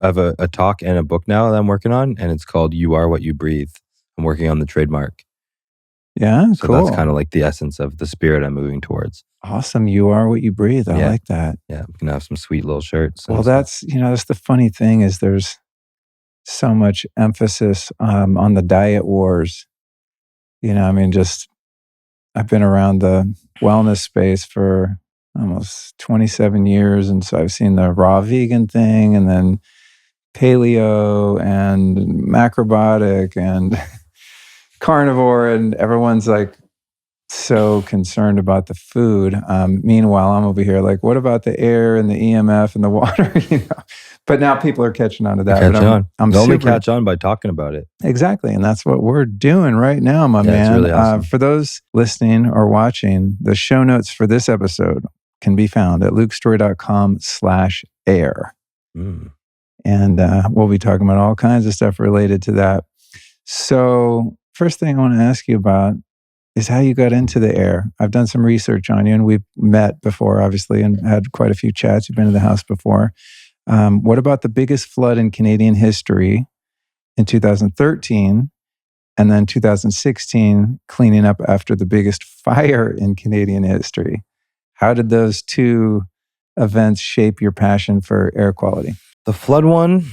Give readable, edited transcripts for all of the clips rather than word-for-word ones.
I have a talk and a book now that I'm working on, and it's called "You Are What You Breathe." I'm working on the trademark. Yeah, So cool. that's kind of like the essence of the spirit I'm moving towards. Awesome. You are what you breathe. I like that. Yeah, we can have some sweet little shirts. Well, that's the funny thing is there's so much emphasis on the diet wars. I mean, I've been around the wellness space for almost 27 years. And so I've seen the raw vegan thing and then paleo and macrobiotic and carnivore, and everyone's like so concerned about the food. Meanwhile, I'm over here like, what about the air and the EMF and the water? But now people are catching on to that. I'm only catch on by talking about it. Exactly, and that's what we're doing right now, my man. It's really awesome. For those listening or watching, the show notes for this episode can be found at lukestorey.com/air. And we'll be talking about all kinds of stuff related to that. So first thing I want to ask you about is how you got into the air. I've done some research on you, and we've met before, obviously, and had quite a few chats. You've been to the house before. What about the biggest flood in Canadian history in 2013, and then 2016, cleaning up after the biggest fire in Canadian history? How did those two events shape your passion for air quality? The flood one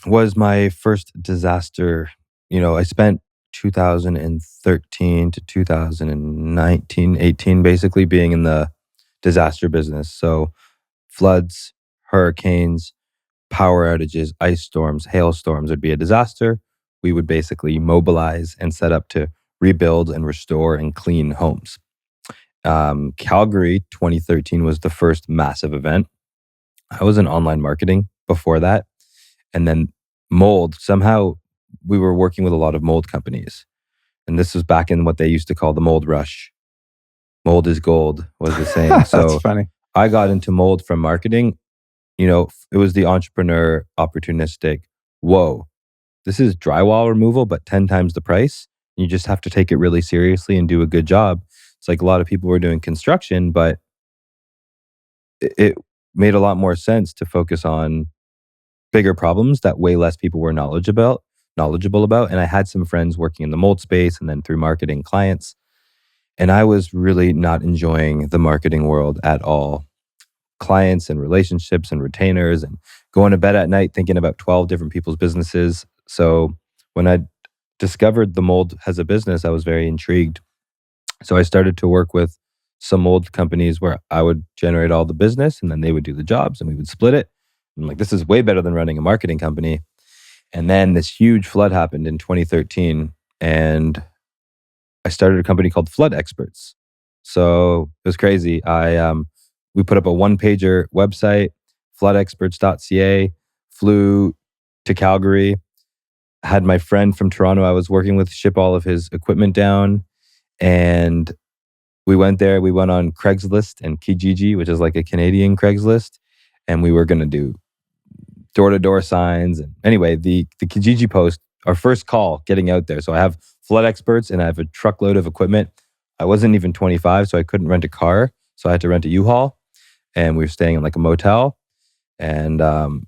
was my first disaster. I spent 2013 to 2019, 18, basically being in the disaster business. So floods, hurricanes, power outages, ice storms, hailstorms would be a disaster. We would basically mobilize and set up to rebuild and restore and clean homes. Calgary 2013 was the first massive event. I was in online marketing before that. And then mold, somehow we were working with a lot of mold companies. And this was back in what they used to call the mold rush. Mold is gold was the saying. So that's funny. I got into mold from marketing. It was the entrepreneur, opportunistic, whoa, this is drywall removal, but 10 times the price. You just have to take it really seriously and do a good job. It's like a lot of people were doing construction, but it made a lot more sense to focus on bigger problems that way less people were knowledgeable about. And I had some friends working in the mold space and then through marketing clients. And I was really not enjoying the marketing world at all. Clients and relationships and retainers and going to bed at night thinking about 12 different people's businesses. So when I discovered the mold as a business, I was very intrigued. So I started to work with some mold companies where I would generate all the business and then they would do the jobs and we would split it. I'm like, this is way better than running a marketing company. And then this huge flood happened in 2013 and I started a company called Flood Experts. So it was crazy. We put up a one-pager website, floodexperts.ca, flew to Calgary, had my friend from Toronto I was working with ship all of his equipment down. And we went there. We went on Craigslist and Kijiji, which is like a Canadian Craigslist. And we were going to do door-to-door signs. And anyway, the Kijiji post, our first call getting out there. So I have Flood Experts and I have a truckload of equipment. I wasn't even 25, so I couldn't rent a car. So I had to rent a U-Haul. And we were staying in like a motel. And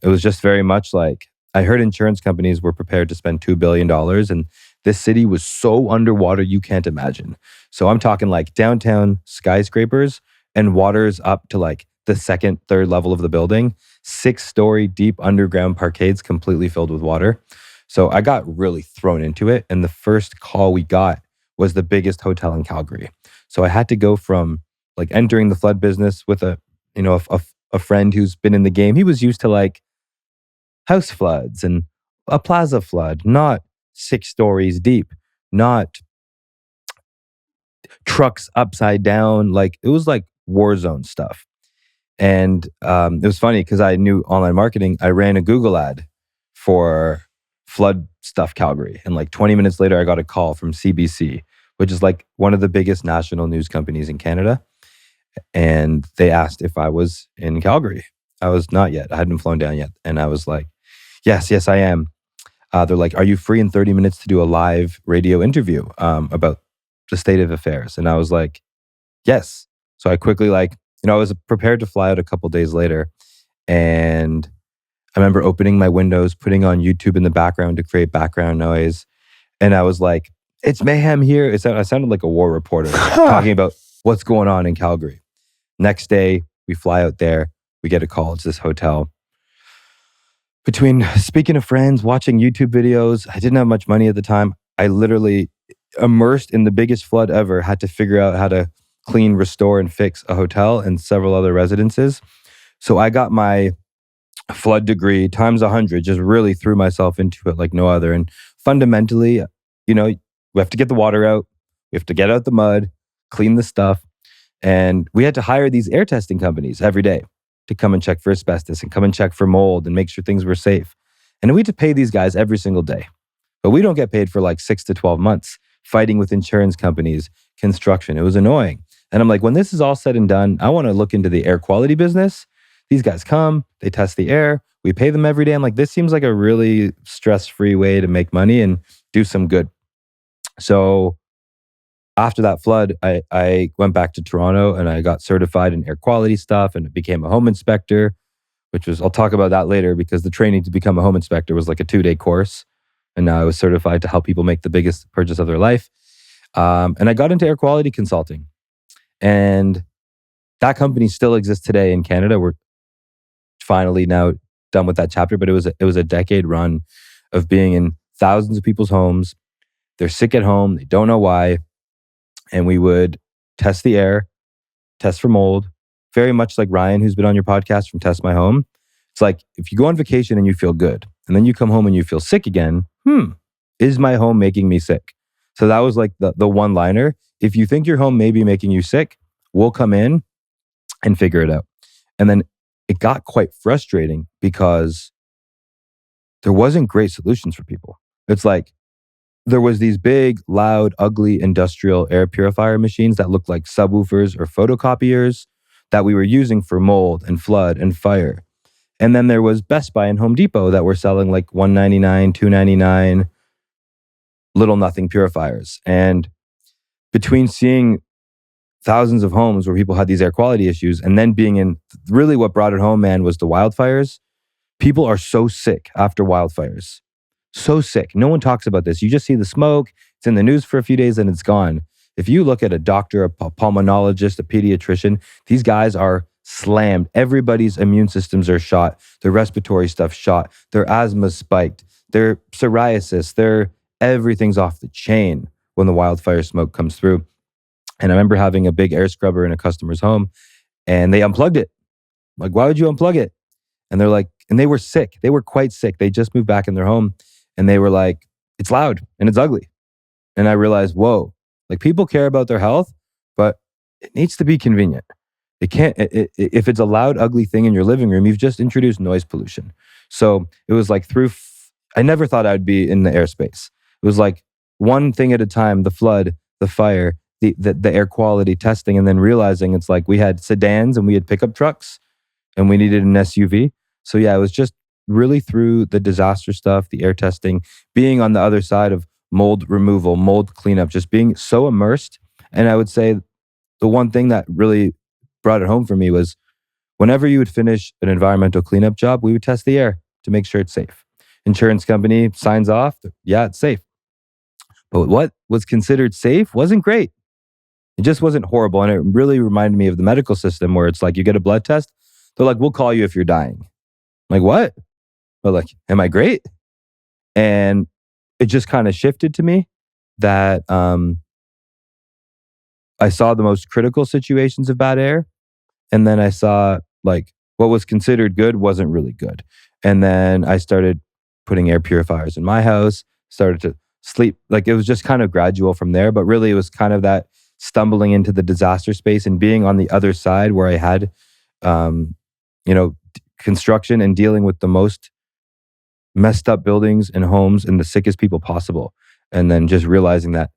it was just very much like, I heard insurance companies were prepared to spend $2 billion. And this city was so underwater, you can't imagine. So I'm talking like downtown skyscrapers and water's up to like the second, third level of the building, 6-story deep underground parkades completely filled with water. So I got really thrown into it. And the first call we got was the biggest hotel in Calgary. So I had to go from like entering the flood business with a friend who's been in the game. He was used to like house floods and a plaza flood, not 6 stories deep, not trucks upside down. Like it was like war zone stuff. And it was funny because I knew online marketing. I ran a Google ad for flood stuff Calgary. And like 20 minutes later, I got a call from CBC, which is like one of the biggest national news companies in Canada. And they asked if I was in Calgary. I was not yet. I hadn't flown down yet. And I was like, yes, I am. They're like, are you free in 30 minutes to do a live radio interview about the state of affairs? And I was like, yes. So I quickly I was prepared to fly out a couple days later. And I remember opening my windows, putting on YouTube in the background to create background noise. And I was like, it's mayhem here. I sounded like a war reporter talking about what's going on in Calgary. Next day, we fly out there. We get a call. It's this hotel. Between speaking to friends, watching YouTube videos, I didn't have much money at the time. I literally, immersed in the biggest flood ever, had to figure out how to clean, restore, and fix a hotel and several other residences. So I got my flood degree times 100, just really threw myself into it like no other. And fundamentally, we have to get the water out. We have to get out the mud, clean the stuff. And we had to hire these air testing companies every day to come and check for asbestos and come and check for mold and make sure things were safe. And we had to pay these guys every single day. But we don't get paid for like 6 to 12 months fighting with insurance companies, construction. It was annoying. And I'm like, when this is all said and done, I want to look into the air quality business. These guys come, they test the air, we pay them every day. I'm like, this seems like a really stress-free way to make money and do some good. So after that flood, I went back to Toronto and I got certified in air quality stuff and became a home inspector, which was, I'll talk about that later because the training to become a home inspector was like a 2-day course. And now I was certified to help people make the biggest purchase of their life. And I got into air quality consulting. And that company still exists today in Canada. We're finally now done with that chapter, but it was a decade run of being in thousands of people's homes. They're sick at home. They don't know why. And we would test the air, test for mold, very much like Ryan, who's been on your podcast from Test My Home. It's like, if you go on vacation and you feel good, and then you come home and you feel sick again, is my home making me sick? So that was like the one-liner. If you think your home may be making you sick, we'll come in and figure it out. And then it got quite frustrating because there wasn't great solutions for people. It's like, there was these big, loud, ugly industrial air purifier machines that looked like subwoofers or photocopiers that we were using for mold and flood and fire. And then there was Best Buy and Home Depot that were selling like $199, $299, little nothing purifiers. And between seeing thousands of homes where people had these air quality issues and then being in, really what brought it home, man, was the wildfires. People are so sick after wildfires. So sick. No one talks about this. You just see the smoke. It's in the news for a few days and it's gone. If you look at a doctor, a pulmonologist, a pediatrician, these guys are slammed. Everybody's immune systems are shot. Their respiratory stuff shot. Their asthma spiked. Their psoriasis, everything's off the chain when the wildfire smoke comes through. And I remember having a big air scrubber in a customer's home and they unplugged it. I'm like, why would you unplug it? And they're like, and they were sick. They were quite sick. They just moved back in their home. And they were like, it's loud and it's ugly. And I realized, whoa, like people care about their health, but it needs to be convenient. It can't, if it's a loud, ugly thing in your living room, you've just introduced noise pollution. So it was like I never thought I'd be in the airspace. It was like one thing at a time, the flood, the fire, the air quality testing, and then realizing it's like we had sedans and we had pickup trucks and we needed an SUV. So yeah, it was just really through the disaster stuff, the air testing, being on the other side of mold removal, mold cleanup, just being so immersed. And I would say the one thing that really brought it home for me was whenever you would finish an environmental cleanup job, we would test the air to make sure it's safe. Insurance company signs off, yeah, it's safe. But what was considered safe wasn't great. It just wasn't horrible. And it really reminded me of the medical system where it's like you get a blood test, they're like, we'll call you if you're dying. I'm like, what? But like, am I great? And it just kind of shifted to me that I saw the most critical situations of bad air. And then I saw like what was considered good wasn't really good. And then I started putting air purifiers in my house, started to sleep. Like it was just kind of gradual from there. But really it was kind of that stumbling into the disaster space and being on the other side where I had, construction and dealing with the most messed up buildings and homes and the sickest people possible. And then just realizing that,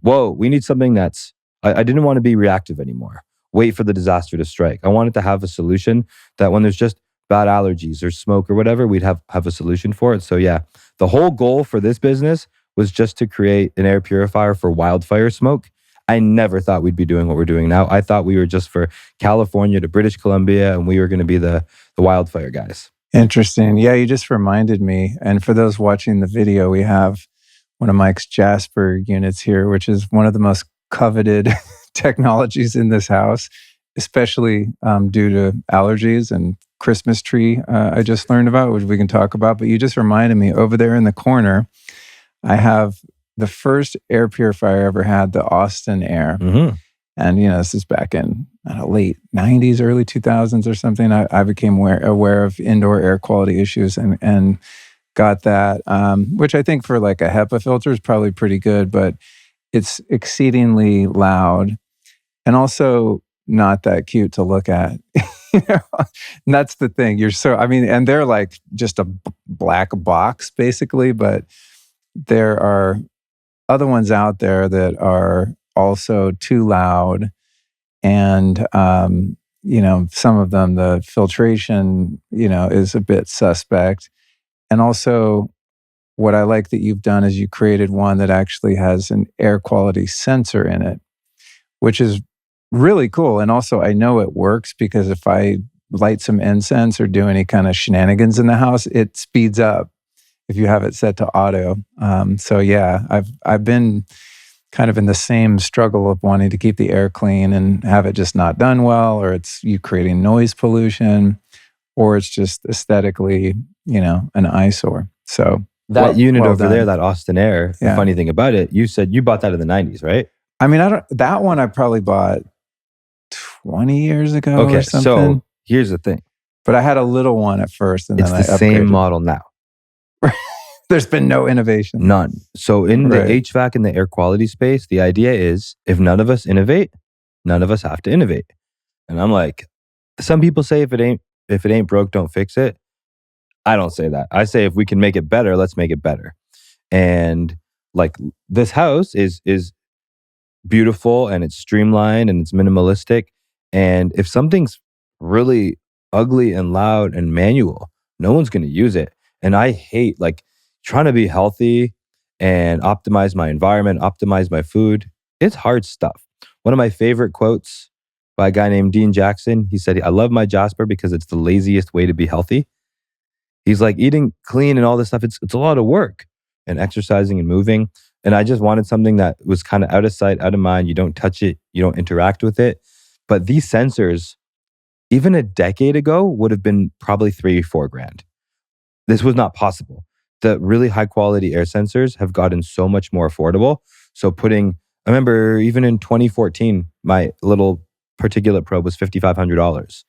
whoa, we need something that's, I didn't want to be reactive anymore. Wait for the disaster to strike. I wanted to have a solution that when there's just bad allergies or smoke or whatever, we'd have a solution for it. So yeah, the whole goal for this business was just to create an air purifier for wildfire smoke. I never thought we'd be doing what we're doing now. I thought we were just for California to British Columbia and we were going to be the wildfire guys. Interesting. Yeah, you just reminded me. And for those watching the video, we have one of Mike's Jaspr units here, which is one of the most coveted technologies in this house, especially due to allergies and Christmas tree I just learned about, which we can talk about. But you just reminded me over there in the corner, I have the first air purifier I ever had, the Austin Air. Mm-hmm. And, this is back in late 90s, early 2000s or something. I became aware of indoor air quality issues and got that, which I think for like a HEPA filter is probably pretty good, but it's exceedingly loud and also not that cute to look at. And that's the thing. And they're like just a black box basically, but there are other ones out there that are also too loud. And, some of them, the filtration, is a bit suspect. And also, what I like that you've done is you created one that actually has an air quality sensor in it, which is really cool. And also, I know it works because if I light some incense or do any kind of shenanigans in the house, it speeds up if you have it set to auto. So yeah, I've been kind of in the same struggle of wanting to keep the air clean and have it just not done well, or it's you creating noise pollution, or it's just aesthetically, an eyesore. So That unit well over done. there, that Austin Air, the funny thing about it, you said you bought that in the 90s, right? I mean, that one I probably bought 20 years ago Okay, or something. so here's the thing. But I had a little one at first, and it's then the I upgraded. same model now. There's been no innovation. None. So in the HVAC and the air quality space, the idea is if none of us innovate, none of us have to innovate. And I'm like, some people say if it ain't broke, don't fix it. I don't say that. I say if we can make it better, let's make it better. And like this house is beautiful and it's streamlined and it's minimalistic. And if something's really ugly and loud and manual, no one's going to use it. And I hate like trying to be healthy and optimize my environment, optimize my food. It's hard stuff. One of my favorite quotes by a guy named Dean Jackson, he said, I love my Jaspr because it's the laziest way to be healthy. He's like, eating clean and all this stuff, it's a lot of work, and exercising and moving. And I just wanted something that was kind of out of sight, out of mind. You don't touch it, you don't interact with it. But these sensors, even a decade ago, would have been probably $3,000-4,000. This was not possible. The really high quality air sensors have gotten so much more affordable. So I remember even in 2014, my little particulate probe was $5,500.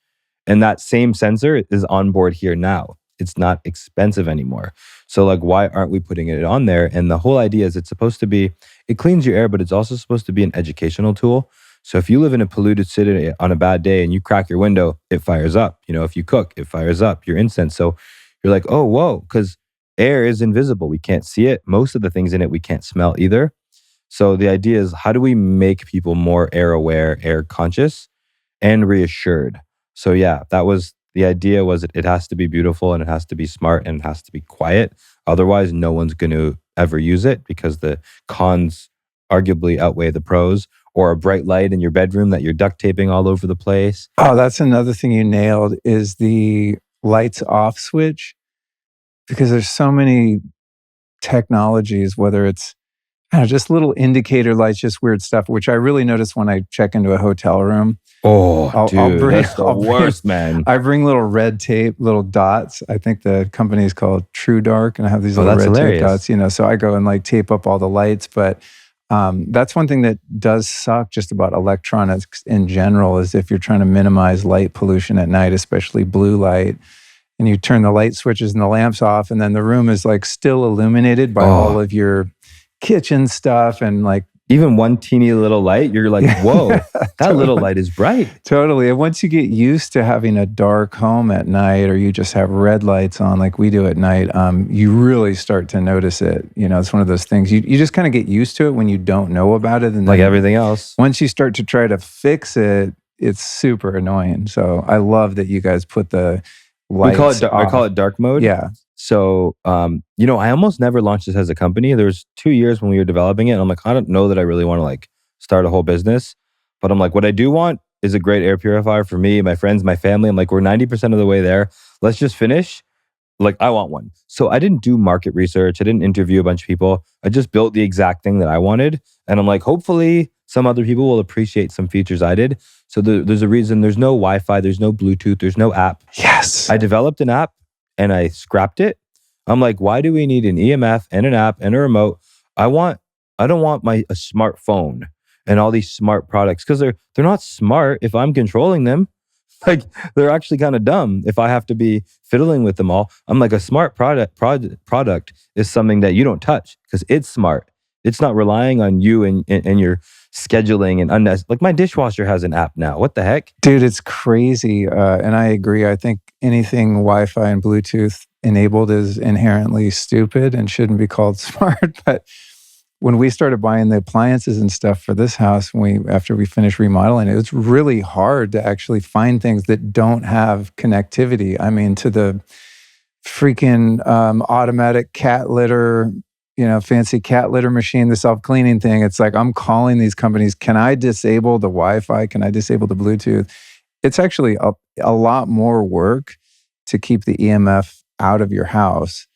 And that same sensor is on board here now. It's not expensive anymore. So like, why aren't we putting it on there? And the whole idea is it cleans your air, but it's also supposed to be an educational tool. So if you live in a polluted city on a bad day and you crack your window, it fires up. If you cook, it fires up your incense. So you're like, oh, whoa, because air is invisible. We can't see it. Most of the things in it, we can't smell either. So the idea is, how do we make people more air aware, air conscious, and reassured? So yeah, the idea was it has to be beautiful and it has to be smart and it has to be quiet. Otherwise, no one's going to ever use it because the cons arguably outweigh the pros. Or a bright light in your bedroom that you're duct taping all over the place. Oh, that's another thing you nailed is the lights off switch. Because there's so many technologies, whether it's just little indicator lights, just weird stuff, which I really notice when I check into a hotel room. Oh, that's the worst, man. I bring little red tape, little dots. I think the company is called True Dark, and I have these little red tape dots, so I go and like tape up all the lights. But that's one thing that does suck just about electronics in general is if you're trying to minimize light pollution at night, especially blue light, and you turn the light switches and the lamps off, and then the room is like still illuminated by all of your kitchen stuff and like even one teeny little light, you're like, whoa, that little light is bright. Totally. And once you get used to having a dark home at night, or you just have red lights on like we do at night, you really start to notice it. It's one of those things. You just kind of get used to it when you don't know about it. And like everything else. Once you start to try to fix it, it's super annoying. So I love that you guys put the lights I call it dark mode. Yeah. So, I almost never launched this as a company. There was 2 years when we were developing it. And I'm like, I don't know that I really want to like start a whole business. But I'm like, what I do want is a great air purifier for me, my friends, my family. I'm like, we're 90% of the way there. Let's just finish. like, I want one. So I didn't do market research. I didn't interview a bunch of people. I just built the exact thing that I wanted. And I'm like, hopefully some other people will appreciate some features I did. So there's a reason there's no Wi-Fi, there's no Bluetooth, there's no app. Yes. I developed an app and I scrapped it. I'm like, why do we need an EMF and an app and a remote? I don't want a smartphone and all these smart products, because they're not smart if I'm controlling them. Like, they're actually kind of dumb if I have to be fiddling with them all. I'm like, a smart product is something that you don't touch because it's smart. It's not relying on you and your scheduling and like, my dishwasher has an app now. What the heck? Dude, it's crazy. And I agree. I think anything Wi-Fi and Bluetooth enabled is inherently stupid and shouldn't be called smart. But when we started buying the appliances and stuff for this house, after we finished remodeling, it was really hard to actually find things that don't have connectivity. I mean, to the freaking automatic cat litter, fancy cat litter machine, the self-cleaning thing. It's like, I'm calling these companies, can I disable the Wi-Fi? Can I disable the Bluetooth? It's actually a lot more work to keep the EMF out of your house,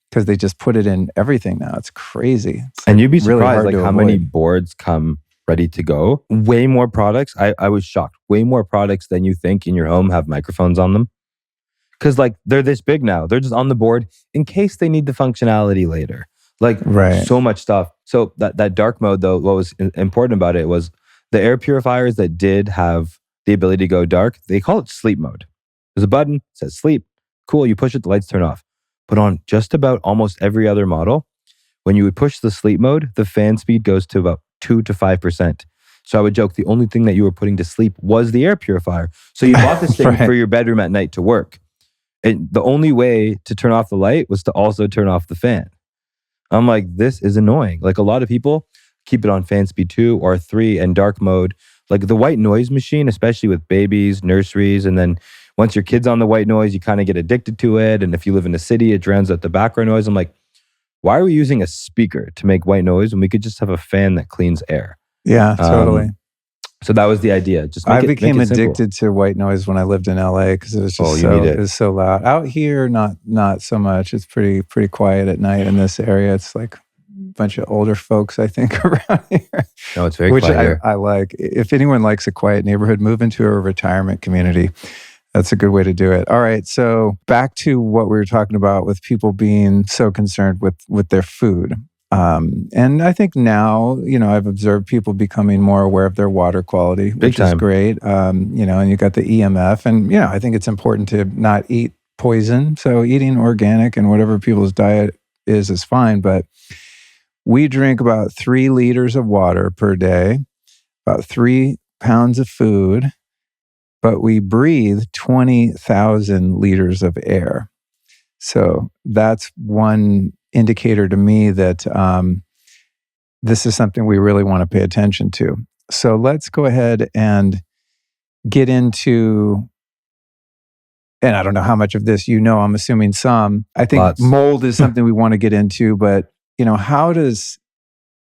because they just put it in everything now. It's crazy. And you'd be surprised like how many boards come ready to go. Way more products. I was shocked. Way more products than you think in your home have microphones on them. Because like, they're this big now. They're just on the board in case they need the functionality later. Like, so much stuff. So that dark mode though, what was important about it was the air purifiers that did have the ability to go dark, they call it sleep mode. There's a button, says sleep. Cool, you push it, the lights turn off. But on just about almost every other model, when you would push the sleep mode, the fan speed goes to about 2 to 5%. So I would joke the only thing that you were putting to sleep was the air purifier. So you bought this thing for your bedroom at night to work. And the only way to turn off the light was to also turn off the fan. I'm like, this is annoying. Like, a lot of people keep it on fan speed 2 or 3 and dark mode. Like the white noise machine, especially with babies, nurseries, and then once your kid's on the white noise, you kind of get addicted to it. And if you live in a city, it drowns out the background noise. I'm like, why are we using a speaker to make white noise when we could just have a fan that cleans air? Yeah, totally. So that was the idea. I became addicted to white noise when I lived in LA, because it was just it was so loud. Out here, not so much. It's pretty quiet at night in this area. It's like a bunch of older folks, I think, around here. No, it's very quiet here. I like. If anyone likes a quiet neighborhood, move into a retirement community. That's a good way to do it. All right. So back to what we were talking about with people being so concerned with their food. And I think now, I've observed people becoming more aware of their water quality, which is great. And you got the EMF, and, I think it's important to not eat poison. So eating organic and whatever people's diet is fine. But we drink about 3 liters of water per day, about 3 pounds of food, but we breathe 20,000 liters of air. So that's one indicator to me that this is something we really want to pay attention to. So let's go ahead and get into, and I don't know how much of this I'm assuming some. I think Lots. Mold is something we want to get into, but how does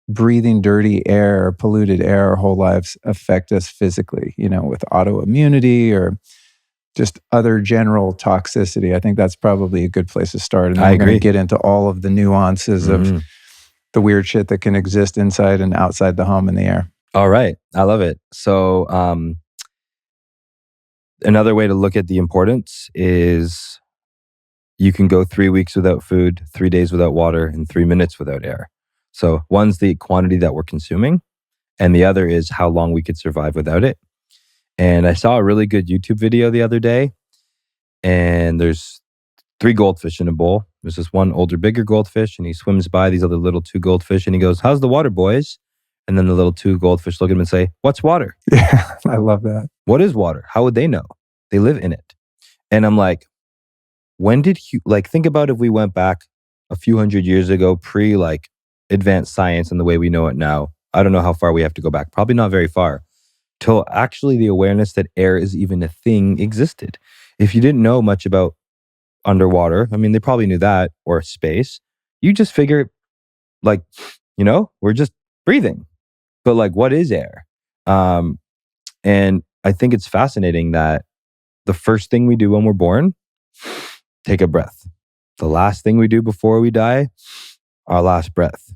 breathing dirty air, polluted air our whole lives affect us physically, with autoimmunity or just other general toxicity? I think that's probably a good place to start. And then we're going to get into all of the nuances of the weird shit that can exist inside and outside the home in the air. All right. I love it. So another way to look at the importance is you can go 3 weeks without food, 3 days without water, and 3 minutes without air. So one's the quantity that we're consuming, and the other is how long we could survive without it. And I saw a really good YouTube video the other day, and there's 3 goldfish in a bowl. There's this one older, bigger goldfish, and he swims by these other little 2 goldfish, and he goes, "How's the water, boys?" And then the little 2 goldfish look at him and say, "What's water?" Yeah, I love that. What is water? How would they know? They live in it. And I'm like, when did you, think about if we went back a few hundred years ago, advanced science and the way we know it now. I don't know how far we have to go back. Probably not very far. Till actually the awareness that air is even a thing existed. If you didn't know much about underwater, I mean, they probably knew that, or space. You just figure, we're just breathing. But what is air? And I think it's fascinating that the first thing we do when we're born, take a breath. The last thing we do before we die, our last breath.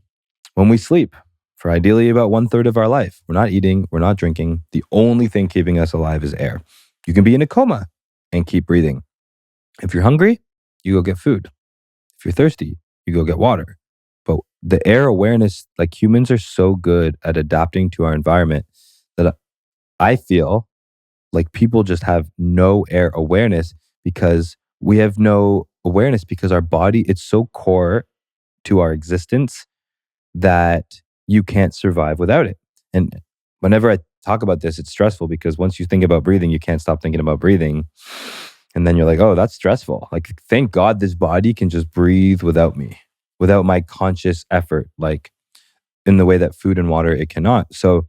When we sleep, for ideally about 1/3 of our life, we're not eating, we're not drinking. The only thing keeping us alive is air. You can be in a coma and keep breathing. If you're hungry, you go get food. If you're thirsty, you go get water. But the air awareness, like humans are so good at adapting to our environment that I feel like people just have no air awareness because we have no awareness because our body, it's so core to our existence that you can't survive without it. And whenever I talk about this, it's stressful because once you think about breathing, you can't stop thinking about breathing. And then you're like, oh, that's stressful. Like, thank God this body can just breathe without me, without my conscious effort, like in the way that food and water, it cannot. So,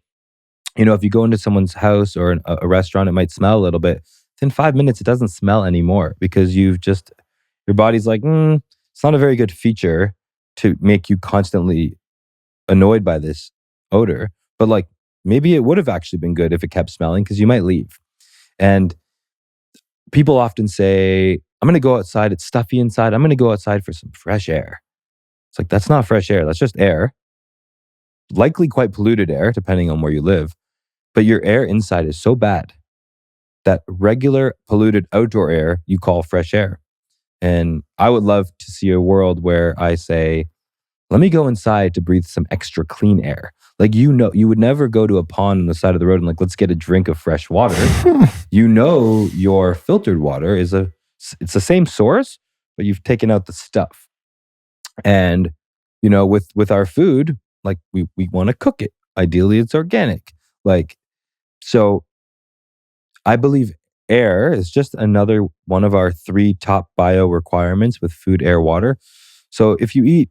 if you go into someone's house or a restaurant, it might smell a little bit. Within 5 minutes, it doesn't smell anymore because your body's like, it's not a very good feature to make you constantly annoyed by this odor. But like, maybe it would have actually been good if it kept smelling because you might leave. And people often say, I'm going to go outside. It's stuffy inside. I'm going to go outside for some fresh air. It's like, that's not fresh air. That's just air. Likely quite polluted air, depending on where you live. But your air inside is so bad that regular polluted outdoor air you call fresh air. And I would love to see a world where I say, let me go inside to breathe some extra clean air. Like, you would never go to a pond on the side of the road and like, let's get a drink of fresh water. Your filtered water it's the same source, but you've taken out the stuff. And, with our food, like we want to cook it. Ideally, it's organic. So I believe air is just another one of our 3 top bio requirements with food, air, water. So if you eat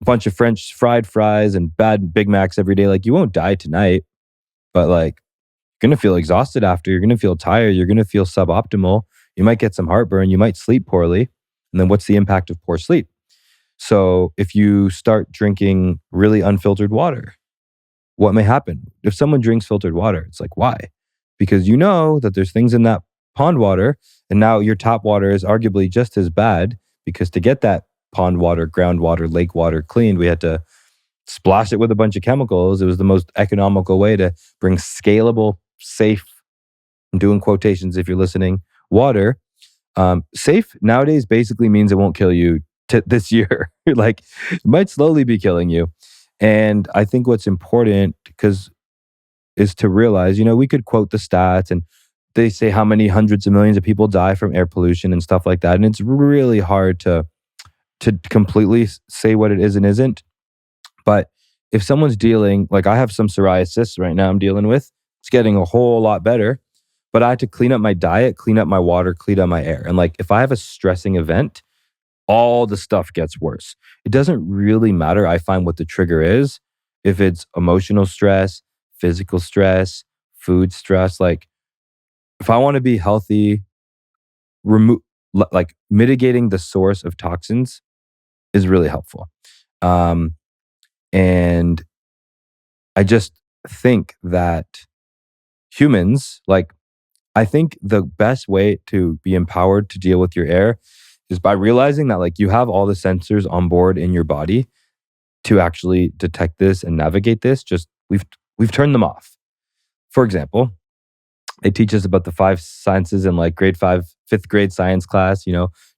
a bunch of French fried fries and bad Big Macs every day, like, you won't die tonight, but like, you're going to feel exhausted after, you're going to feel tired, you're going to feel suboptimal. You might get some heartburn, you might sleep poorly. And then what's the impact of poor sleep? So if you start drinking really unfiltered water, what may happen? If someone drinks filtered water, it's like, why? Because you know that there's things in that pond water, and now your tap water is arguably just as bad because to get that pond water, groundwater, lake water cleaned, we had to splash it with a bunch of chemicals. It was the most economical way to bring scalable, safe, I'm doing quotations if you're listening, water. Safe nowadays basically means it won't kill you this year. Like, it might slowly be killing you. And I think what's important is to realize, we could quote the stats and they say how many hundreds of millions of people die from air pollution and stuff like that. And it's really hard to completely say what it is and isn't. But if someone's dealing, like I have some psoriasis right now I'm dealing with, it's getting a whole lot better. But I had to clean up my diet, clean up my water, clean up my air. And like, if I have a stressing event, all the stuff gets worse. It doesn't really matter, I find, what the trigger is. If it's emotional stress, physical stress, food stress, like if I want to be healthy, mitigating the source of toxins is really helpful. And I just think that humans, I think the best way to be empowered to deal with your air is by realizing that you have all the sensors on board in your body to actually detect this and navigate this. Just we've turned them off. For example, they teach us about the 5 senses in grade 5, 5th grade science class,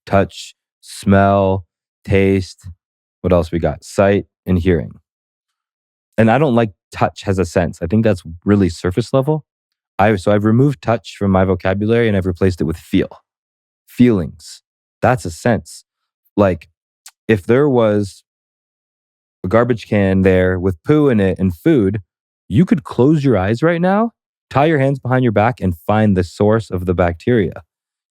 touch, smell, taste. What else we got? Sight and hearing. And I don't like touch as a sense. I think that's really surface level. So I've removed touch from my vocabulary and I've replaced it with feel. Feelings. That's a sense. If there was a garbage can there with poo in it and food, you could close your eyes right now, tie your hands behind your back and find the source of the bacteria.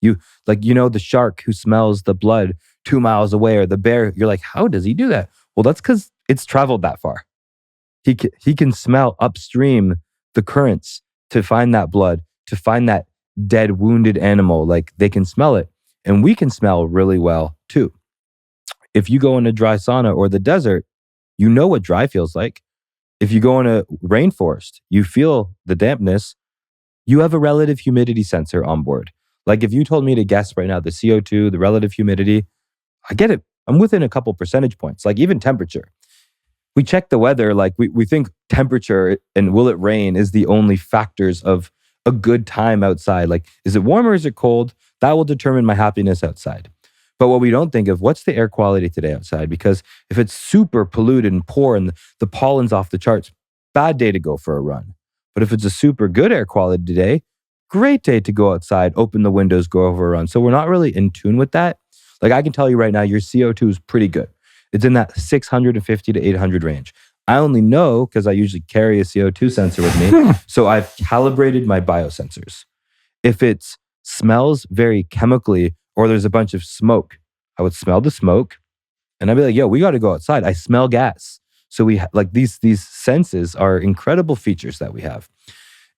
The shark who smells the blood 2 miles away, or the bear, you're like, how does he do that? Well, that's because it's traveled that far. He can smell upstream the currents to find that blood, to find that dead, wounded animal. They can smell it. And we can smell really well too. If you go in a dry sauna or the desert, you know what dry feels like. If you go in a rainforest, you feel the dampness. You have a relative humidity sensor on board. Like if you told me to guess right now, the CO2, the relative humidity, I get it. I'm within a couple percentage points, like even temperature. We check the weather, like we think temperature and will it rain is the only factors of a good time outside. Like, is it warm or is it cold? That will determine my happiness outside. But what we don't think of, what's the air quality today outside? Because if it's super polluted and poor and the pollen's off the charts, bad day to go for a run. But if it's a super good air quality today, great day to go outside, open the windows, go over a run. So we're not really in tune with that. Like I can tell you right now, your CO2 is pretty good. It's in that 650 to 800 range. I only know because I usually carry a CO2 sensor with me. So I've calibrated my biosensors. If it smells very chemically or there's a bunch of smoke, I would smell the smoke and I'd be like, yo, we got to go outside. I smell gas. So we like these senses are incredible features that we have.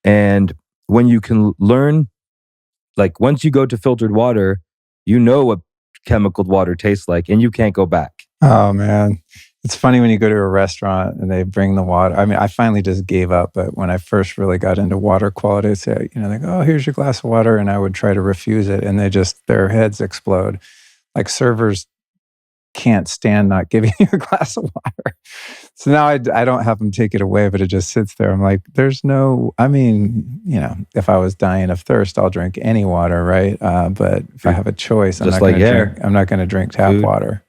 And when you can learn, like once you go to filtered water, you know what chemicaled water tastes like and you can't go back. Oh man. It's funny when you go to a restaurant and they bring the water. I mean, I finally just gave up, but when I first really got into water quality, I'd say, they go, oh, here's your glass of water. And I would try to refuse it and their heads explode. Like servers can't stand not giving you a glass of water. So now I don't have them take it away, but it just sits there. I'm like, if I was dying of thirst, I'll drink any water, right? But if I have a choice, I'm not going to drink tap water.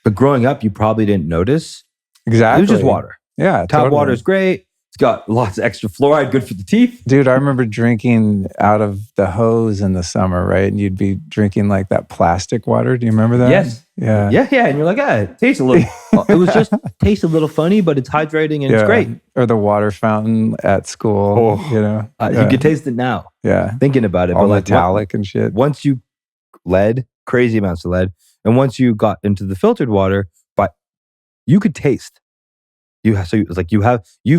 But growing up, you probably didn't notice. Exactly. It was just water. Yeah, tap water is great. It's got lots of extra fluoride, good for the teeth. Dude, I remember drinking out of the hose in the summer, right? And you'd be drinking like that plastic water. Do you remember that? Yes. Yeah. Yeah. And you're like, it tastes a little, it was just tastes a little funny, but it's hydrating and it's great. Or the water fountain at school, You can taste it now. Yeah. Thinking about it. All but metallic and shit. Once you crazy amounts of lead. And once you got into the filtered water, but you could taste. You've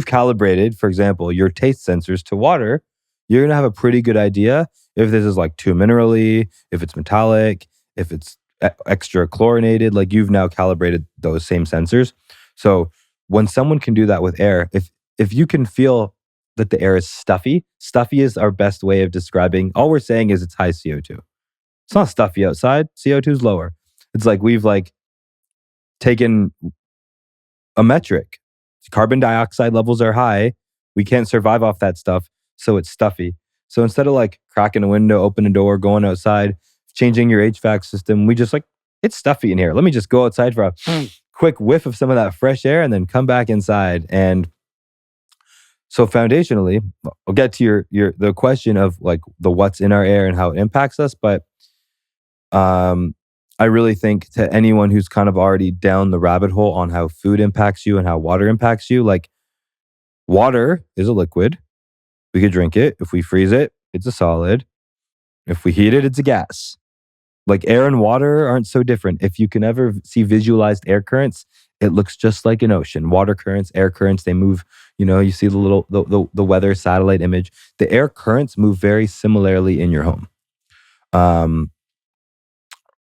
calibrated, for example, your taste sensors to water. You're gonna have a pretty good idea if this is like too minerally, if it's metallic, if it's extra chlorinated. Like you've now calibrated those same sensors. So when someone can do that with air, if you can feel that the air is stuffy is our best way of describing. All we're saying is it's high CO2. It's not stuffy outside. CO2 is lower. It's like we've taken a metric. Carbon dioxide levels are high. We can't survive off that stuff. So it's stuffy. So instead of cracking a window, open a door, going outside, changing your HVAC system, we just it's stuffy in here. Let me just go outside for a quick whiff of some of that fresh air and then come back inside. And so foundationally, I'll get to the question of the what's in our air and how it impacts us. But I really think to anyone who's kind of already down the rabbit hole on how food impacts you and how water impacts you, water is a liquid. We could drink it. If we freeze it, it's a solid. If we heat it, it's a gas. Air and water aren't so different. If you can ever see visualized air currents, it looks just like an ocean. Water currents, air currents, they move, you see the weather satellite image. The air currents move very similarly in your home.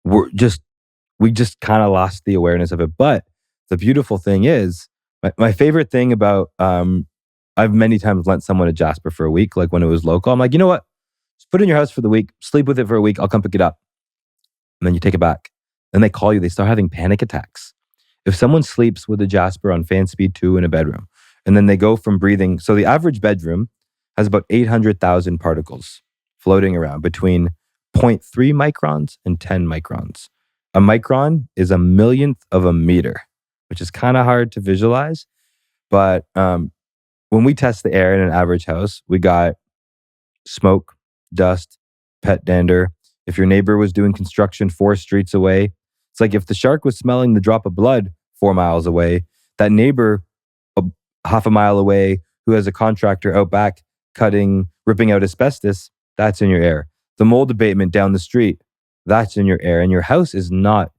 We just kind of lost the awareness of it. But the beautiful thing is, my favorite thing about, I've many times lent someone a Jaspr for a week, when it was local. I'm like, you know what? Just put it in your house for the week, sleep with it for a week, I'll come pick it up. And then you take it back. Then they call you, they start having panic attacks. If someone sleeps with a Jaspr on fan speed 2 in a bedroom, and then they go from breathing, so the average bedroom has about 800,000 particles floating around between 0.3 microns and 10 microns. A micron is a millionth of a meter, which is kind of hard to visualize. But when we test the air in an average house, we got smoke, dust, pet dander. If your neighbor was doing construction 4 streets away, it's like if the shark was smelling the drop of blood 4 miles away, that neighbor half a mile away who has a contractor out back ripping out asbestos, that's in your air. The mold abatement down the street, that's in your air. And your house is not,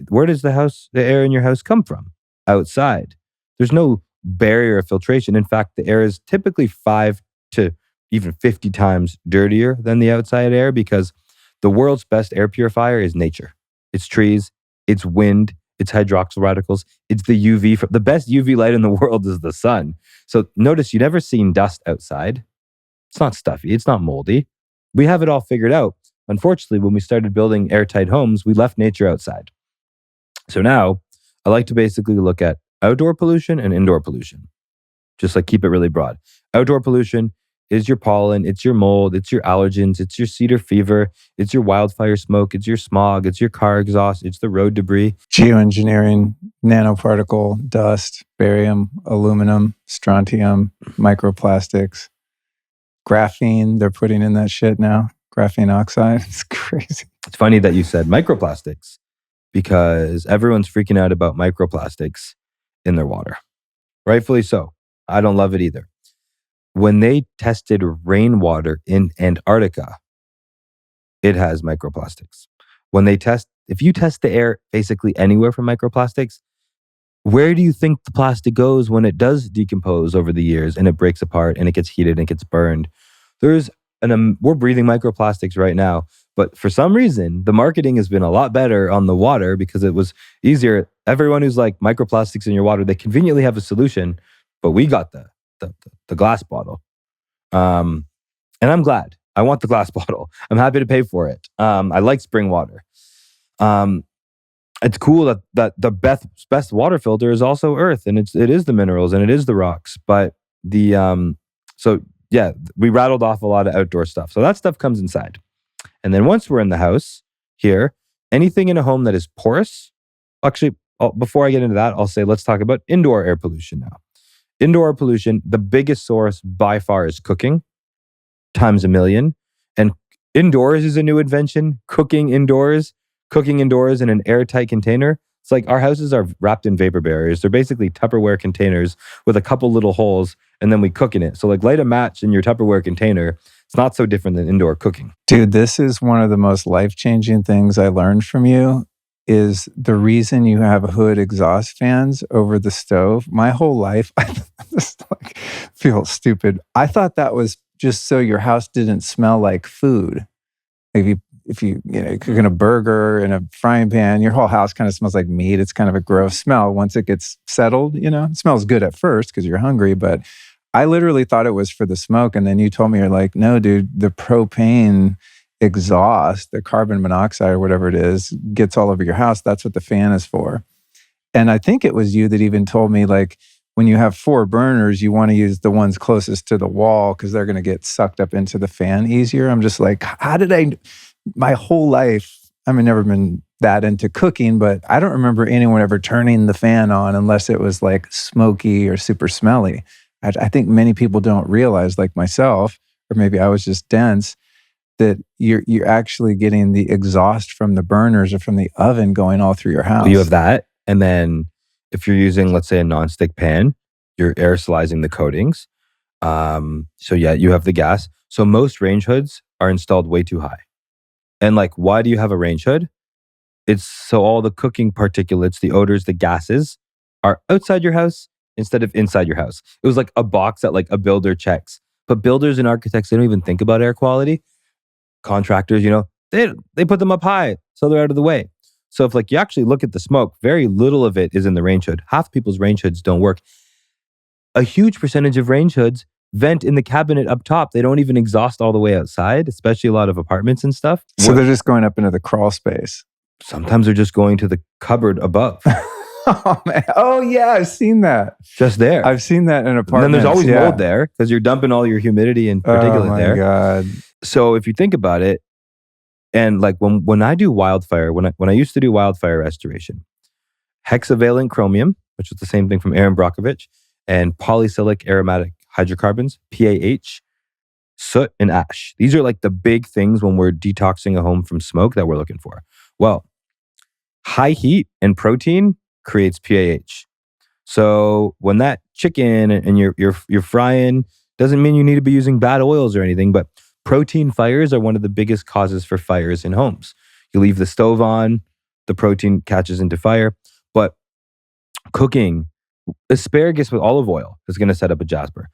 where does the air in your house come from? Outside. There's no barrier of filtration. In fact, the air is typically 5 to even 50 times dirtier than the outside air because the world's best air purifier is nature. It's trees, it's wind, it's hydroxyl radicals, it's the UV. The best UV light in the world is the sun. So notice you never seen dust outside. It's not stuffy, it's not moldy. We have it all figured out. unfortunately, when we started building airtight homes, we left nature outside. So now I like to basically look at outdoor pollution and indoor pollution. Just like keep it really broad. Outdoor pollution is your pollen, it's your mold, it's your allergens, it's your cedar fever, it's your wildfire smoke, it's your smog, it's your car exhaust, it's the road debris. Geoengineering, nanoparticle, dust, barium, aluminum, strontium, microplastics, graphene. They're putting in that shit now. Graphene oxide. It's crazy. It's funny that you said microplastics because everyone's freaking out about microplastics in their water. Rightfully so. I don't love it either. When they tested rainwater in Antarctica, it has microplastics. If you test the air basically anywhere for microplastics, where do you think the plastic goes when it does decompose over the years and it breaks apart and it gets heated and it gets burned? We're breathing microplastics right now, but for some reason, the marketing has been a lot better on the water because it was easier. Everyone who's like microplastics in your water, they conveniently have a solution, but we got the glass bottle. And I'm glad. I want the glass bottle. I'm happy to pay for it. I like spring water. It's cool that the best water filter is also earth, and it is the minerals and it is the rocks. But we rattled off a lot of outdoor stuff. So that stuff comes inside. And then once we're in the house here, anything in a home that is porous, actually, before I get into that, I'll say, let's talk about indoor air pollution now. Indoor pollution, the biggest source by far is cooking, times a million. And indoors is a new invention. Cooking indoors in an airtight container. It's like our houses are wrapped in vapor barriers. They're basically Tupperware containers with a couple little holes, and then we cook in it. So like light a match in your Tupperware container. It's not so different than indoor cooking. Dude, this is one of the most life-changing things I learned from you is the reason you have hood exhaust fans over the stove. My whole life, I just feel stupid. I thought that was just so your house didn't smell like food. If you cooking a burger in a frying pan, your whole house kind of smells like meat. It's kind of a gross smell once it gets settled. It smells good at first because you're hungry, but I literally thought it was for the smoke. And then you told me, you're like, no, dude, the propane exhaust, the carbon monoxide or whatever it is, gets all over your house. That's what the fan is for. And I think it was you that even told me, like, when you have 4 burners, you want to use the ones closest to the wall because they're going to get sucked up into the fan easier. I'm just like, my whole life, never been that into cooking, but I don't remember anyone ever turning the fan on unless it was like smoky or super smelly. I think many people don't realize, like myself, or maybe I was just dense, that you're actually getting the exhaust from the burners or from the oven going all through your house. You have that. And then if you're using, let's say, a nonstick pan, you're aerosolizing the coatings. You have the gas. So most range hoods are installed way too high. And like, why do you have a range hood? It's so all the cooking particulates, the odors, the gases are outside your house instead of inside your house. It was like a box that like a builder checks. But builders and architects, they don't even think about air quality. Contractors, they put them up high so they're out of the way. So if like you actually look at the smoke, very little of it is in the range hood. Half people's range hoods don't work. A huge percentage of range hoods vent in the cabinet up top. They don't even exhaust all the way outside, especially a lot of apartments and stuff. So they're just going up into the crawl space. Sometimes they're just going to the cupboard above. Oh, man. Oh, yeah, I've seen that. Just there. I've seen that in apartments. And then there's always mold there because you're dumping all your humidity and particulate there. Oh, my God. So if you think about it, and like when I do wildfire, when I used to do wildfire restoration, hexavalent chromium, which is the same thing from Aaron Brockovich, and polycyclic aromatic hydrocarbons, PAH, soot, and ash. These are like the big things when we're detoxing a home from smoke that we're looking for. Well, high heat and protein creates PAH. So when that chicken and you're frying, doesn't mean you need to be using bad oils or anything, but protein fires are one of the biggest causes for fires in homes. You leave the stove on, the protein catches into fire. But cooking, asparagus with olive oil is going to set up a Jaspr.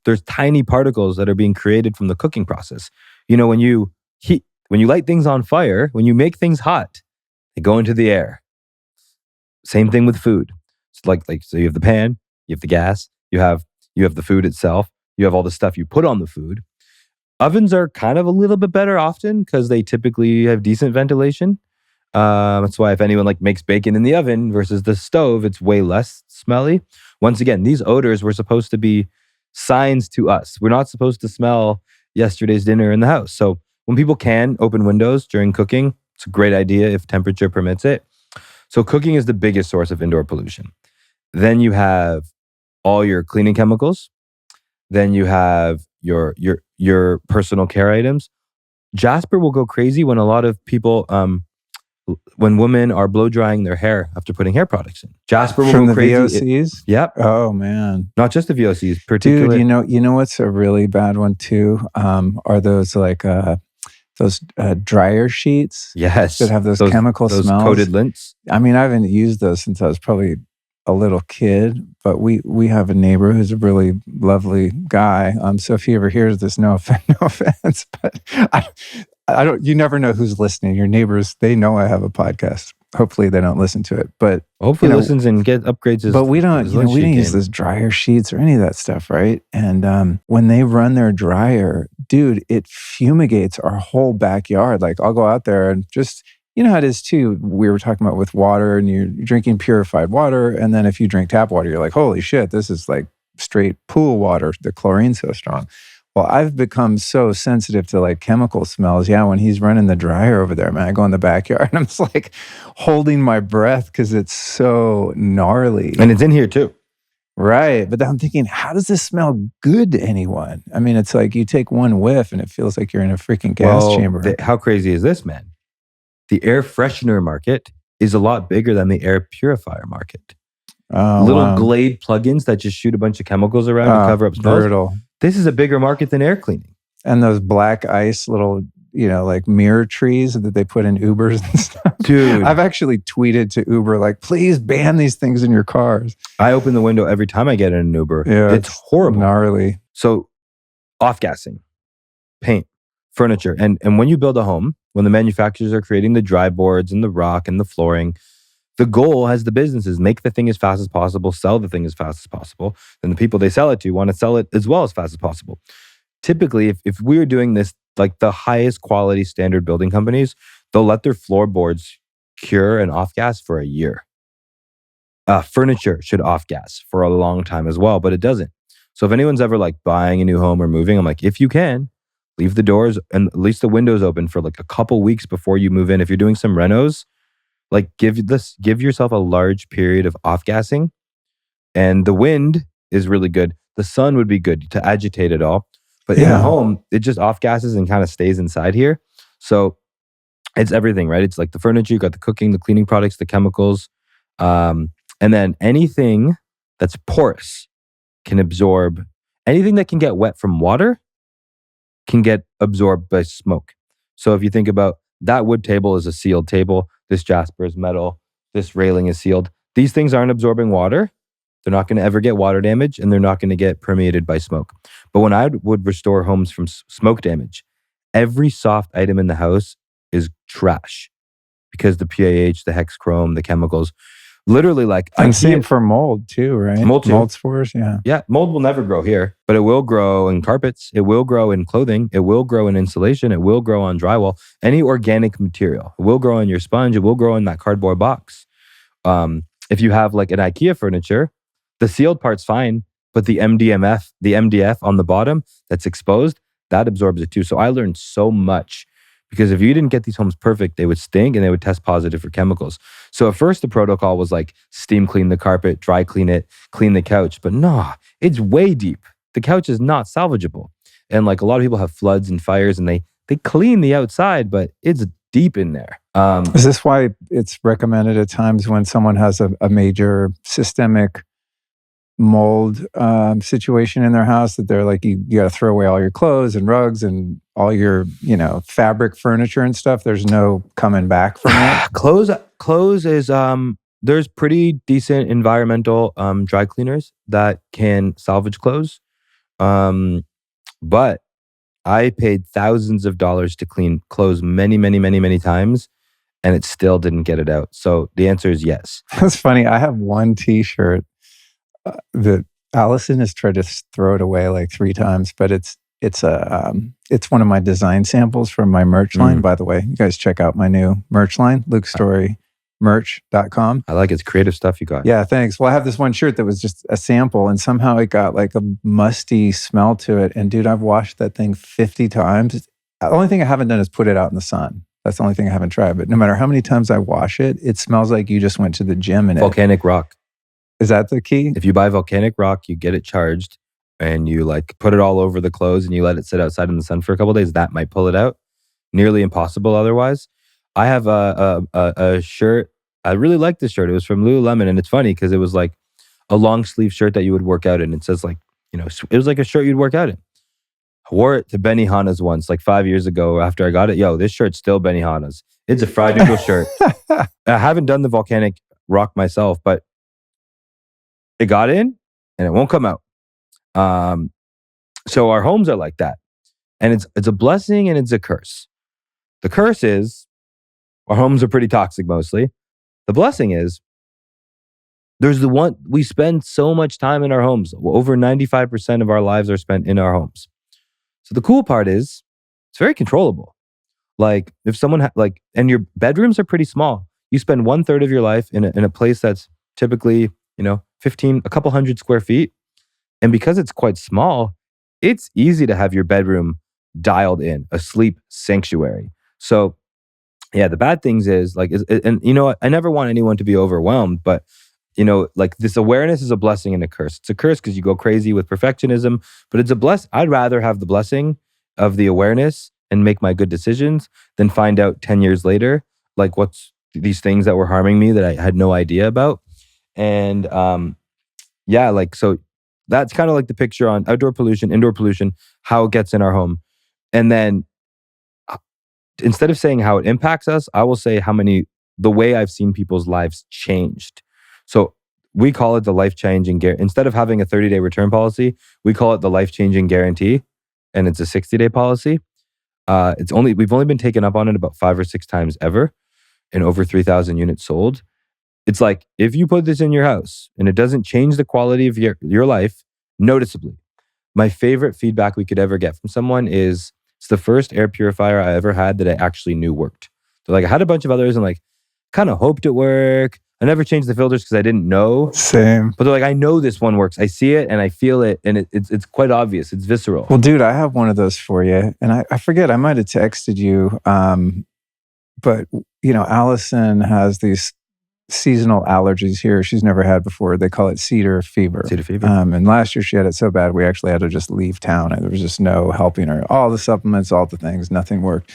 There's tiny particles that are being created from the cooking process. When you light things on fire, when you make things hot, they go into the air. Same thing with food. So you have the pan, you have the gas, you have the food itself, you have all the stuff you put on the food. Ovens are kind of a little bit better often because they typically have decent ventilation. That's why if anyone like makes bacon in the oven versus the stove, it's way less smelly. Once again, these odors were supposed to be signs to us. We're not supposed to smell yesterday's dinner in the house. So when people can open windows during cooking, it's a great idea if temperature permits it. So cooking is the biggest source of indoor pollution. Then you have all your cleaning chemicals. Then you have your personal care items. Jaspr will go crazy when a lot of people when women are blow drying their hair after putting hair products in. Jaspr will From go the crazy. VOCs? Yep. Oh man. Not just the VOCs, particularly. Dude, you know what's a really bad one too? Are those like those dryer sheets Yes. that have those chemical those smells? coated lints. I mean, I haven't used those since I was probably a little kid, but we have a neighbor who's a really lovely guy. So if he ever hears this, no offense, but I don't. You never know who's listening. Your neighbors, they know I have a podcast. Hopefully, they don't listen to it, but hopefully listens and get upgrades. But we don't. We didn't use those dryer sheets or any of that stuff, right? And when they run their dryer, dude, it fumigates our whole backyard. Like I'll go out there and just. You know how it is too. We were talking about with water, and you're drinking purified water, and then if you drink tap water, you're like, "Holy shit, this is like straight pool water. The chlorine's so strong." Well, I've become so sensitive to like chemical smells. Yeah, when he's running the dryer over there, man, I go in the backyard and I'm just like holding my breath because it's so gnarly. And it's in here too. Right. But I'm thinking, how does this smell good to anyone? I mean, it's like you take one whiff and it feels like you're in a freaking gas chamber. How crazy is this, man? The air freshener market is a lot bigger than the air purifier market. Little Glade plugins that just shoot a bunch of chemicals around to cover up smells. Brutal. This is a bigger market than air cleaning. And those black ice little, like mirror trees that they put in Ubers and stuff. Dude. I've actually tweeted to Uber, like, please ban these things in your cars. I open the window every time I get in an Uber. Yeah, it's horrible. Gnarly. So off-gassing, paint, furniture. And when you build a home, when the manufacturers are creating the dry boards and the rock and the flooring, the goal as the businesses make the thing as fast as possible, sell the thing as fast as possible. And the people they sell it to want to sell it as well as fast as possible. Typically, if we're doing this, like the highest quality standard building companies, they'll let their floorboards cure and off-gas for a year. Furniture should off-gas for a long time as well, but it doesn't. So if anyone's ever like buying a new home or moving, I'm like, if you can, leave the doors and at least the windows open for like a couple weeks before you move in. If you're doing some renos, like give yourself a large period of off-gassing. And the wind is really good. The sun would be good to agitate it all. But in a home, it just off-gasses and kind of stays inside here. So it's everything, right? It's like the furniture, you got the cooking, the cleaning products, the chemicals. And then anything that's porous can absorb, anything that can get wet from water can get absorbed by smoke. So if you think about that wood table is a sealed table, this Jaspr is metal, this railing is sealed. These things aren't absorbing water. They're not going to ever get water damage and they're not going to get permeated by smoke. But when I would restore homes from smoke damage, every soft item in the house is trash because the PAH, the hex chrome, the chemicals, literally like... And same for mold too, right? Mold spores, yeah. Yeah, mold will never grow here, but it will grow in carpets. It will grow in clothing. It will grow in insulation. It will grow on drywall. Any organic material. It will grow in your sponge. It will grow in that cardboard box. If you have like an IKEA furniture, the sealed part's fine, but the MDF on the bottom that's exposed, that absorbs it too. So I learned so much because if you didn't get these homes perfect, they would stink and they would test positive for chemicals. So at first the protocol was like steam clean the carpet, dry clean it, clean the couch. But no, it's way deep. The couch is not salvageable. And like a lot of people have floods and fires and they clean the outside, but it's deep in there. Is this why it's recommended at times when someone has a major systemic mold situation in their house that they're like, you got to throw away all your clothes and rugs and all your, fabric furniture and stuff. There's no coming back from it. Clothes is, there's pretty decent environmental dry cleaners that can salvage clothes. But I paid thousands of dollars to clean clothes many, many, many, many times, and it still didn't get it out. So the answer is yes. That's funny. I have one t-shirt that Allison has tried to throw it away like 3 times, but it's it's one of my design samples from my merch line. By the way, you guys check out my new merch line, LukeStoreyMerch.com. I like it's creative stuff you got. Yeah, thanks. Well, I have this one shirt that was just a sample, and somehow it got like a musty smell to it. And dude, I've washed that thing 50 times. The only thing I haven't done is put it out in the sun. That's the only thing I haven't tried. But no matter how many times I wash it, it smells like you just went to the gym in it. Volcanic rock. Is that the key? If you buy volcanic rock, you get it charged and you like put it all over the clothes and you let it sit outside in the sun for a couple of days, that might pull it out. Nearly impossible otherwise. I have a shirt. I really like this shirt. It was from Lululemon, and it's funny because it was like a long sleeve shirt that you would work out in. It says like, it was like a shirt you'd work out in. I wore it to Benihana's once, like 5 years ago after I got it. Yo, this shirt's still Benihana's. It's a fried noodle shirt. I haven't done the volcanic rock myself, but it got in and it won't come out. So our homes are like that. And it's a blessing and it's a curse. The curse is our homes are pretty toxic mostly. The blessing is we spend so much time in our homes. Over 95% of our lives are spent in our homes. So the cool part is it's very controllable. Like if someone and your bedrooms are pretty small. You spend 1/3 of your life in a place that's typically, a couple hundred square feet. And because it's quite small, it's easy to have your bedroom dialed in, a sleep sanctuary. So yeah, the bad things is I never want anyone to be overwhelmed, but this awareness is a blessing and a curse. It's a curse because you go crazy with perfectionism, but it's a bless. I'd rather have the blessing of the awareness and make my good decisions than find out 10 years later, like what's these things that were harming me that I had no idea about. And so that's kind of like the picture on outdoor pollution, indoor pollution, how it gets in our home. And then instead of saying how it impacts us, I will say the way I've seen people's lives changed. So we call it the life-changing guarantee. Instead of having a 30-day return policy, we call it the life-changing guarantee, and it's a 60-day policy. We've only been taken up on it about 5 or 6 times ever, and over 3,000 units sold. It's like, if you put this in your house and it doesn't change the quality of your life noticeably. My favorite feedback we could ever get from someone is, it's the first air purifier I ever had that I actually knew worked. So like I had a bunch of others and like kind of hoped it worked. I never changed the filters because I didn't know. Same. But they're like, I know this one works. I see it and I feel it, and it's quite obvious. It's visceral. Well, dude, I have one of those for you. And I forget, I might have texted you. But, Allison has these seasonal allergies here she's never had before. They call it cedar fever. Cedar fever. And last year she had it so bad, we actually had to just leave town. And there was just no helping her. All the supplements, all the things, nothing worked.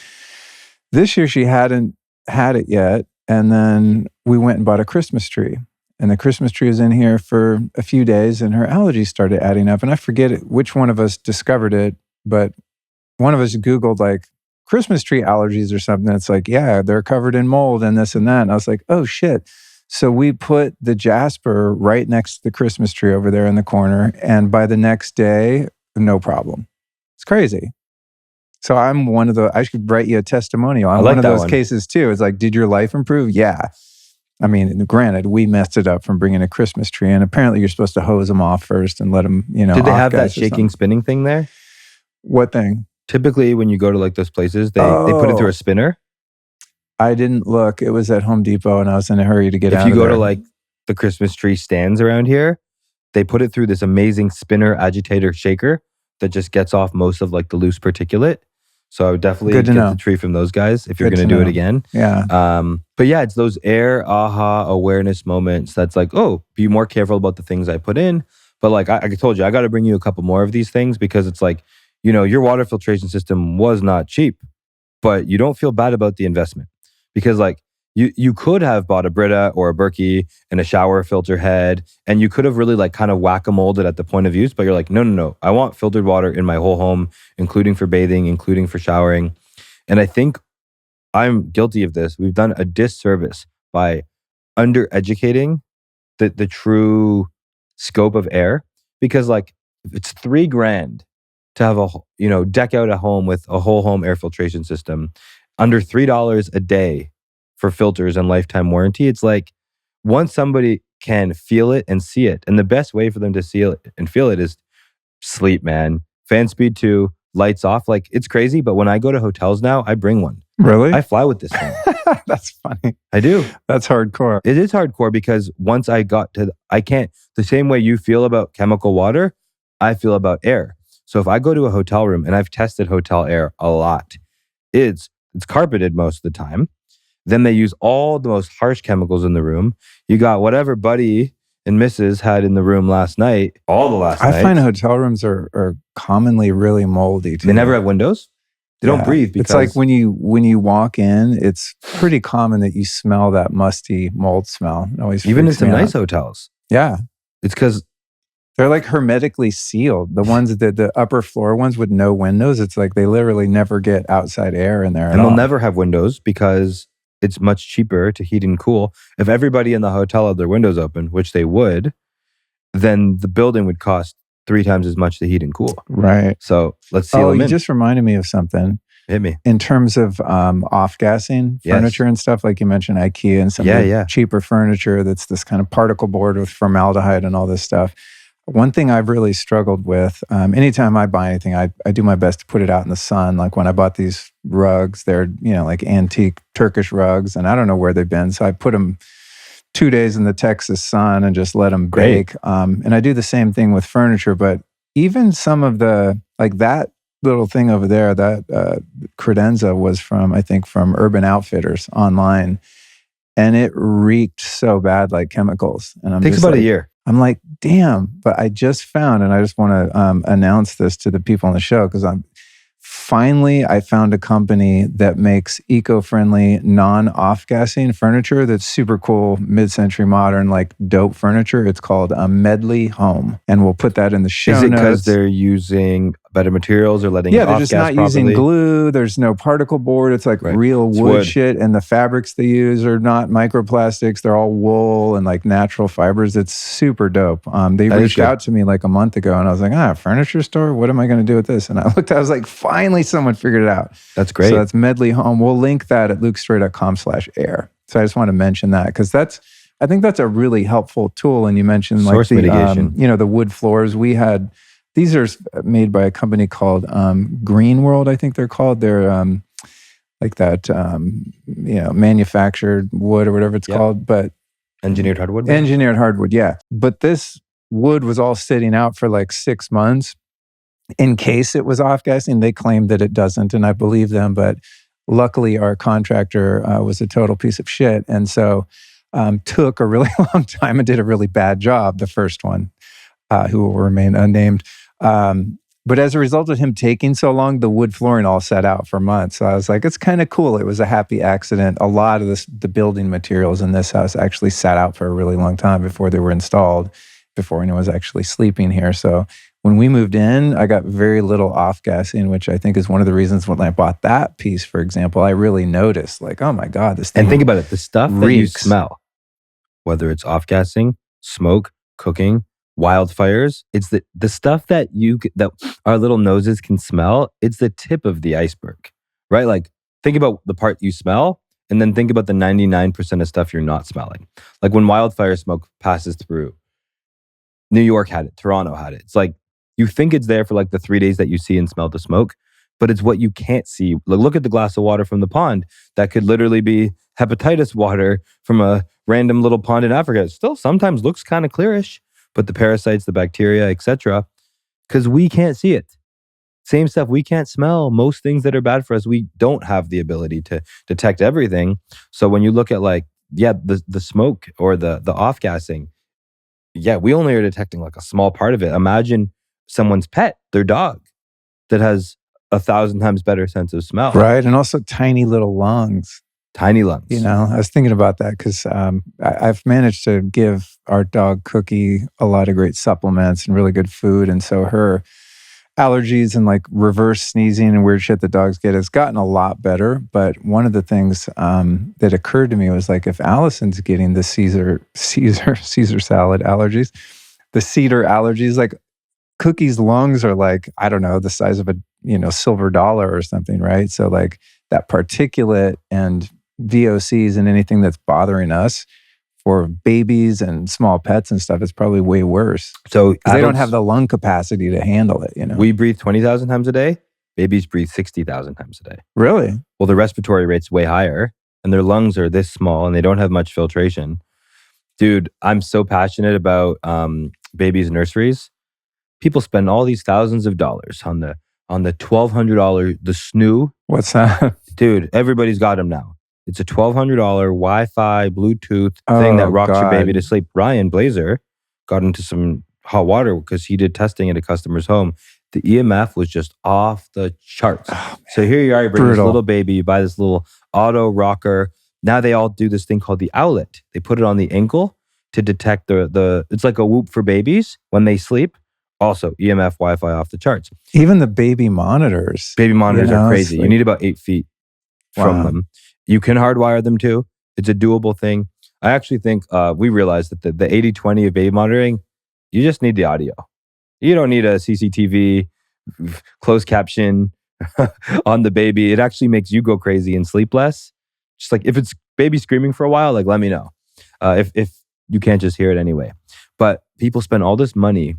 This year she hadn't had it yet. And then we went and bought a Christmas tree. And the Christmas tree was in here for a few days and her allergies started adding up. And I forget which one of us discovered it, but one of us Googled like Christmas tree allergies or something. It's like, yeah, they're covered in mold and this and that. And I was like, oh shit. So we put the Jaspr right next to the Christmas tree over there in the corner. And by the next day, no problem. It's crazy. So I'm I should write you a testimonial. I'm one of those cases too. It's like, did your life improve? Yeah. I mean, granted, we messed it up from bringing a Christmas tree in. Apparently you're supposed to hose them off first and let them, Did they have that shaking, spinning thing there? What thing? Typically when you go to like those places, they put it through a spinner. I didn't look. It was at Home Depot and I was in a hurry to get out of there. If you go to like the Christmas tree stands around here, they put it through this amazing spinner agitator shaker that just gets off most of like the loose particulate. So I would definitely get the tree from those guys if you're going to do it again. Yeah. But yeah, it's those aha awareness moments that's like, oh, be more careful about the things I put in. But like I told you, I got to bring you a couple more of these things because it's like, your water filtration system was not cheap, but you don't feel bad about the investment. Because like you could have bought a Brita or a Berkey and a shower filter head, and you could have really like kind of whack-a-moled it at the point of use, but you're like, no. I want filtered water in my whole home, including for bathing, including for showering. And I think I'm guilty of this. We've done a disservice by undereducating the true scope of air, because like it's $3,000 to have deck out a home with a whole home air filtration system. Under $3 a day for filters and lifetime warranty. It's like, once somebody can feel it and see it, and the best way for them to see it and feel it is sleep, man. Fan speed 2, lights off. Like, it's crazy, but when I go to hotels now, I bring one. Really? I fly with this thing. That's funny. I do. That's hardcore. It is hardcore because once I got to, I can't, the same way you feel about chemical water, I feel about air. So if I go to a hotel room, and I've tested hotel air a lot, it's carpeted most of the time. Then they use all the most harsh chemicals in the room. You got whatever buddy and Mrs. had in the room last night, all the last night. I find hotel rooms are commonly really moldy too. They never have windows. They don't breathe because... It's like when you walk in, it's pretty common that you smell that musty mold smell. It always even in freaks me some nice out. hotels. Yeah. It's because they're like hermetically sealed. The ones that the upper floor ones with no windows, it's like they literally never get outside air in there. And they'll never have windows because it's much cheaper to heat and cool. If everybody in the hotel had their windows open, which they would, then the building would cost 3 times as much to heat and cool. Right. So let's seal them in. You just reminded me of something. Hit me. In terms of off-gassing furniture and stuff, like you mentioned IKEA and some of the cheaper furniture that's this kind of particle board with formaldehyde and all this stuff. One thing I've really struggled with, anytime I buy anything, I do my best to put it out in the sun. Like when I bought these rugs, they're, like antique Turkish rugs, and I don't know where they've been. So I put them 2 days in the Texas sun and just let them bake. And I do the same thing with furniture, but even some of the, like that little thing over there, that credenza was from Urban Outfitters online. And it reeked so bad like chemicals. And I'm takes about a year. I'm like, damn, but I just found, and I just want to announce this to the people on the show, because I found a company that makes eco-friendly, non-off-gassing furniture that's super cool, mid-century modern, like dope furniture. It's called Medley Home, and we'll put that in the show notes. Is it because they're using better materials or letting it off-gas they're just not using glue. There's no particle board. It's like real wood shit, and the fabrics they use are not microplastics. They're all wool and like natural fibers. It's super dope. They reached out to me like a month ago, and I was like, furniture store? What am I going to do with this? And I looked, I was like, finally someone figured it out. That's great. So that's Medley Home. We'll link that at lukestorey.com/air. So I just want to mention that because I think that's a really helpful tool. And you mentioned like source mitigation. The wood floors we had. These are made by a company called Green World, I think they're called. They're like that, manufactured wood or whatever it's called. But engineered hardwood? Engineered hardwood, yeah. But this wood was all sitting out for like 6 months in case it was off-gassing. They claimed that it doesn't, and I believe them. But luckily, our contractor was a total piece of shit. And so took a really long time and did a really bad job, the first one, who will remain unnamed. But as a result of him taking so long, the wood flooring all sat out for months. So I was like, it's kind of cool. It was a happy accident. A lot of the building materials in this house actually sat out for a really long time before they were installed, before anyone was actually sleeping here. So when we moved in, I got very little off-gassing, which I think is one of the reasons when I bought that piece, for example, I really noticed like, oh my God, this thing And think about it, the stuff reeks. That you smell, whether it's off-gassing, smoke, cooking, wildfires, it's the stuff that our little noses can smell. It's the tip of the iceberg, right? Like think about the part you smell, and then think about the 99% of stuff you're not smelling. Like when wildfire smoke passes through, New York had it, Toronto had it. It's like you think it's there for like the 3 days that you see and smell the smoke, but it's what you can't see. Look at the glass of water from the pond. That could literally be hepatitis water from a random little pond in Africa. It still sometimes looks kind of clearish. But the parasites, the bacteria, etc., because we can't see it. Same stuff, we can't smell most things that are bad for us. We don't have the ability to detect everything. So when you look at the smoke or the off-gassing, we only are detecting like a small part of it. Imagine someone's pet, their dog, that has 1,000 times better sense of smell. Right, and also tiny little lungs. Tiny lungs. I was thinking about that because I've managed to give our dog Cookie a lot of great supplements and really good food. And so her allergies and like reverse sneezing and weird shit that dogs get has gotten a lot better. But one of the things that occurred to me was like, if Allison's getting the Caesar salad allergies, the cedar allergies, like Cookie's lungs are like, I don't know, the size of a silver dollar or something, right? So like that particulate and VOCs and anything that's bothering us for babies and small pets and stuff is probably way worse. So they don't have the lung capacity to handle it. We breathe 20,000 times a day. babies breathe 60,000 times a day. Really? Well, the respiratory rate's way higher and their lungs are this small and they don't have much filtration. Dude, I'm so passionate about babies' nurseries. People spend all these thousands of dollars on the $1,200, the snoo. What's that? Dude, everybody's got them now. It's a $1,200 Wi-Fi, Bluetooth thing that rocks your baby to sleep. Ryan Blazer got into some hot water because he did testing at a customer's home. The EMF was just off the charts. So here you are, you bring this little baby, you buy this little auto rocker. Now they all do this thing called the owlet. They put it on the ankle to detect it's like a Whoop for babies when they sleep. Also, EMF, Wi-Fi off the charts. Even the baby monitors. Baby monitors are crazy. You need about 8 feet from them. You can hardwire them too. It's a doable thing. I actually think we realized that the 80-20 of baby monitoring, you just need the audio. You don't need a CCTV, closed caption on the baby. It actually makes you go crazy and sleep less. Just like if it's baby screaming for a while, like let me know. If you can't just hear it anyway. But people spend all this money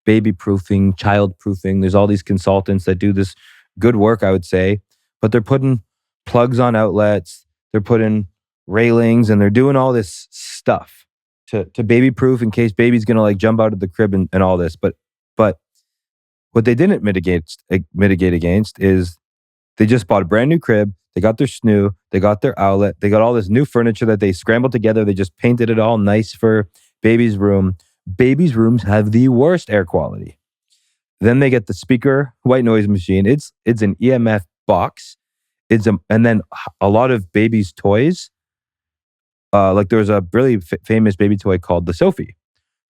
baby proofing, child proofing. There's all these consultants that do this good work, I would say, but they're putting plugs on outlets, they're putting railings, and they're doing all this stuff to baby proof in case baby's gonna like jump out of the crib and all this. But what they didn't mitigate against is they just bought a brand new crib, they got their snoo, they got their outlet, they got all this new furniture that they scrambled together, they just painted it all nice for baby's room. Babies' rooms have the worst air quality. Then they get the speaker white noise machine. It's an EMF box. And then a lot of babies' toys. Like there was a really famous baby toy called the Sophie.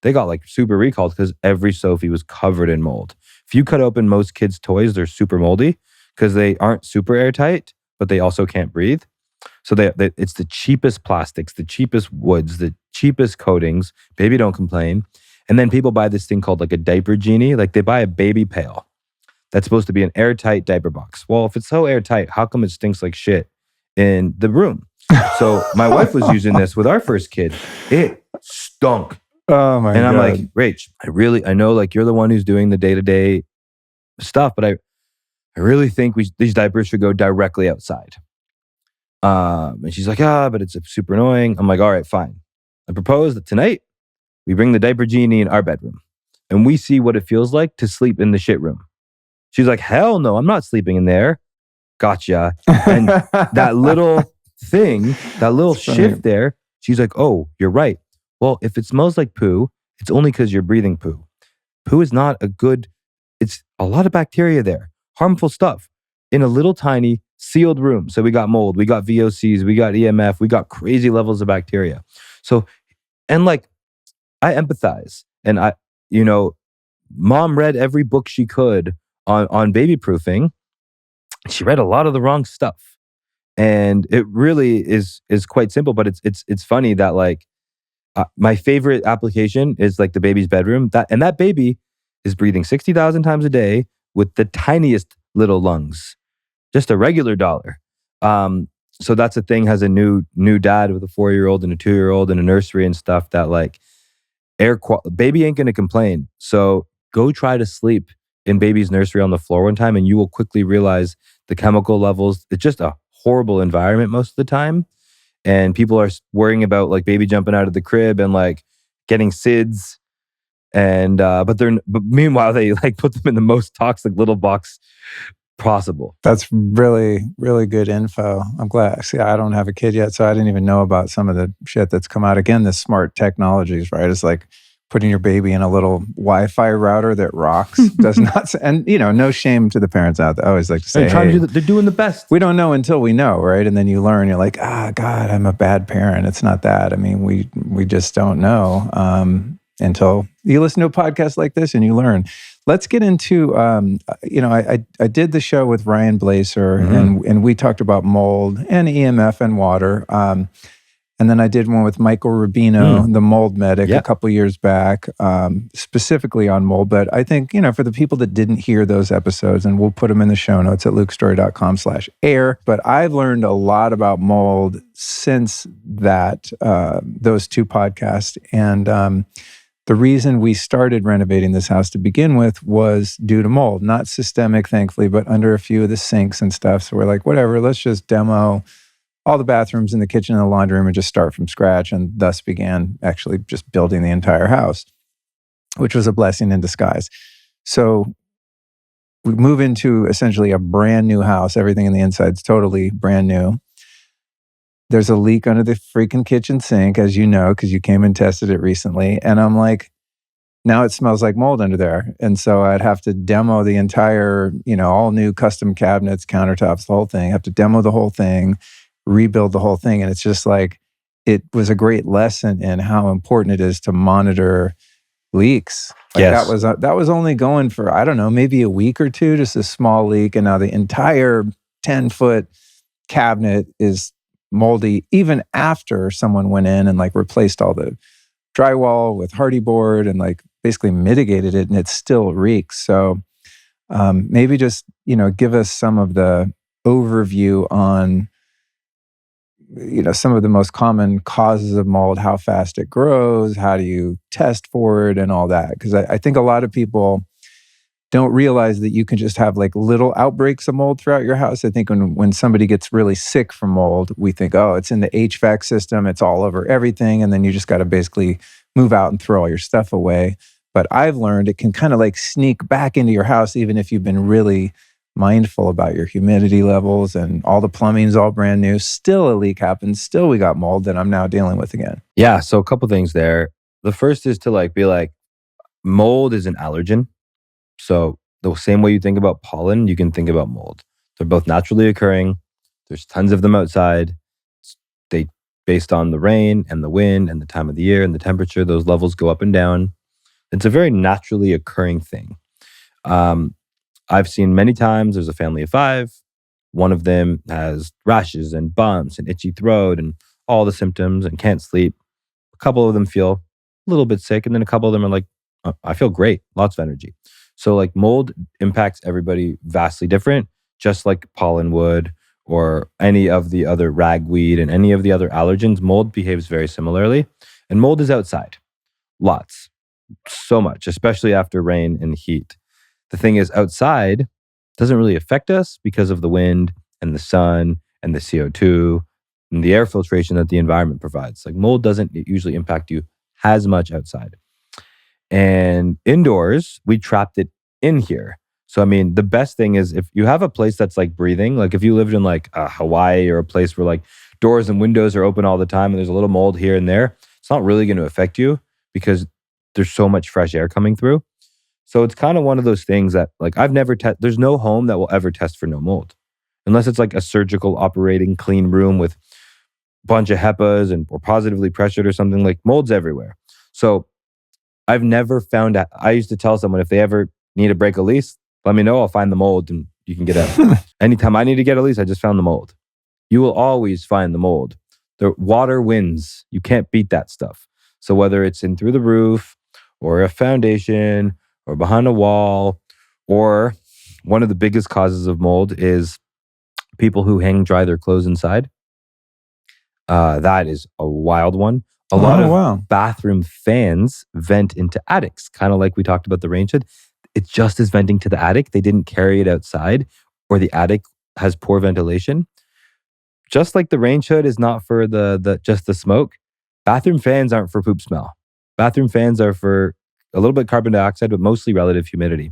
They got like super recalled because every Sophie was covered in mold. If you cut open most kids' toys, they're super moldy because they aren't super airtight, but they also can't breathe. So it's the cheapest plastics, the cheapest woods, the cheapest coatings. Baby don't complain. And then people buy this thing called like a diaper genie. Like they buy a baby pail that's supposed to be an airtight diaper box. Well, if it's so airtight, how come it stinks like shit in the room? So my wife was using this with our first kid. It stunk. Oh my God. And I'm like, Rach, I know like you're the one who's doing the day-to-day stuff, but I really think these diapers should go directly outside. And she's like, but it's super annoying. I'm like, all right, fine. I propose that tonight we bring the diaper genie in our bedroom and we see what it feels like to sleep in the shit room. She's like, hell no, I'm not sleeping in there. Gotcha. And that little thing, that little shift there, she's like, oh, you're right. Well, if it smells like poo, it's only because you're breathing poo. Poo is not it's a lot of bacteria there, harmful stuff in a little tiny sealed room. So we got mold, we got VOCs, we got EMF, we got crazy levels of bacteria. So, and like, I empathize. And mom read every book she could on baby proofing. She read a lot of the wrong stuff. And it really is quite simple, but it's funny that like, my favorite application is like the baby's bedroom. That baby is breathing 60,000 times a day with the tiniest little lungs. Just a regular dollar. So that's a thing, has a new dad with a 4-year-old and a 2-year-old in a nursery and stuff that like baby ain't gonna complain. So go try to sleep in baby's nursery on the floor one time and you will quickly realize the chemical levels. It's just a horrible environment most of the time. And people are worrying about like baby jumping out of the crib and like getting SIDS. And, but meanwhile they like put them in the most toxic little box possible. That's really, really good info. I'm glad. See, I don't have a kid yet, so I didn't even know about some of the shit that's come out. Again, the smart technologies, right? It's like putting your baby in a little Wi-Fi router that rocks. Does not, and no shame to the parents out there. I always like to say, they're doing the best. We don't know until we know, right? And then you learn. You're like, God, I'm a bad parent. It's not that. I mean, we just don't know until you listen to a podcast like this and you learn. Let's get into, I did the show with Ryan Blazer and we talked about mold and EMF and water. And then I did one with Michael Rubino, the mold medic, a couple years back, specifically on mold. But I think, for the people that didn't hear those episodes, and we'll put them in the show notes at lukestorey.com/air. But I've learned a lot about mold since those two podcasts. And the reason we started renovating this house to begin with was due to mold, not systemic, thankfully, but under a few of the sinks and stuff. So we're like, whatever, let's just demo all the bathrooms in the kitchen and the laundry room and just start from scratch. And thus began actually just building the entire house, which was a blessing in disguise. So we move into essentially a brand new house. Everything in the inside is totally brand new. There's a leak under the freaking kitchen sink, as you know, because you came and tested it recently. And I'm like, now it smells like mold under there. And so I'd have to demo the entire, all new custom cabinets, countertops, the whole thing. I have to demo the whole thing, rebuild the whole thing. And it's just like, it was a great lesson in how important it is to monitor leaks. Like Yes. that was only going for, I don't know, maybe a week or two, just a small leak. And now the entire 10-foot cabinet is moldy, even after someone went in and like replaced all the drywall with hardy board and like basically mitigated it, and it still reeks. So maybe just, give us some of the overview on, some of the most common causes of mold, how fast it grows, how do you test for it and all that. Because I think a lot of people don't realize that you can just have like little outbreaks of mold throughout your house. I think when somebody gets really sick from mold, we think, oh, it's in the HVAC system, it's all over everything. And then you just got to basically move out and throw all your stuff away. But I've learned it can kind of like sneak back into your house, even if you've been really mindful about your humidity levels and all the plumbing's all brand new. Still a leak happens. Still we got mold that I'm now dealing with again. Yeah. So a couple things there. The first is to like be like, mold is an allergen. So the same way you think about pollen, you can think about mold. They're both naturally occurring. There's tons of them outside. They, based on the rain and the wind and the time of the year and the temperature, those levels go up and down. It's a very naturally occurring thing. I've seen many times, there's a family of 5. One of them has rashes and bumps and itchy throat and all the symptoms and can't sleep. A couple of them feel a little bit sick, and then a couple of them are like, oh, I feel great, lots of energy. So like mold impacts everybody vastly different, just like pollen would or any of the other ragweed and any of the other allergens. Mold behaves very similarly. And mold is outside. Lots. So much, especially after rain and heat. The thing is, outside doesn't really affect us because of the wind and the sun and the CO2 and the air filtration that the environment provides. Like mold doesn't usually impact you as much outside. And indoors, we trapped it in here. So, I mean, the best thing is if you have a place that's like breathing, like if you lived in like Hawaii or a place where like doors and windows are open all the time and there's a little mold here and there, it's not really going to affect you because there's so much fresh air coming through. So it's kind of one of those things that like I've never there's no home that will ever test for no mold. Unless it's like a surgical operating clean room with a bunch of HEPAs or positively pressured or something. Like mold's everywhere. So I've never found out. I used to tell someone if they ever need to break a lease, let me know. I'll find the mold and you can get out. Anytime I need to get a lease, I just found the mold. You will always find the mold. The water wins. You can't beat that stuff. So whether it's in through the roof or a foundation or behind a wall, or one of the biggest causes of mold is people who hang dry their clothes inside. That is a wild one. A lot of bathroom fans vent into attics, kind of like we talked about the rain shed. It's just as venting to the attic. They didn't carry it outside, or the attic has poor ventilation. Just like the rain shed is not for just the smoke, bathroom fans aren't for poop smell. Bathroom fans are for a little bit carbon dioxide, but mostly relative humidity.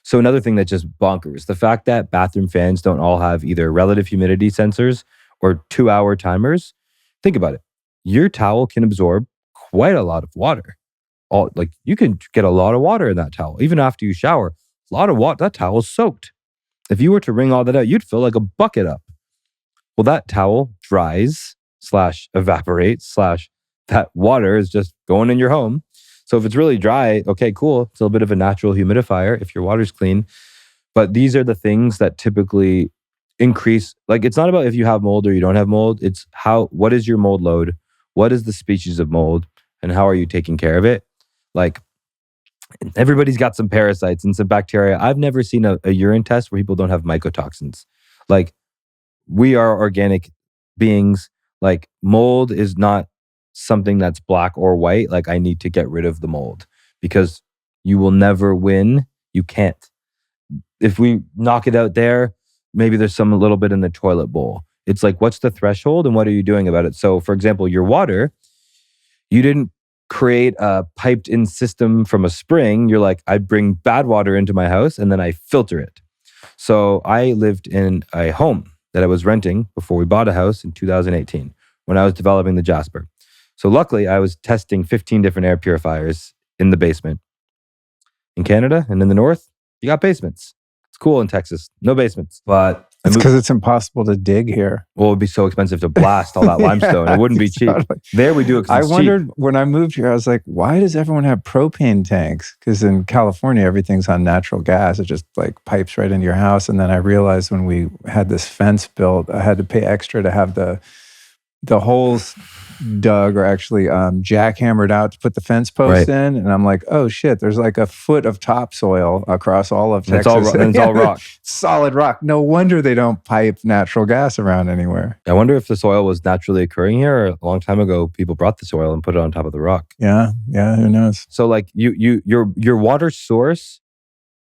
So another thing that's just bonkers, the fact that bathroom fans don't all have either relative humidity sensors or 2-hour timers. Think about it. Your towel can absorb quite a lot of water. Like you can get a lot of water in that towel. Even after you shower, a lot of water, that towel is soaked. If you were to wring all that out, you'd fill like a bucket up. Well, that towel dries / evaporates / that water is just going in your home. So if it's really dry, okay, cool. It's a little bit of a natural humidifier if your water's clean. But these are the things that typically increase. Like it's not about if you have mold or you don't have mold. It's what is your mold load? What is the species of mold? And how are you taking care of it? Like everybody's got some parasites and some bacteria. I've never seen a urine test where people don't have mycotoxins. Like we are organic beings. Like mold is not something that's black or white, like I need to get rid of the mold because you will never win. You can't. If we knock it out there, maybe there's some a little bit in the toilet bowl. It's like, what's the threshold and what are you doing about it? So, for example, your water, you didn't create a piped in system from a spring. You're like, I bring bad water into my house and then I filter it. So I lived in a home that I was renting before we bought a house in 2018 when I was developing the Jaspr. So luckily, I was testing 15 different air purifiers in the basement. In Canada and in the north, you got basements. It's cool in Texas, no basements. But it's because it's impossible to dig here. Well, it'd be so expensive to blast all that limestone. Yeah, it wouldn't be cheap. totally. There we do it because I wondered when I moved here, I was like, why does everyone have propane tanks? Because in California, everything's on natural gas. It just like pipes right into your house. And then I realized when we had this fence built, I had to pay extra to have the holes dug or actually jackhammered out to put the fence post in. And I'm like, oh shit, there's like a foot of topsoil across all of Texas. It's all rock. Solid rock. No wonder they don't pipe natural gas around anywhere. I wonder if the soil was naturally occurring here or a long time ago, people brought the soil and put it on top of the rock. Yeah, who knows? So like your water source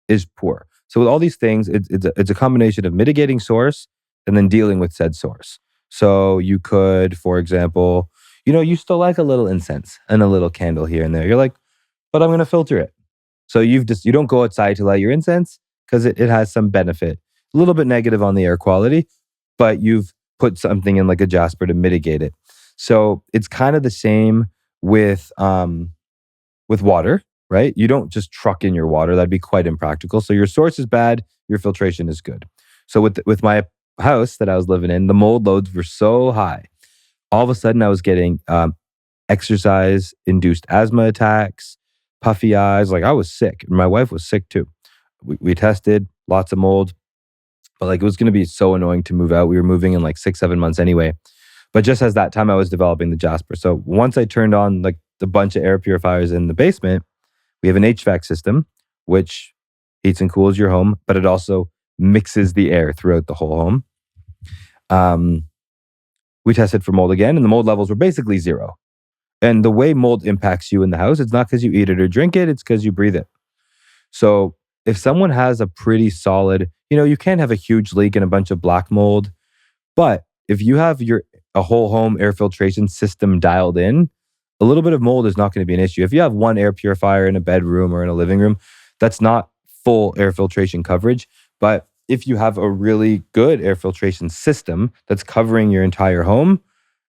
is poor. So with all these things, it's a combination of mitigating source and then dealing with said source. So you could, for example, you still like a little incense and a little candle here and there. You're like, but I'm going to filter it. So you don't go outside to light your incense because it has some benefit. A little bit negative on the air quality, but you've put something in like a Jaspr to mitigate it. So it's kind of the same with water, right? You don't just truck in your water. That'd be quite impractical. So your source is bad, your filtration is good. So with my house that I was living in, the mold loads were so high. All of a sudden, I was getting exercise-induced asthma attacks, puffy eyes. Like I was sick. My wife was sick too. We tested lots of mold, but like it was going to be so annoying to move out. We were moving in like 6-7 months anyway. But just as that time, I was developing the Jaspr. So once I turned on like the bunch of air purifiers in the basement, we have an HVAC system which heats and cools your home, but it also mixes the air throughout the whole home. We tested for mold again, and the mold levels were basically zero. And the way mold impacts you in the house, it's not because you eat it or drink it, it's because you breathe it. So if someone has a pretty solid, you can't have a huge leak and a bunch of black mold, but if you have a whole home air filtration system dialed in, a little bit of mold is not going to be an issue. If you have one air purifier in a bedroom or in a living room, that's not full air filtration coverage. But if you have a really good air filtration system that's covering your entire home,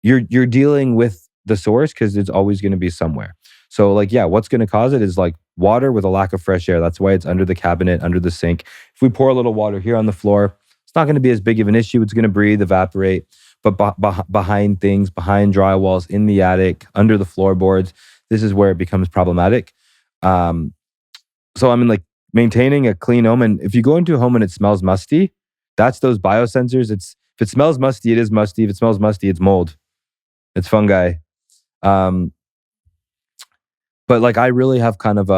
you're dealing with the source because it's always going to be somewhere. So like, yeah, what's going to cause it is like water with a lack of fresh air. That's why it's under the cabinet, under the sink. If we pour a little water here on the floor, it's not going to be as big of an issue. It's going to breathe, evaporate. But behind things, behind drywalls, in the attic, under the floorboards, this is where it becomes problematic. So I mean, like, maintaining a clean home, and if you go into a home and it smells musty, that's those biosensors. If it smells musty, it is musty. If it smells musty, it's mold. It's fungi. But like I really have kind of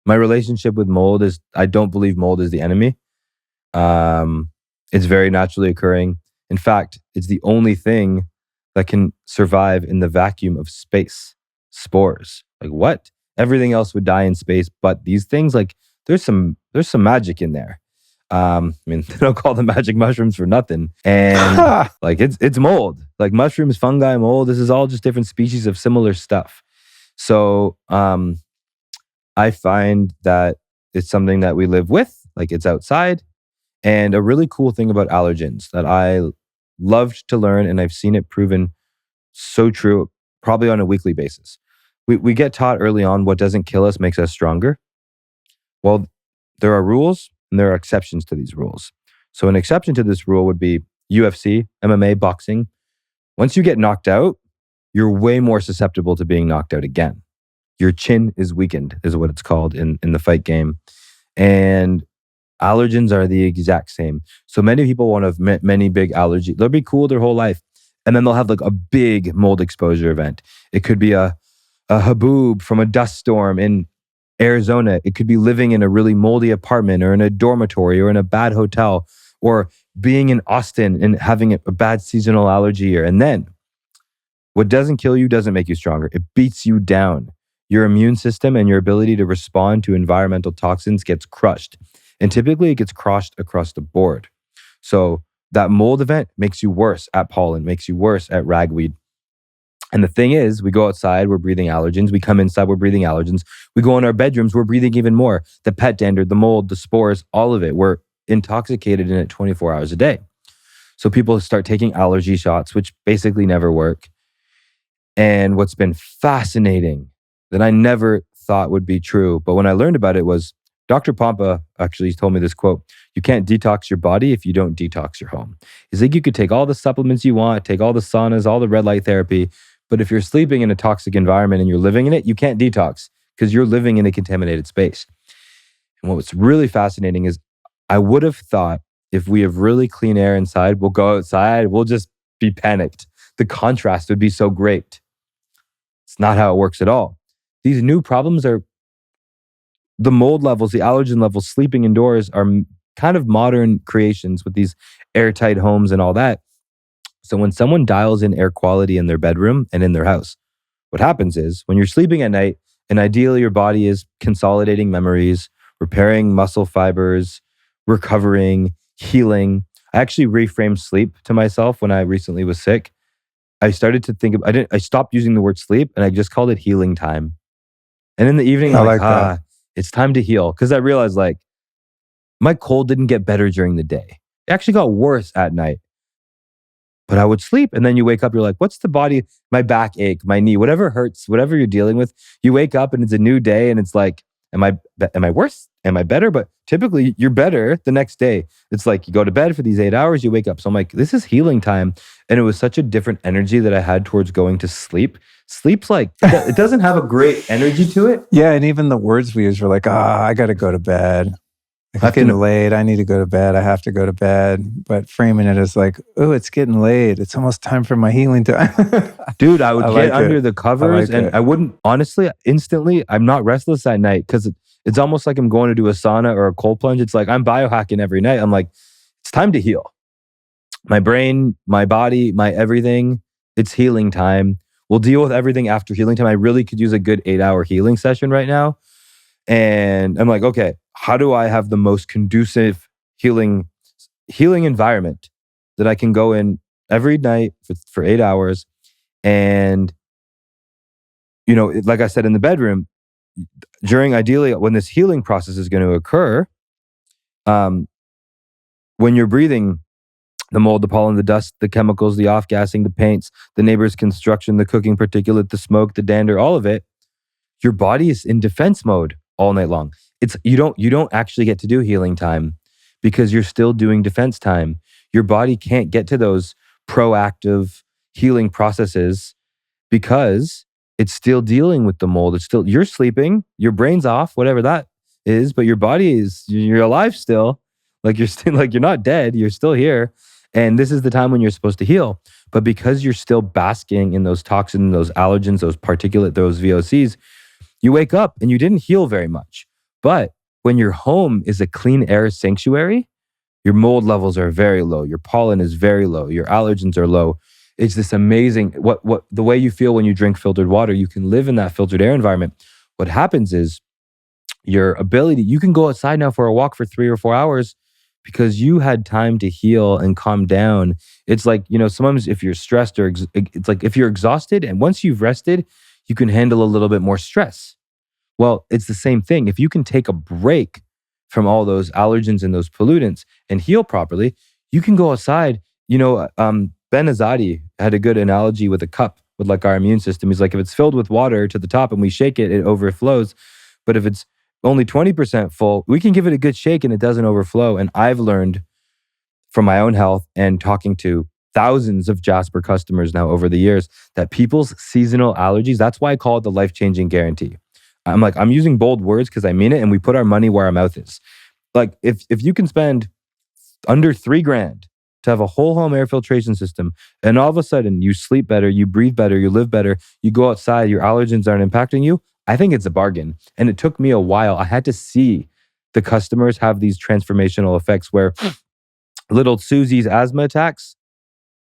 my relationship with mold is I don't believe mold is the enemy. It's very naturally occurring. In fact, it's the only thing that can survive in the vacuum of space. Spores. Like what? Everything else would die in space, but these things, like there's some magic in there. I mean, they don't call them magic mushrooms for nothing. And like it's mold. Like mushrooms, fungi, mold, this is all just different species of similar stuff. So I find that it's something that we live with, like it's outside. And a really cool thing about allergens that I loved to learn, and I've seen it proven so true, probably on a weekly basis. We get taught early on what doesn't kill us makes us stronger. Well, there are rules and there are exceptions to these rules. So an exception to this rule would be UFC, MMA, boxing. Once you get knocked out, you're way more susceptible to being knocked out again. Your chin is weakened, is what it's called in the fight game. And allergens are the exact same. So many people won't have many big allergies. They'll be cool their whole life. And then they'll have like a big mold exposure event. It could be a haboob from a dust storm in Arizona. It could be living in a really moldy apartment or in a dormitory or in a bad hotel or being in Austin and having a bad seasonal allergy year. And then What doesn't kill you doesn't make you stronger. It beats you down. Your immune system and your ability to respond to environmental toxins gets crushed. And typically it gets crushed across the board. So that mold event makes you worse at pollen, makes you worse at ragweed. And the thing is, we go outside, we're breathing allergens. We come inside, we're breathing allergens. We go in our bedrooms, we're breathing even more. The pet dander, the mold, the spores, all of it. We're intoxicated in it 24 hours a day. So people start taking allergy shots, which basically never work. And what's been fascinating that I never thought would be true, but when I learned about it was Dr. Pompa actually told me this quote: "You can't detox your body if you don't detox your home." He's like, you could take all the supplements you want, take all the saunas, all the red light therapy, but if you're sleeping in a toxic environment and you're living in it, you can't detox because you're living in a contaminated space. And what's really fascinating is I would have thought if we have really clean air inside, we'll go outside, we'll just be panicked. The contrast would be so great. It's not how it works at all. These new problems are the mold levels, the allergen levels, sleeping indoors are kind of modern creations with these airtight homes and all that. So when someone dials in air quality in their bedroom and in their house, what happens is when you're sleeping at night, and ideally your body is consolidating memories, repairing muscle fibers, recovering, healing. I actually reframed sleep to myself when I recently was sick. I started to think of, I stopped using the word sleep and I just called it healing time. And in the evening, I I'm like, like that. it's time to heal. Cause I realized like my cold didn't get better during the day. It actually got worse at night. But I would sleep and then you wake up, you're like, what's the body, my back ache, my knee, whatever hurts, whatever you're dealing with, you wake up and it's a new day and it's like, am I worse? Am I better? But typically you're better the next day. It's like you go to bed for these 8 hours, you wake up. So I'm like, this is healing time. And it was such a different energy that I had towards going to sleep. Sleep's like, it doesn't have a great energy to it. Yeah, and even the words we use were like, I got to go to bed. Like, it's getting late. I need to go to bed. I have to go to bed. But framing it as like, oh, it's getting late. It's almost time for my healing time. Dude, I would get under the I covers like and it. I wouldn't, honestly, instantly, I'm not restless at night because it's almost like I'm going to do a sauna or a cold plunge. It's like I'm biohacking every night. I'm like, it's time to heal. My brain, my body, my everything, it's healing time. We'll deal with everything after healing time. I really could use a good 8-hour healing session right now. And I'm like, okay, how do I have the most conducive healing environment that I can go in every night for 8 hours? And, you know, like I said, in the bedroom, ideally, when this healing process is going to occur, when you're breathing the mold, the pollen, the dust, the chemicals, the off-gassing, the paints, the neighbor's construction, the cooking particulate, the smoke, the dander, all of it, your body is in defense mode all night long. It's you don't actually get to do healing time because you're still doing defense time. Your body can't get to those proactive healing processes because it's still dealing with the mold. It's still, you're sleeping, your brain's off, whatever that is, but your body is, you're alive still. Like you're still, like you're not dead, you're still here. And this is the time when you're supposed to heal. But because you're still basking in those toxins, those allergens, those particulate, those VOCs, you wake up and you didn't heal very much. But when your home is a clean air sanctuary, your mold levels are very low. Your pollen is very low. Your allergens are low. It's this amazing, what the way you feel when you drink filtered water, you can live in that filtered air environment. What happens is your ability, you can go outside now for a walk for 3 or 4 hours because you had time to heal and calm down. It's like, you know, sometimes if you're stressed or it's like if you're exhausted and once you've rested, you can handle a little bit more stress. Well, it's the same thing. If you can take a break from all those allergens and those pollutants and heal properly, you can go outside. You know, Ben Azadi had a good analogy with a cup with like our immune system. He's like, if it's filled with water to the top and we shake it, it overflows. But if it's only 20% full, we can give it a good shake and it doesn't overflow. And I've learned from my own health and talking to thousands of Jaspr customers now over the years that people's seasonal allergies, that's why I call it the life-changing guarantee. I'm like, I'm using bold words because I mean it, and we put our money where our mouth is. Like if you can spend under $3,000 to have a whole home air filtration system, and all of a sudden you sleep better, you breathe better, you live better, you go outside, your allergens aren't impacting you, I think it's a bargain. And it took me a while. I had to see the customers have these transformational effects where little Susie's asthma attacks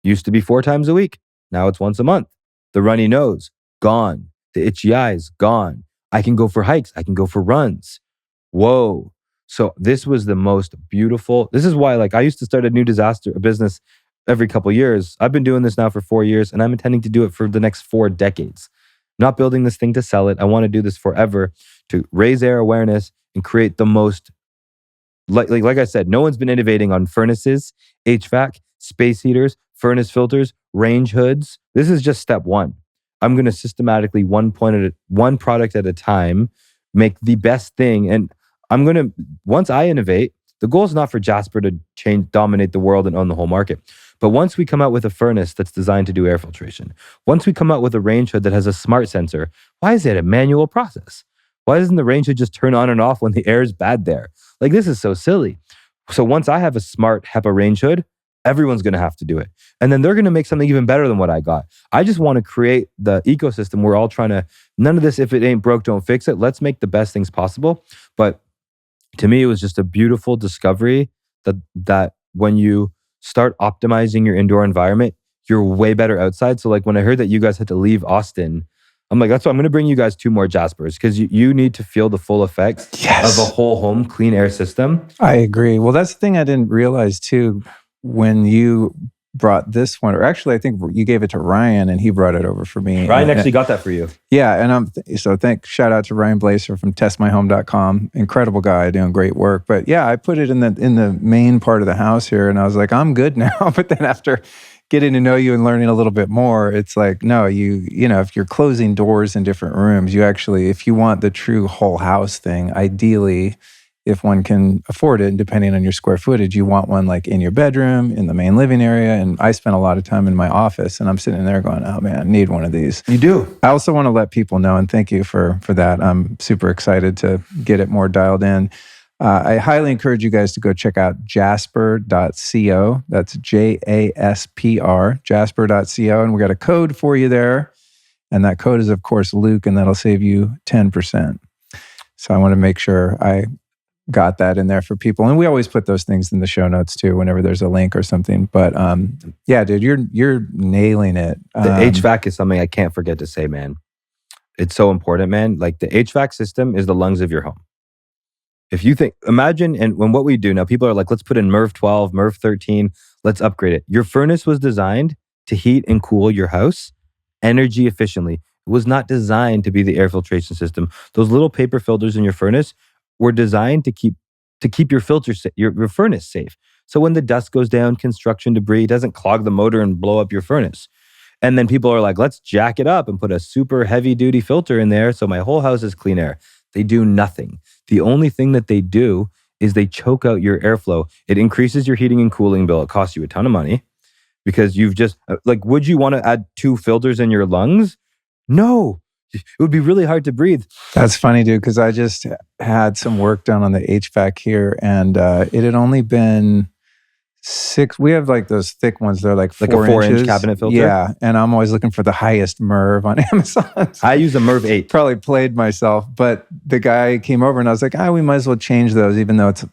used to be 4 times a week. Now it's once a month. The runny nose, gone. The itchy eyes, gone. I can go for hikes. I can go for runs. Whoa. So this was the most beautiful. This is why, like, I used to start a new business every couple years. I've been doing this now for 4 years, and I'm intending to do it for the next 4 decades. I'm not building this thing to sell it. I want to do this forever to raise air awareness and create the most, like I said, no one's been innovating on furnaces, HVAC, space heaters, furnace filters, range hoods. This is just step one. I'm going to systematically one product at a time, make the best thing. And I'm going to, once I innovate, the goal is not for Jaspr to dominate the world and own the whole market. But once we come out with a furnace that's designed to do air filtration, once we come out with a range hood that has a smart sensor, why is it a manual process? Why doesn't the range hood just turn on and off when the air is bad there? Like, this is so silly. So once I have a smart HEPA range hood, everyone's going to have to do it. And then they're going to make something even better than what I got. I just want to create the ecosystem. We're all trying to, none of this, if it ain't broke, don't fix it. Let's make the best things possible. But to me, it was just a beautiful discovery that when you start optimizing your indoor environment, you're way better outside. So like when I heard that you guys had to leave Austin, I'm like, that's why I'm going to bring you guys 2 more Jaspers, because you need to feel the full effects of a whole home clean air system. I agree. Well, that's the thing I didn't realize too, when you brought this one, or actually I think you gave it to Ryan and he brought it over for me. Ryan actually got that for you. Yeah. And shout out to Ryan Blaser from testmyhome.com. Incredible guy doing great work. But yeah, I put it in the main part of the house here and I was like, I'm good now. But then after getting to know you and learning a little bit more, it's like, no, you know, if you're closing doors in different rooms, you actually, if you want the true whole house thing, ideally, if one can afford it, depending on your square footage, you want one like in your bedroom, in the main living area. And I spent a lot of time in my office and I'm sitting there going, oh man, I need one of these. You do. I also want to let people know, and thank you for that. I'm super excited to get it more dialed in. I highly encourage you guys to go check out jaspr.co. That's Jaspr, jaspr.co. And we got a code for you there. And that code is, of course, Luke, and that'll save you 10%. So I want to make sure I got that in there for people. And we always put those things in the show notes too, whenever there's a link or something. But yeah, dude, you're nailing it. The HVAC is something I can't forget to say, man. It's so important, man. Like, the HVAC system is the lungs of your home. If you think, imagine, and when what we do now, people are like, let's put in MERV 12, MERV 13, let's upgrade it. Your furnace was designed to heat and cool your house energy efficiently. It was not designed to be the air filtration system. Those little paper filters in your furnace were designed to keep your filter your furnace safe. So when the dust goes down, construction debris doesn't clog the motor and blow up your furnace. And then people are like, let's jack it up and put a super heavy duty filter in there so my whole house is clean air. They do nothing. The only thing that they do is they choke out your airflow. It increases your heating and cooling bill. It costs you a ton of money because you've just, like, would you want to add 2 filters in your lungs? No. It would be really hard to breathe. That's funny, dude, because I just had some work done on the HVAC here and it had only been 6. We have like those thick ones. They're like 4 a 4-inch inches. cabinet filter? Yeah. And I'm always looking for the highest MERV on Amazon. I use a MERV 8. Probably played myself. But the guy came over and I was like, we might as well change those, even though it's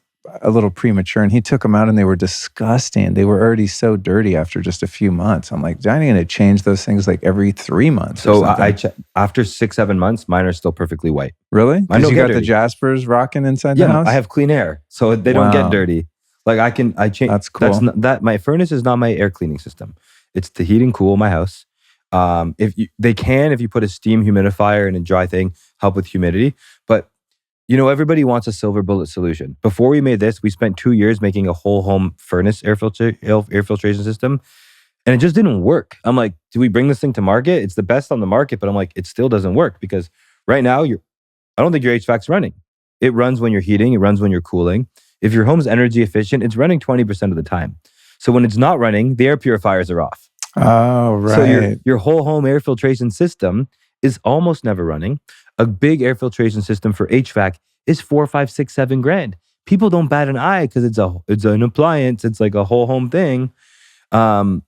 a little premature. And he took them out and they were disgusting. They were already so dirty after just a few months. I'm like, I'm going to change those things like every 3 months. So after 6-7 months, mine are still perfectly white. Really? Mine Because you got dirty. the Jaspers rocking inside the house? I have clean air, so they don't get dirty. Like, I change. That's cool. My furnace is not my air cleaning system. It's to heat and cool my house. If you put a steam humidifier in a dry thing, help with humidity. But you know, everybody wants a silver bullet solution. Before we made this, we spent 2 years making a whole home furnace air filtration system, and it just didn't work. I'm like, do we bring this thing to market? It's the best on the market, but I'm like, it still doesn't work because right now I don't think your HVAC's running. It runs when you're heating. It runs when you're cooling. If your home's energy efficient, it's running 20% of the time. So when it's not running, the air purifiers are off. Oh, right. So your whole home air filtration system is almost never running. A big air filtration system for HVAC is $4, $5, $6, $7 grand. People don't bat an eye because it's an appliance. It's like a whole home thing, but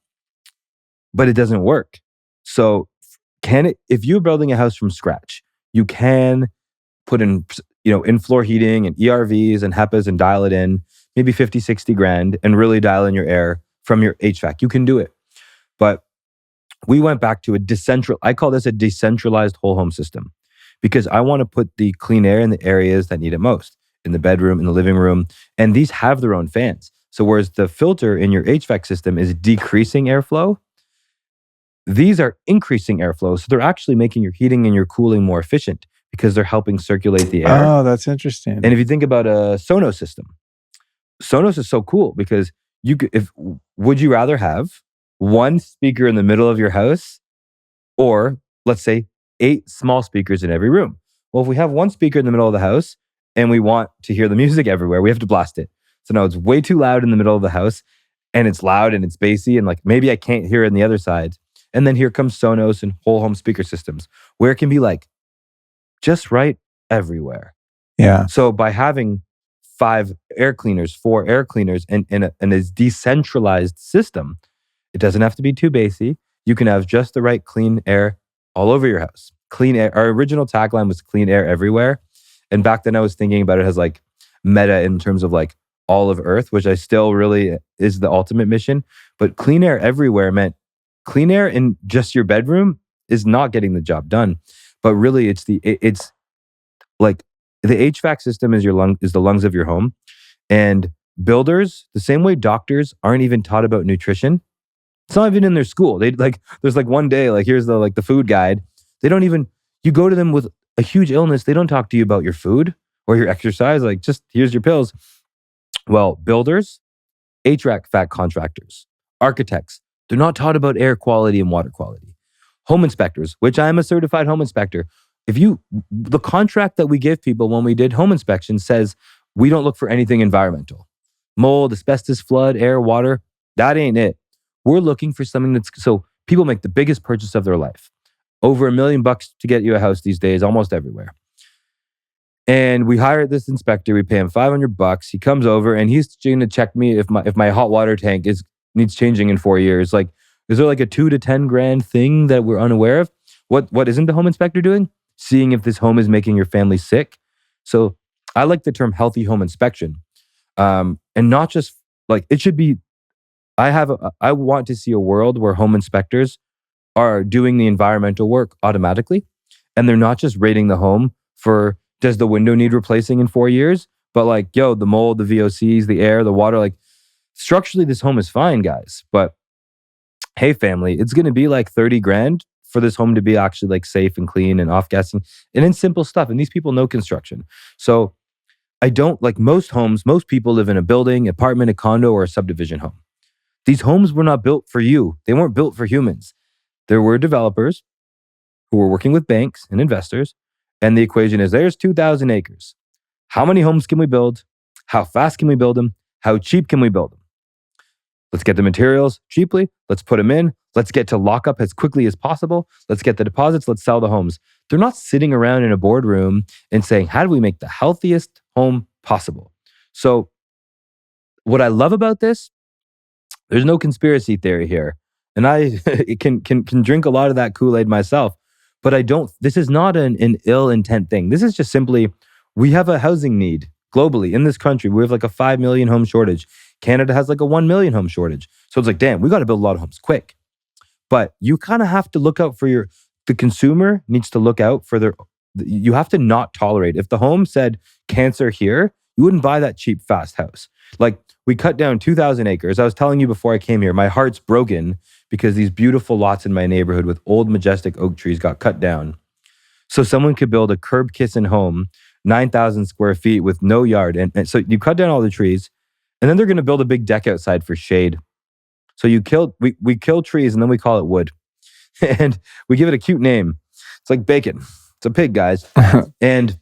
it doesn't work. So if you're building a house from scratch, you can put in in-floor heating and ERVs and HEPAs and dial it in, maybe 50, 60 grand, and really dial in your air from your HVAC. You can do it. But we went back to I call this a decentralized whole home system, because I want to put the clean air in the areas that need it most, in the bedroom, in the living room. And these have their own fans. So whereas the filter in your HVAC system is decreasing airflow, these are increasing airflow. So they're actually making your heating and your cooling more efficient because they're helping circulate the air. Oh, that's interesting. And if you think about a Sonos system, Sonos is so cool because would you rather have one speaker in the middle of your house, or let's say 8 small speakers in every room? Well, if we have one speaker in the middle of the house and we want to hear the music everywhere, we have to blast it. So now it's way too loud in the middle of the house, and it's loud and it's bassy, and like maybe I can't hear it on the other side. And then here comes Sonos and whole home speaker systems where it can be like just right everywhere. Yeah. So by having 5 air cleaners, 4 air cleaners, and a decentralized system, it doesn't have to be too bassy. You can have just the right clean air all over your house. Clean air. Our original tagline was clean air everywhere. And back then I was thinking about it as like meta in terms of like all of Earth, which I still really is the ultimate mission. But clean air everywhere meant clean air in just your bedroom is not getting the job done. But really it's like the HVAC system is the lungs of your home. And builders, the same way doctors aren't even taught about nutrition. It's not even in their school. There's like one day, like here's the food guide. They don't even, you go to them with a huge illness. They don't talk to you about your food or your exercise. Like just here's your pills. Well, builders, HVAC contractors, architects, they're not taught about air quality and water quality. Home inspectors, which I am a certified home inspector. The contract that we give people when we did home inspections says we don't look for anything environmental. Mold, asbestos, flood, air, water, that ain't it. We're looking for something so people make the biggest purchase of their life. Over $1 million to get you a house these days, almost everywhere. And we hired this inspector. We pay him $500. He comes over and he's going to check me if my hot water tank needs changing in 4 years. Like, is there like a $2 to $10 grand thing that we're unaware of? What isn't the home inspector doing? Seeing if this home is making your family sick. So I like the term healthy home inspection, and not just like it should be. I want to see a world where home inspectors are doing the environmental work automatically, and they're not just rating the home for does the window need replacing in 4 years, but like, yo, the mold, the VOCs, the air, the water, like structurally this home is fine, guys. But hey, family, it's going to be like 30 grand for this home to be actually like safe and clean and off gassing and in simple stuff. And these people know construction. So I don't like most homes. Most people live in a building, apartment, a condo, or a subdivision home. These homes were not built for you. They weren't built for humans. There were developers who were working with banks and investors. And the equation is there's 2,000 acres. How many homes can we build? How fast can we build them? How cheap can we build them? Let's get the materials cheaply. Let's put them in. Let's get to lockup as quickly as possible. Let's get the deposits. Let's sell the homes. They're not sitting around in a boardroom and saying, how do we make the healthiest home possible? So what I love about this, there's no conspiracy theory here. And I can drink a lot of that Kool-Aid myself. But this is not an ill intent thing. This is just simply, we have a housing need globally in this country. We have like a 5 million home shortage. Canada has like a 1 million home shortage. So it's like, damn, we got to build a lot of homes quick. But you kind of have to look out for the consumer needs to look out for you have to not tolerate. If the home said cancer here, you wouldn't buy that cheap, fast house. Like we cut down 2,000 acres. I was telling you before I came here, my heart's broken because these beautiful lots in my neighborhood with old majestic oak trees got cut down. So someone could build a curb kissing home, 9,000 square feet with no yard. And so you cut down all the trees and then they're going to build a big deck outside for shade. So we kill trees and then we call it wood. And we give it a cute name. It's like bacon. It's a pig, guys. And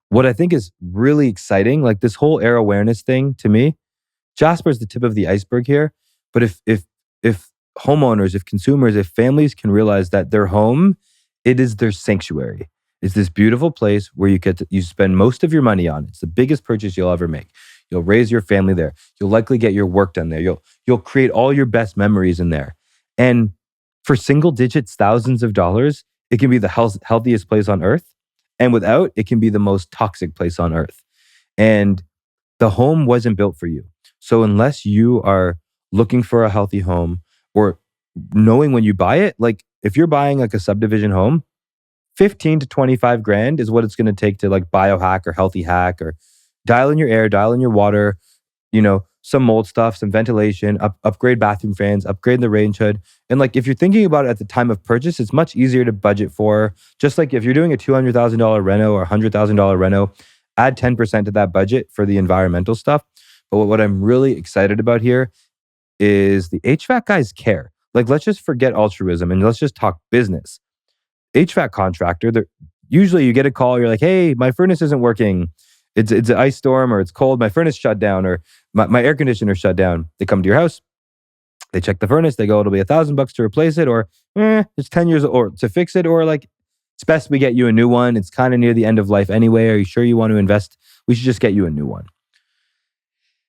what I think is really exciting, like this whole air awareness thing to me, Jaspr is the tip of the iceberg here. But if homeowners, if consumers, if families can realize that their home, it is their sanctuary. It's this beautiful place where you spend most of your money on. It's the biggest purchase you'll ever make. You'll raise your family there. You'll likely get your work done there. You'll create all your best memories in there. And for single digits, thousands of dollars, it can be the healthiest place on earth. And without, it can be the most toxic place on earth. And the home wasn't built for you. So unless you are looking for a healthy home, or knowing when you buy it, like if you're buying like a subdivision home, 15 to 25 grand is what it's going to take to like biohack or healthy hack or dial in your air, dial in your water, some mold stuff, some ventilation, upgrade bathroom fans, upgrade the range hood. And like if you're thinking about it at the time of purchase, it's much easier to budget for. Just like if you're doing a $200,000 reno or $100,000 reno, add 10% to that budget for the environmental stuff. But what I'm really excited about here is the HVAC guys care. Like let's just forget altruism and let's just talk business. HVAC contractor, usually you get a call, you're like, hey, my furnace isn't working. It's an ice storm or it's cold, my furnace shut down or my air conditioner shut down. They come to your house, they check the furnace, they go, it'll be $1,000 to replace it, or it's 10 years or to fix it, or like it's best we get you a new one. It's kind of near the end of life anyway. Are you sure you want to invest? We should just get you a new one.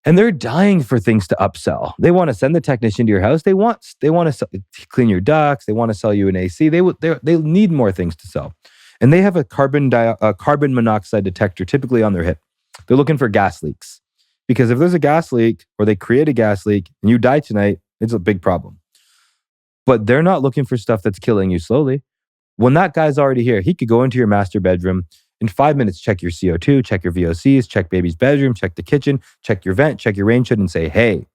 And they're dying for things to upsell. They want to send the technician to your house. They want to clean your ducts. They want to sell you an AC. They need more things to sell. And they have a carbon monoxide detector typically on their hip. They're looking for gas leaks. Because if there's a gas leak or they create a gas leak and you die tonight, it's a big problem. But they're not looking for stuff that's killing you slowly. When that guy's already here, he could go into your master bedroom, in 5 minutes, check your CO2, check your VOCs, check baby's bedroom, check the kitchen, check your vent, check your range hood, and say, hey,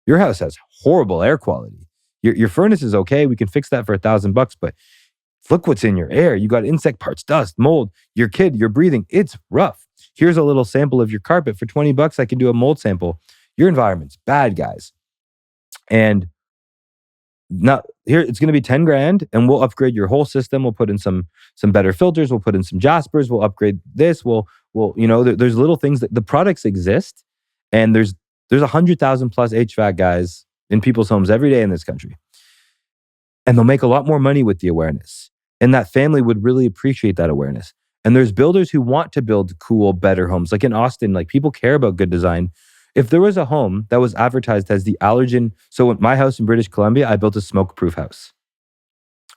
your house has horrible air quality. Your furnace is okay. We can fix that for $1,000, but look what's in your air. You got insect parts, dust, mold. Your kid, you're breathing. It's rough. Here's a little sample of your carpet. For $20, I can do a mold sample. Your environment's bad, guys. And now here it's going to be 10 grand and we'll upgrade your whole system. We'll put in some better filters. We'll put in some Jaspers. We'll upgrade this. There's little things that the products exist, and there's 100,000 plus HVAC guys in people's homes every day in this country. And they'll make a lot more money with the awareness. And that family would really appreciate that awareness. And there's builders who want to build cool, better homes. Like in Austin, like people care about good design. If there was a home that was advertised as the allergen, so at my house in British Columbia, I built a smoke-proof house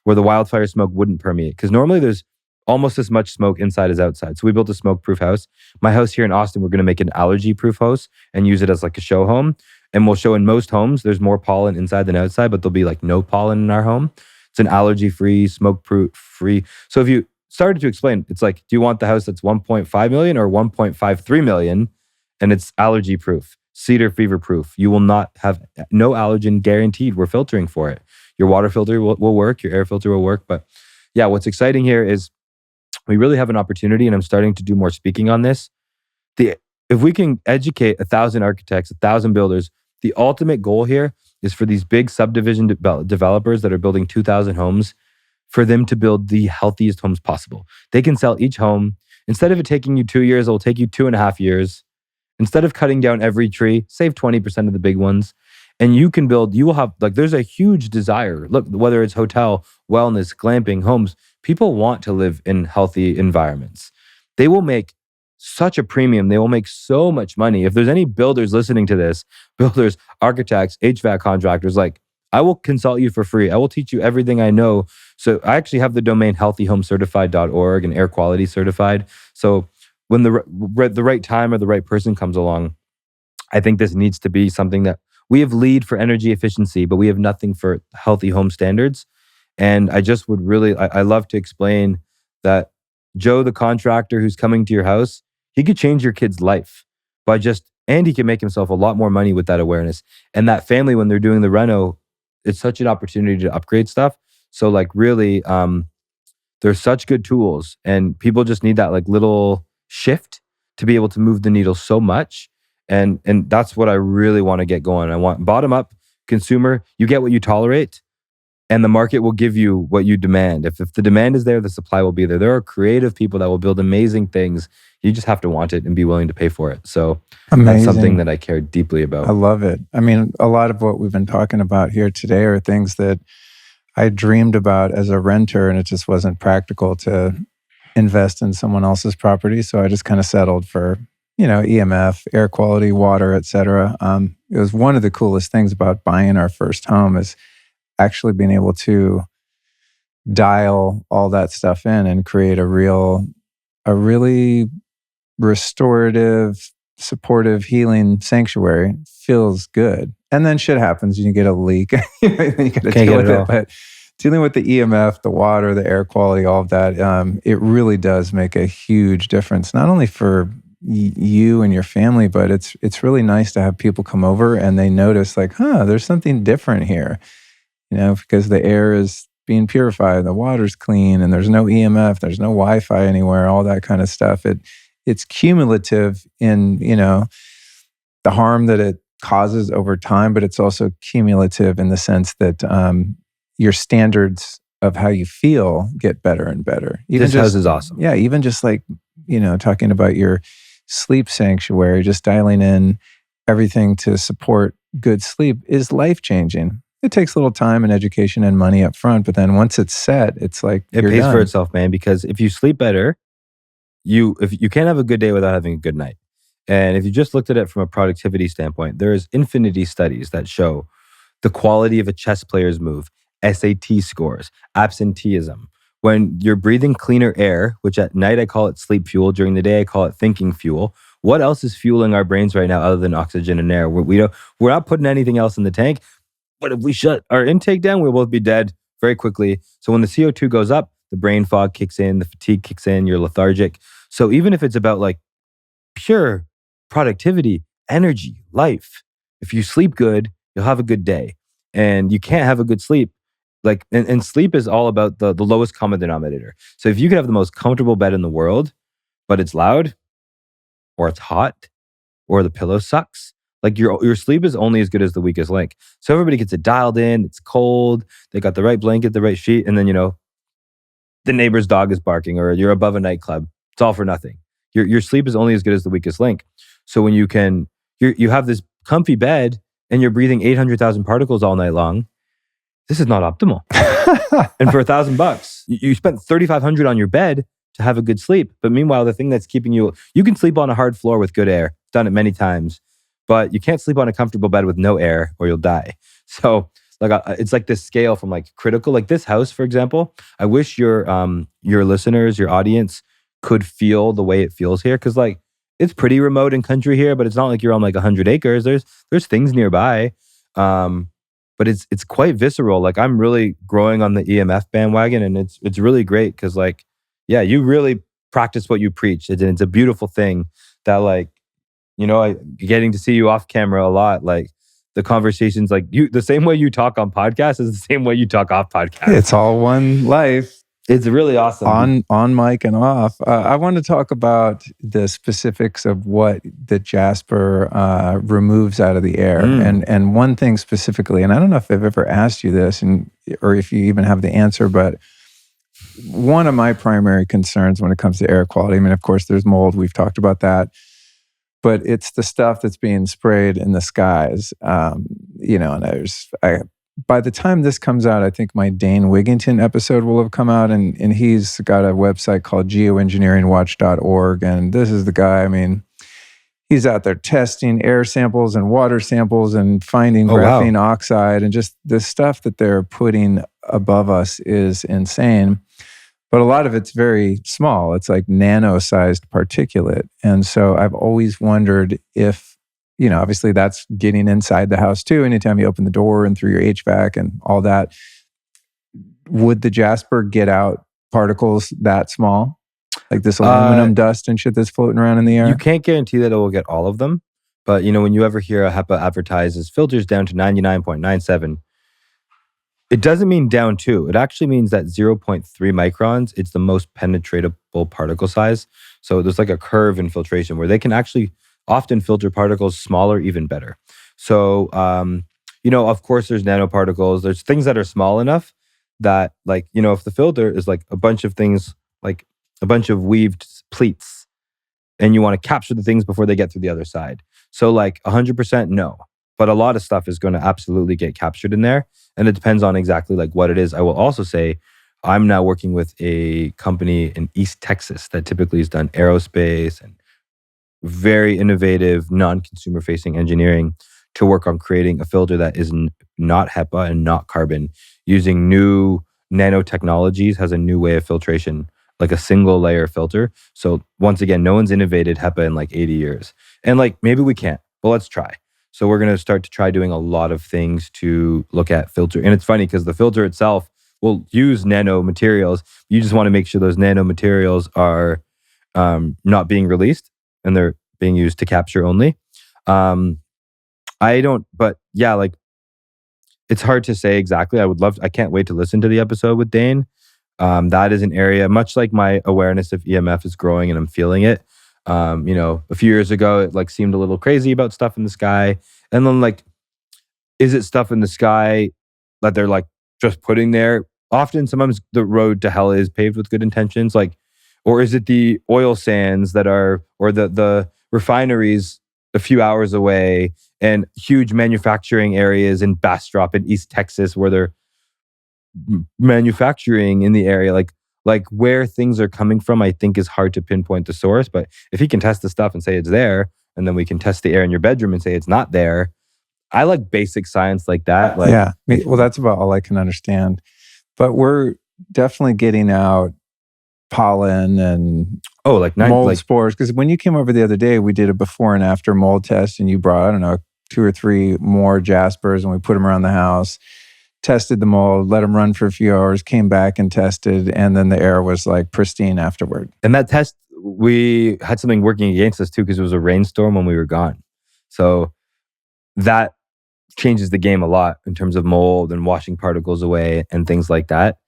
where the wildfire smoke wouldn't permeate. Because normally there's almost as much smoke inside as outside. So we built a smoke-proof house. My house here in Austin, we're going to make an allergy-proof house and use it as like a show home. And we'll show in most homes, there's more pollen inside than outside, but there'll be like no pollen in our home. It's an allergy-free, smoke-proof free. So if you started to explain, it's like, do you want the house that's 1.5 million or 1.53 million? And it's allergy proof, cedar fever proof. You will not have no allergen guaranteed. We're filtering for it. Your water filter will work, your air filter will work. But yeah, what's exciting here is we really have an opportunity, and I'm starting to do more speaking on this. If we can educate 1,000 architects, 1,000 builders, the ultimate goal here is for these big subdivision developers that are building 2,000 homes, for them to build the healthiest homes possible. They can sell each home. Instead of it taking you 2 years, it'll take you 2.5 years. Instead of cutting down every tree, save 20% of the big ones. And you will have, like, there's a huge desire. Look, whether it's hotel, wellness, glamping, homes, people want to live in healthy environments. They will make such a premium. They will make so much money. If there's any builders listening to this, builders, architects, HVAC contractors, like, I will consult you for free. I will teach you everything I know. So I actually have the domain healthyhomecertified.org and air quality certified. So when the right time or the right person comes along, I think this needs to be something that we have lead for energy efficiency, but we have nothing for healthy home standards. And I just would really, I love to explain that Joe, the contractor who's coming to your house, he could change your kid's life and he can make himself a lot more money with that awareness. And that family, when they're doing the reno, it's such an opportunity to upgrade stuff. So like really, there's such good tools, and people just need that like little shift to be able to move the needle so much. And that's what I really want to get going. I want bottom up consumer. You get what you tolerate, and the market will give you what you demand. If the demand is there, the supply will be there. There are creative people that will build amazing things. You just have to want it and be willing to pay for it. So That's something that I care deeply about. I love it. I mean, a lot of what we've been talking about here today are things that I dreamed about as a renter, and it just wasn't practical to invest in someone else's property. So I just kind of settled for, EMF, air quality, water, et cetera. It was one of the coolest things about buying our first home is actually being able to dial all that stuff in and create a really restorative, supportive, healing sanctuary. Feels good. And then shit happens and you get a leak. You got to Can't deal get with it it. all. But dealing with the EMF, the water, the air quality, all of that, it really does make a huge difference, not only for you and your family, but it's really nice to have people come over and they notice like, there's something different here, because the air is being purified, the water's clean, and there's no EMF, there's no Wi-Fi anywhere, all that kind of stuff. It's cumulative in, the harm that it causes over time, but it's also cumulative in the sense that your standards of how you feel get better and better. This house is awesome. Yeah, even just like, talking about your sleep sanctuary, just dialing in everything to support good sleep is life-changing. It takes a little time and education and money up front, but then once it's set, it's like it pays for itself, man, because if you sleep better, if you can't have a good day without having a good night. And if you just looked at it from a productivity standpoint, there's infinity studies that show the quality of a chess player's move, SAT scores, absenteeism. When you're breathing cleaner air, which at night I call it sleep fuel, during the day I call it thinking fuel. What else is fueling our brains right now other than oxygen and air? We're not putting anything else in the tank. But if we shut our intake down, we'll both be dead very quickly. So when the CO2 goes up, the brain fog kicks in, the fatigue kicks in, you're lethargic. So even if it's about like pure productivity, energy, life, if you sleep good, you'll have a good day. And you can't have a good sleep. And sleep is all about the lowest common denominator. So if you could have the most comfortable bed in the world, but it's loud, or it's hot, or the pillow sucks, like your sleep is only as good as the weakest link. So everybody gets it dialed in, it's cold, they got the right blanket, the right sheet, and then the neighbor's dog is barking, or you're above a nightclub. It's all for nothing. Your sleep is only as good as the weakest link. So when you have this comfy bed and you're breathing 800,000 particles all night long, this is not optimal. And for $1,000, you spent 3,500 on your bed to have a good sleep. But meanwhile, the thing that's keeping you can sleep on a hard floor with good air. Done it many times, but you can't sleep on a comfortable bed with no air or you'll die. So it's like this scale from like critical, like this house, for example. I wish your listeners, your audience could feel the way it feels here. Cause like it's pretty remote and country here, but it's not like you're on like 100 acres. There's things nearby. But it's quite visceral. Like I'm really growing on the EMF bandwagon, and it's really great because like, yeah, you really practice what you preach. It's a beautiful thing that like, getting to see you off camera a lot. Like the conversations, like the same way you talk on podcasts is the same way you talk off podcasts. It's all one life. It's really awesome. On mic and off. I want to talk about the specifics of what the Jaspr removes out of the air. And one thing specifically, and I don't know if I've ever asked you this or if you even have the answer, but one of my primary concerns when it comes to air quality, I mean, of course, there's mold. We've talked about that. But it's the stuff that's being sprayed in the skies. And by the time this comes out, I think my Dane Wigington episode will have come out, and he's got a website called geoengineeringwatch.org. And this is the guy, I mean, he's out there testing air samples and water samples and finding graphene oxide, and just the stuff that they're putting above us is insane. But a lot of it's very small. It's like nano-sized particulate. And so I've always wondered if, obviously that's getting inside the house too. Anytime you open the door and through your HVAC and all that, would the Jaspr get out particles that small? Like this aluminum dust and shit that's floating around in the air? You can't guarantee that it will get all of them. But, when you ever hear a HEPA advertises filters down to 99.97, it doesn't mean down to. It actually means that 0.3 microns, it's the most penetratable particle size. So there's like a curve in filtration where they can actually often filter particles smaller, even better. So, of course, there's nanoparticles. There's things that are small enough that, like, if the filter is like a bunch of things, like a bunch of weaved pleats, and you want to capture the things before they get through the other side. So like 100% no. But a lot of stuff is going to absolutely get captured in there. And it depends on exactly like what it is. I will also say, I'm now working with a company in East Texas that typically has done aerospace and very innovative, non-consumer facing engineering to work on creating a filter that is not HEPA and not carbon, using new nanotechnologies, has a new way of filtration, like a single layer filter. So once again, no one's innovated HEPA in like 80 years. And like, maybe we can't, but let's try. So we're going to start to try doing a lot of things to look at filter. And it's funny because the filter itself will use nano materials. You just want to make sure those nano materials are not being released and they're being used to capture only. But yeah, like it's hard to say exactly. I can't wait to listen to the episode with Dane. That is an area, much like my awareness of EMF is growing and I'm feeling it. A few years ago, it like seemed a little crazy about stuff in the sky. And then like, is it stuff in the sky that they're like just putting there? Often, sometimes the road to hell is paved with good intentions. Like, or is it the oil sands or the refineries a few hours away and huge manufacturing areas in Bastrop in East Texas where they're manufacturing in the area, like where things are coming from, I think is hard to pinpoint the source. But if he can test the stuff and say it's there, and then we can test the air in your bedroom and say it's not there. I like basic science like that. Like, yeah, well, that's about all I can understand. But we're definitely getting out pollen and mold spores. Because when you came over the other day, we did a before and after mold test, and you brought, I don't know, 2 or 3 more Jaspers, and we put them around the house, tested the mold, let them run for a few hours, came back and tested, and then the air was like pristine afterward. And that test, we had something working against us too, because it was a rainstorm when we were gone. So that changes the game a lot in terms of mold and washing particles away and things like that.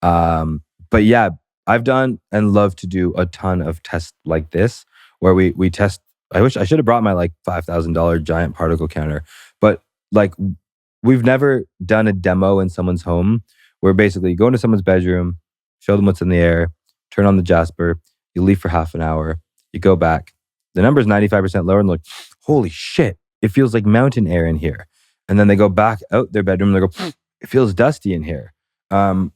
But yeah, I've done and love to do a ton of tests like this where we test. I wish I should have brought my like $5,000 giant particle counter, but like we've never done a demo in someone's home where basically you go into someone's bedroom, show them what's in the air, turn on the Jaspr, you leave for half an hour, you go back. The number is 95% lower and they're like, holy shit, it feels like mountain air in here. And then they go back out their bedroom and they go, it feels dusty in here. And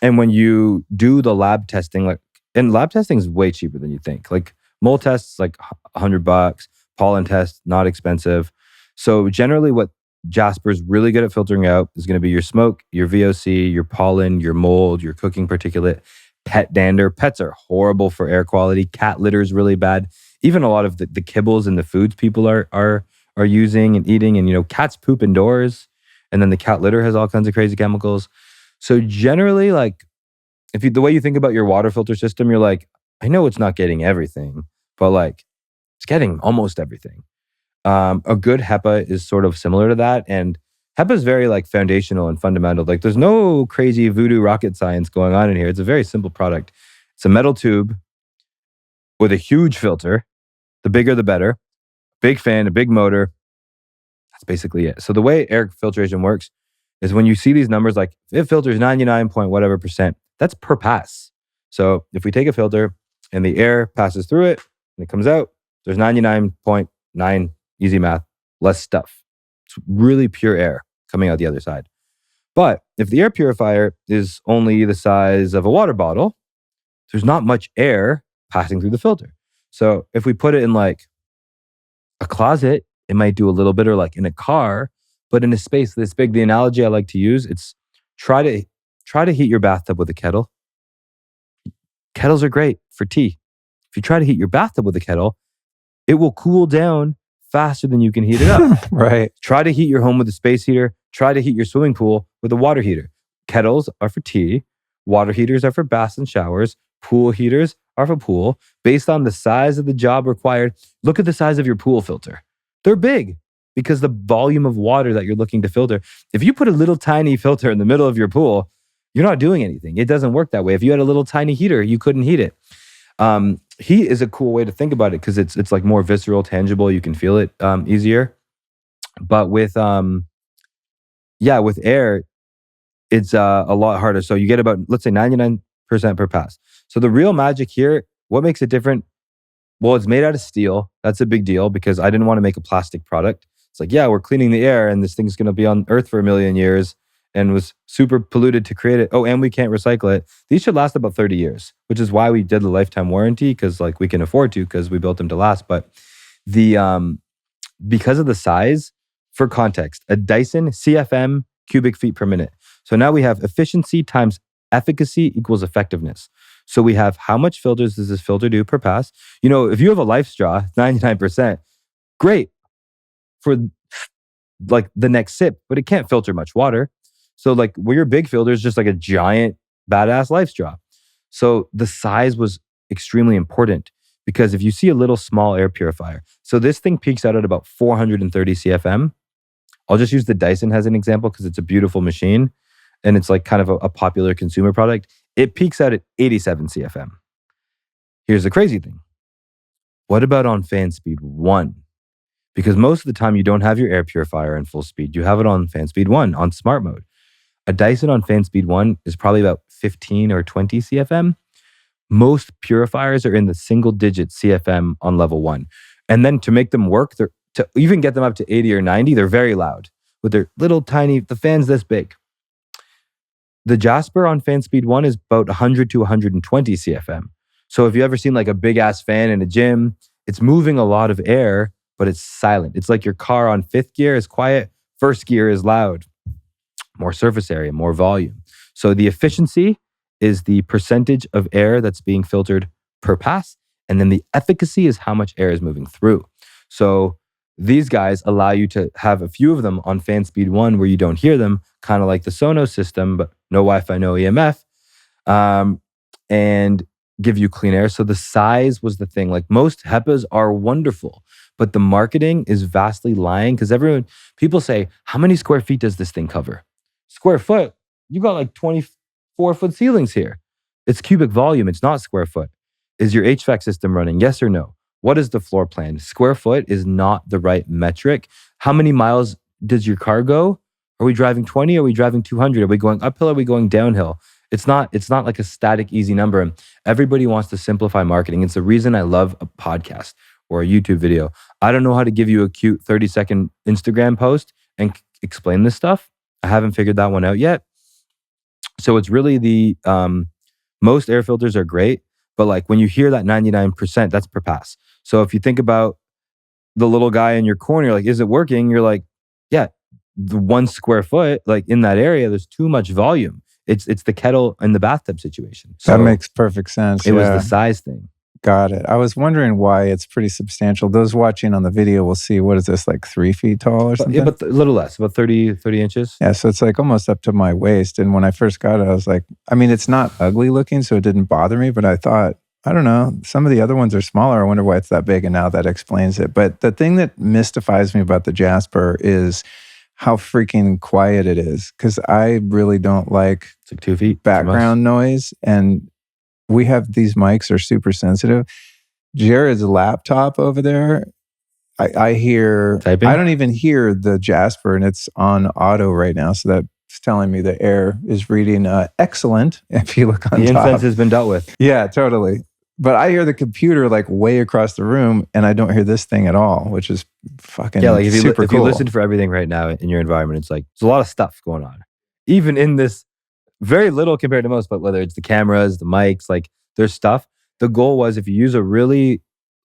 when you do the lab testing, and lab testing is way cheaper than you think. Like mold tests, like $100, pollen tests, not expensive. So generally what Jaspr is really good at filtering out is going to be your smoke, your VOC, your pollen, your mold, your cooking particulate, pet dander. Pets are horrible for air quality. Cat litter is really bad. Even a lot of the kibbles and the foods people are using and eating, and cats poop indoors, and then the cat litter has all kinds of crazy chemicals. So generally, like the way you think about your water filter system, you're like, I know it's not getting everything, but like it's getting almost everything. A good HEPA is sort of similar to that, and HEPA is very like foundational and fundamental. Like there's no crazy voodoo rocket science going on in here. It's a very simple product. It's a metal tube with a huge filter. The bigger, the better. Big fan, a big motor. That's basically it. So the way air filtration works is when you see these numbers, like it filters 99 point whatever percent, that's per pass. So if we take a filter and the air passes through it and it comes out, there's 99.9, easy math, less stuff. It's really pure air coming out the other side. But if the air purifier is only the size of a water bottle, there's not much air passing through the filter. So if we put it in like a closet, it might do a little bit, or like in a car, but in a space this big, the analogy I like to use, it's try to heat your bathtub with a kettle. Kettles are great for tea. If you try to heat your bathtub with a kettle, it will cool down faster than you can heat it up. Right. Try to heat your home with a space heater. Try to heat your swimming pool with a water heater. Kettles are for tea. Water heaters are for baths and showers. Pool heaters are for pool. Based on the size of the job required, look at the size of your pool filter. They're big because the volume of water that you're looking to filter. If you put a little tiny filter in the middle of your pool, you're not doing anything. It doesn't work that way. If you had a little tiny heater, you couldn't heat it. Heat is a cool way to think about it because it's like more visceral, tangible. You can feel it easier. But with air, it's a lot harder. So you get about, let's say 99% per pass. So the real magic here, what makes it different? Well, it's made out of steel. That's a big deal because I didn't want to make a plastic product. It's like, yeah, we're cleaning the air and this thing's going to be on Earth for 1 million years and was super polluted to create it. Oh, and we can't recycle it. These should last about 30 years, which is why we did the lifetime warranty, because like we can afford to because we built them to last. But the because of the size, for context, a Dyson CFM cubic feet per minute. So now we have efficiency times efficacy equals effectiveness. So we have how much filters does this filter do per pass? If you have a life straw, 99%, great. For like the next sip, but it can't filter much water. So like where your big filter is just like a giant badass life straw. So the size was extremely important because if you see a little small air purifier, so this thing peaks out at about 430 CFM. I'll just use the Dyson as an example because it's a beautiful machine and it's like kind of a popular consumer product. It peaks out at 87 CFM. Here's the crazy thing. What about on fan speed 1? Because most of the time you don't have your air purifier in full speed. You have it on fan speed 1 on smart mode. A Dyson on fan speed 1 is probably about 15 or 20 CFM. Most purifiers are in the single digit CFM on level 1. And then to make them work, to even get them up to 80 or 90, they're very loud with their little tiny, the fan's this big. The Jaspr on fan speed 1 is about 100 to 120 CFM. So if you ever seen like a big ass fan in a gym, it's moving a lot of air, but it's silent. It's like your car on 5th gear is quiet, 1st gear is loud. More surface area, more volume. So the efficiency is the percentage of air that's being filtered per pass. And then the efficacy is how much air is moving through. So these guys allow you to have a few of them on fan speed 1 where you don't hear them, kind of like the Sonos system, but no Wi-Fi, no EMF, and give you clean air. So the size was the thing. Like most HEPAs are wonderful, but the marketing is vastly lying because people say, how many square feet does this thing cover? Square foot, you got like 24-foot ceilings here. It's cubic volume. It's not square foot. Is your HVAC system running? Yes or no? What is the floor plan? Square foot is not the right metric. How many miles does your car go? Are we driving 20? Are we driving 200? Are we going uphill? Are we going downhill? It's not like a static, easy number. And everybody wants to simplify marketing. It's the reason I love a podcast or a YouTube video. I don't know how to give you a cute 30-second Instagram post and explain this stuff. I haven't figured that one out yet. So it's really the most air filters are great, but like when you hear that 99%, that's per pass. So if you think about the little guy in your corner, you're like, is it working? You're like, yeah, the 1 square foot, like in that area, there's too much volume. It's the kettle and the bathtub situation. So that makes perfect sense. It was the size thing. Got it. I was wondering why it's pretty substantial. Those watching on the video will see, what is this, like 3 feet tall or something? Yeah, but a little less, about 30 inches. Yeah, so it's like almost up to my waist. And when I first got it, I was like, I mean, it's not ugly looking, so it didn't bother me, but I thought, I don't know, some of the other ones are smaller. I wonder why it's that big, and now that explains it. But the thing that mystifies me about the Jaspr is how freaking quiet it is, because I really don't like it's like 2 feet background noise. And we have these mics are super sensitive. Jared's laptop over there, I hear typing? I don't even hear the Jaspr, and it's on auto right now. So that's telling me the air is reading excellent. If you look on the top, incense has been dealt with. Yeah, totally. But I hear the computer like way across the room, and I don't hear this thing at all, which is fucking like if super if cool. you listen for everything right now in your environment, it's like there's a lot of stuff going on. Even in this, very little compared to most, but whether it's the cameras, the mics, like there's stuff. The goal was if you use a really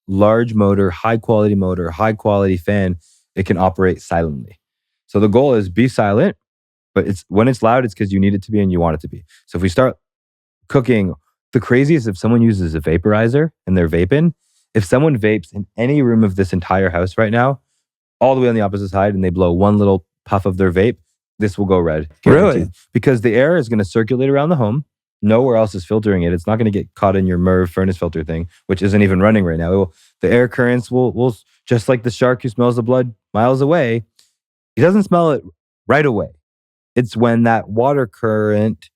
large motor, high quality fan, it can operate silently. So the goal is be silent, but when it's loud, it's because you need it to be and you want it to be. So if we start cooking, the craziest if someone uses a vaporizer and they're vaping, if someone vapes in any room of this entire house right now, all the way on the opposite side, and they blow one little puff of their vape, this will go red. Guaranteed. Really? Because the air is going to circulate around the home. Nowhere else is filtering it. It's not going to get caught in your MERV furnace filter thing, which isn't even running right now. The air currents will, just like the shark who smells the blood miles away, he doesn't smell it right away. It's when that water current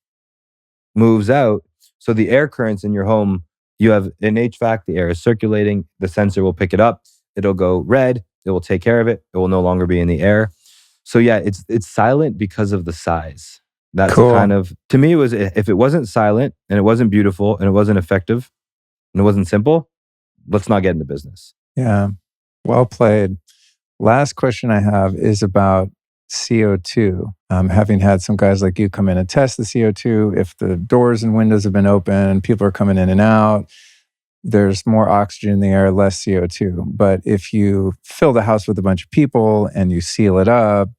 moves out. So the air currents in your home, you have an HVAC, the air is circulating, the sensor will pick it up, it'll go red, it will take care of it, it will no longer be in the air. So yeah, it's silent because of the size. That's cool. Kind of, to me, it was, if it wasn't silent and it wasn't beautiful and it wasn't effective and it wasn't simple, let's not get into business. Yeah, well played. Last question I have is about CO2. Having had some guys like you come in and test the CO2, if the doors and windows have been open, people are coming in and out, there's more oxygen in the air, less CO2. But if you fill the house with a bunch of people and you seal it up,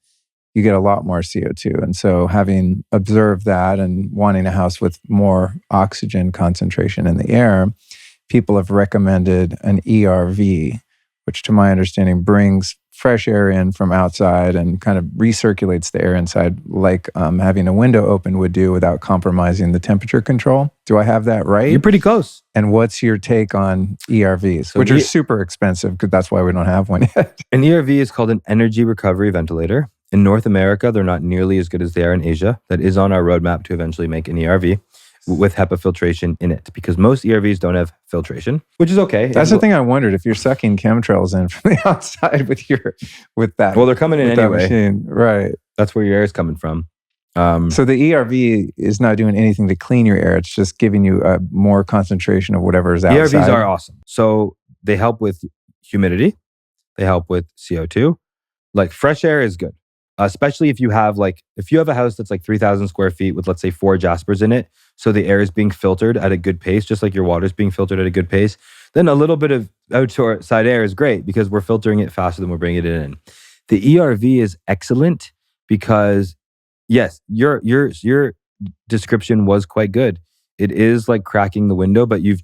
you get a lot more CO2. And so having observed that and wanting a house with more oxygen concentration in the air, people have recommended an ERV, which to my understanding brings fresh air in from outside and kind of recirculates the air inside, like having a window open would do without compromising the temperature control. Do I have that right? You're pretty close. And what's your take on ERVs, So which are super expensive because that's why we don't have one yet? An ERV is called an energy recovery ventilator. In North America, they're not nearly as good as they are in Asia. That is on our roadmap to eventually make an ERV with HEPA filtration in it, because most ERVs don't have filtration, which is okay. That's the thing I wondered, if you're sucking chemtrails in from the outside with that. Well, they're coming in anyway. Machine. Right. That's where your air is coming from. So the ERV is not doing anything to clean your air. It's just giving you a more concentration of whatever is outside. ERVs are awesome. So they help with humidity. They help with CO2. Like fresh air is good. Especially if you have a house that's like 3,000 square feet with, let's say, 4 Jaspers in it. So the air is being filtered at a good pace, just like your water is being filtered at a good pace. Then a little bit of outside air is great because we're filtering it faster than we're bringing it in. The ERV is excellent because, yes, your description was quite good. It is like cracking the window, but you've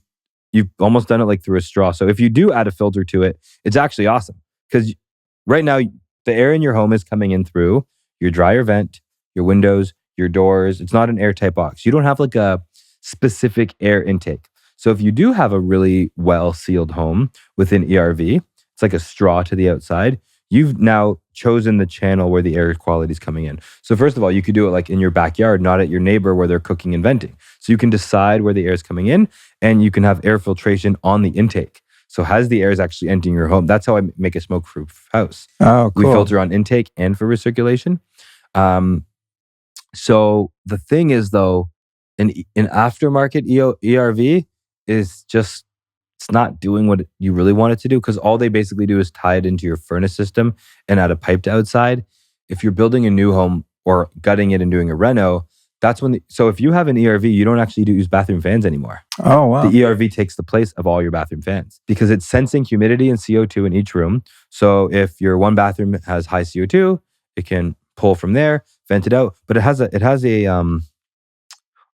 almost done it like through a straw. So if you do add a filter to it, it's actually awesome because right now, the air in your home is coming in through your dryer vent, your windows, your doors. It's not an airtight box. You don't have like a specific air intake. So if you do have a really well-sealed home with an ERV, it's like a straw to the outside, you've now chosen the channel where the air quality is coming in. So first of all, you could do it like in your backyard, not at your neighbor where they're cooking and venting. So you can decide where the air is coming in and you can have air filtration on the intake. So as the air is actually entering your home, that's how I make a smoke-proof house. Oh, cool. We filter on intake and for recirculation. So the thing is, though, an aftermarket ERV is just, it's not doing what you really want it to do, because all they basically do is tie it into your furnace system and add a pipe to outside. If you're building a new home or gutting it and doing a reno, that's when. So if you have an ERV, you don't actually use bathroom fans anymore. Oh, wow. The ERV takes the place of all your bathroom fans because it's sensing humidity and CO2 in each room. So if your one bathroom has high CO2, it can pull from there, vent it out. But it has a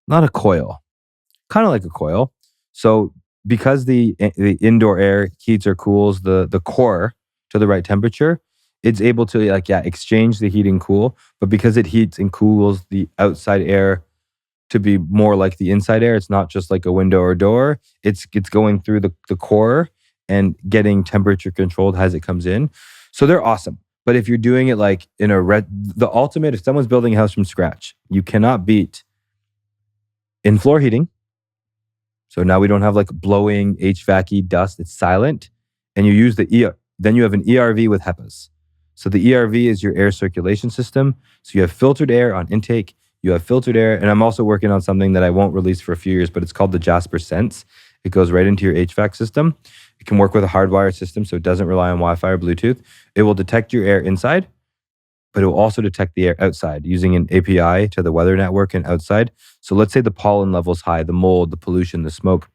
not a coil, kind of like a coil. So because the indoor air heats or cools the core to the right temperature, it's able to exchange the heat and cool. But because it heats and cools the outside air to be more like the inside air, it's not just like a window or door. It's going through the core and getting temperature controlled as it comes in. So they're awesome. But if you're doing it like in the ultimate, if someone's building a house from scratch, you cannot beat in-floor heating. So now we don't have like blowing HVAC-y dust. It's silent. And you use then you have an ERV with HEPAs. So the ERV is your air circulation system. So you have filtered air on intake, you have filtered air, and I'm also working on something that I won't release for a few years, but it's called the Jaspr Sense. It goes right into your HVAC system. It can work with a hardwired system, so it doesn't rely on Wi-Fi or Bluetooth. It will detect your air inside, but it will also detect the air outside using an API to the weather network and outside. So let's say the pollen level's high, the mold, the pollution, the smoke.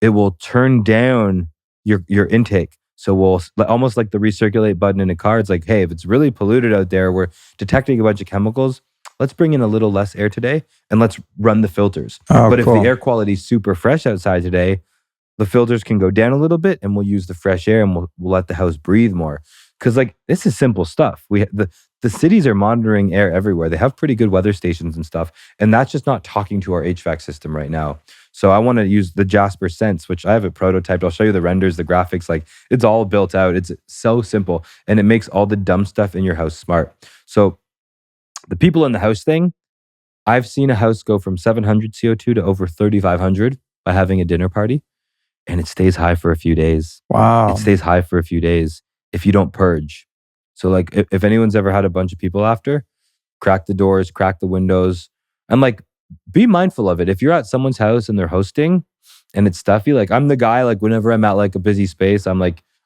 It will turn down your intake. So we'll, almost like the recirculate button in a car, it's like, hey, if it's really polluted out there, we're detecting a bunch of chemicals, let's bring in a little less air today and let's run the filters. Oh, but cool. If the air quality is super fresh outside today, the filters can go down a little bit and we'll use the fresh air and we'll let the house breathe more. Because this is simple stuff. The cities are monitoring air everywhere. They have pretty good weather stations and stuff. And that's just not talking to our HVAC system right now. So I want to use the Jaspr Sense, which I have it prototyped. I'll show you the renders, the graphics. It's all built out. It's so simple. And it makes all the dumb stuff in your house smart. So the people in the house thing, I've seen a house go from 700 CO2 to over 3,500 by having a dinner party. And it stays high for a few days. Wow. It stays high for a few days if you don't purge. So if anyone's ever had a bunch of people after, crack the doors, crack the windows, and be mindful of it. If you're at someone's house and they're hosting and it's stuffy, I'm the guy, whenever I'm at a busy space, I'm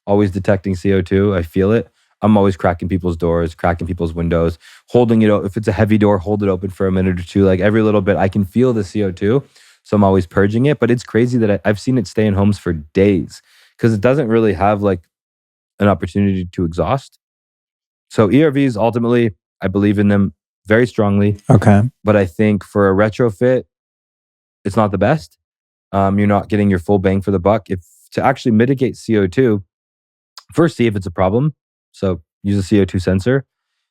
always detecting CO2. I feel it. I'm always cracking people's doors, cracking people's windows, holding it. If it's a heavy door, hold it open for a minute or two. Every little bit, I can feel the CO2. So I'm always purging it. But it's crazy that I've seen it stay in homes for days because it doesn't really have an opportunity to exhaust. So ERVs, ultimately, I believe in them very strongly. Okay. But I think for a retrofit, it's not the best. You're not getting your full bang for the buck. If to actually mitigate CO2, first see if it's a problem. So use a CO2 sensor.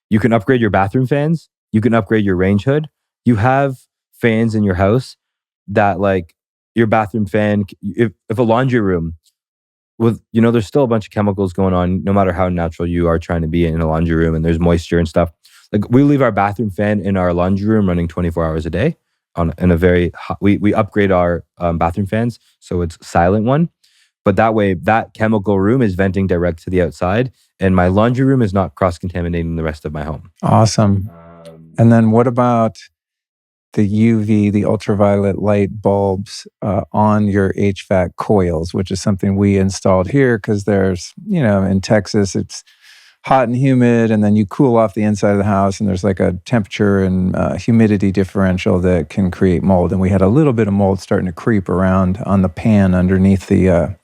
You can upgrade your bathroom fans. You can upgrade your range hood. You have fans in your house that like your bathroom fan, if a laundry room with, there's still a bunch of chemicals going on, no matter how natural you are trying to be in a laundry room and there's moisture and stuff. Like we leave our bathroom fan in our laundry room running 24 hours a day in a very hot, we upgrade our bathroom fans. So it's silent one. But that way, that chemical room is venting direct to the outside, and my laundry room is not cross-contaminating the rest of my home. Awesome. And then what about the UV, the ultraviolet light bulbs on your HVAC coils, which is something we installed here because there's, in Texas, it's hot and humid, and then you cool off the inside of the house, and there's like a temperature and humidity differential that can create mold. And we had a little bit of mold starting to creep around on the pan underneath the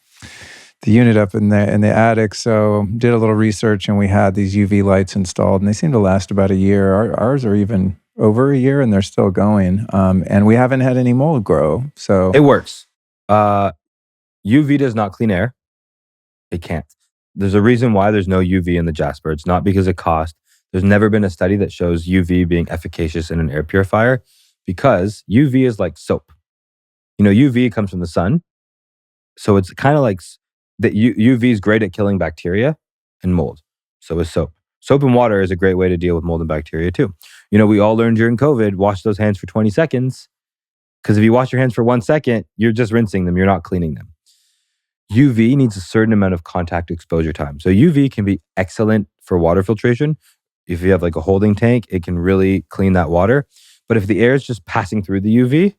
unit up in the attic. So did a little research, and we had these UV lights installed, and they seem to last about a year. Ours are even over a year, and they're still going. And we haven't had any mold grow. So it works. UV does not clean air. It can't. There's a reason why there's no UV in the Jaspr. It's not because of cost. There's never been a study that shows UV being efficacious in an air purifier, because UV is like soap. UV comes from the sun. So it's kind of like that. UV is great at killing bacteria and mold. So is soap. Soap and water is a great way to deal with mold and bacteria too. We all learned during COVID, wash those hands for 20 seconds. Because if you wash your hands for 1 second, you're just rinsing them. You're not cleaning them. UV needs a certain amount of contact exposure time. So UV can be excellent for water filtration. If you have like a holding tank, it can really clean that water. But if the air is just passing through the UV,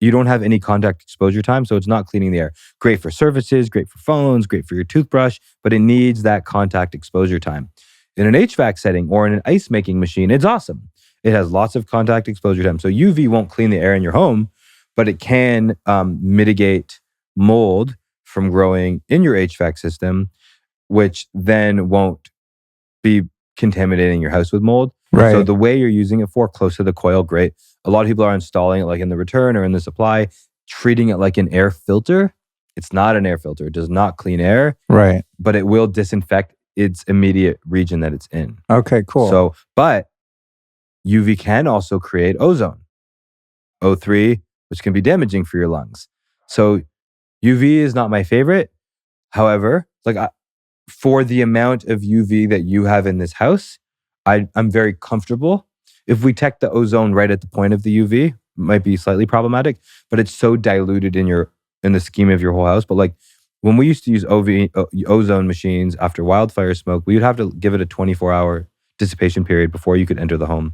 you don't have any contact exposure time, so it's not cleaning the air. Great for surfaces, great for phones, great for your toothbrush, but it needs that contact exposure time. In an HVAC setting or in an ice making machine, it's awesome. It has lots of contact exposure time. So UV won't clean the air in your home, but it can mitigate mold from growing in your HVAC system, which then won't be contaminating your house with mold. Right. So the way you're using it for, close to the coil, great. A lot of people are installing it like in the return or in the supply, treating it like an air filter. It's not an air filter. It does not clean air. Right. But it will disinfect its immediate region that it's in. Okay, cool. So, but UV can also create ozone, O3, which can be damaging for your lungs. So UV is not my favorite. However, for the amount of UV that you have in this house, I'm very comfortable. If we detect the ozone right at the point of the UV, it might be slightly problematic, but it's so diluted in the scheme of your whole house. But like when we used to use ozone machines after wildfire smoke, we would have to give it a 24-hour dissipation period before you could enter the home.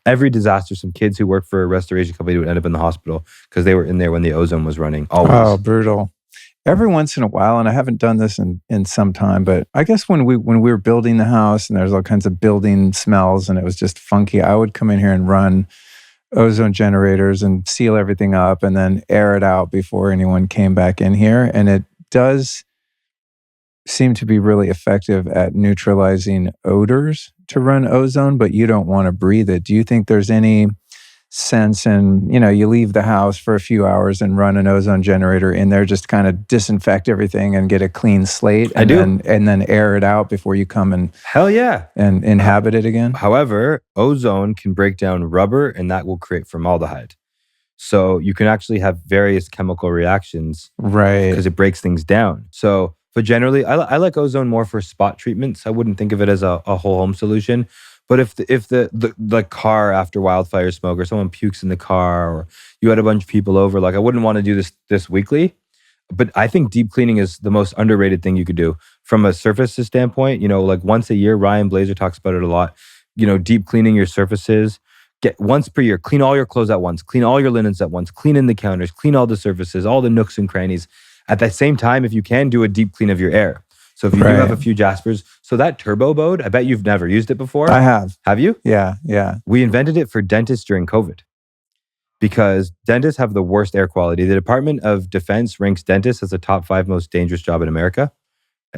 Every disaster, some kids who worked for a restoration company would end up in the hospital because they were in there when the ozone was running. Always. Oh, brutal. Every once in a while, and I haven't done this in some time, but I guess when we were building the house and there's all kinds of building smells and it was just funky, I would come in here and run ozone generators and seal everything up and then air it out before anyone came back in here. And it does seem to be really effective at neutralizing odors to run ozone, but you don't want to breathe it. Do you think there's any sense in, you leave the house for a few hours and run an ozone generator in there, just kind of disinfect everything and get a clean slate and then air it out before you come and hell yeah and inhabit it again? However, ozone can break down rubber and that will create formaldehyde. So you can actually have various chemical reactions, right? Because it breaks things down. So, but generally, I like ozone more for spot treatments. I wouldn't think of it as a whole home solution. But if the car after wildfire smoke or someone pukes in the car or you had a bunch of people over, I wouldn't want to do this weekly. But I think deep cleaning is the most underrated thing you could do from a surfaces standpoint. Once a year, Ryan Blazer talks about it a lot. Deep cleaning your surfaces. Get once per year, clean all your clothes at once, clean all your linens at once, clean in the counters, clean all the surfaces, all the nooks and crannies. At the same time, if you can, do a deep clean of your air. So if you do have a few Jaspers, so that turbo mode, I bet you've never used it before. I have. Have you? Yeah. We invented it for dentists during COVID because dentists have the worst air quality. The Department of Defense ranks dentists as the top 5 most dangerous job in America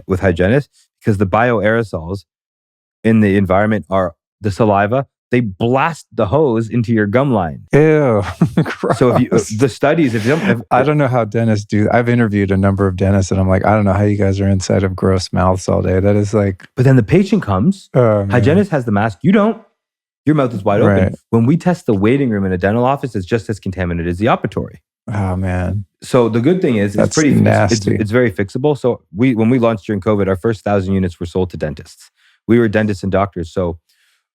with hygienists because the bioaerosols in the environment are the saliva, they blast the hose into your gum line. Ew. So if you, the studies, I don't know how dentists do. I've interviewed a number of dentists, and I'm like, I don't know how you guys are inside of gross mouths all day. That is like. But then the patient comes. Man. Hygienist has the mask. You don't. Your mouth is wide Right. open. When we test the waiting room in a dental office, it's just as contaminated as the operatory. Oh man. So the good thing is, That's it's pretty nasty. It's very fixable. So when we launched during COVID, our first 1,000 units were sold to dentists. We were dentists and doctors. So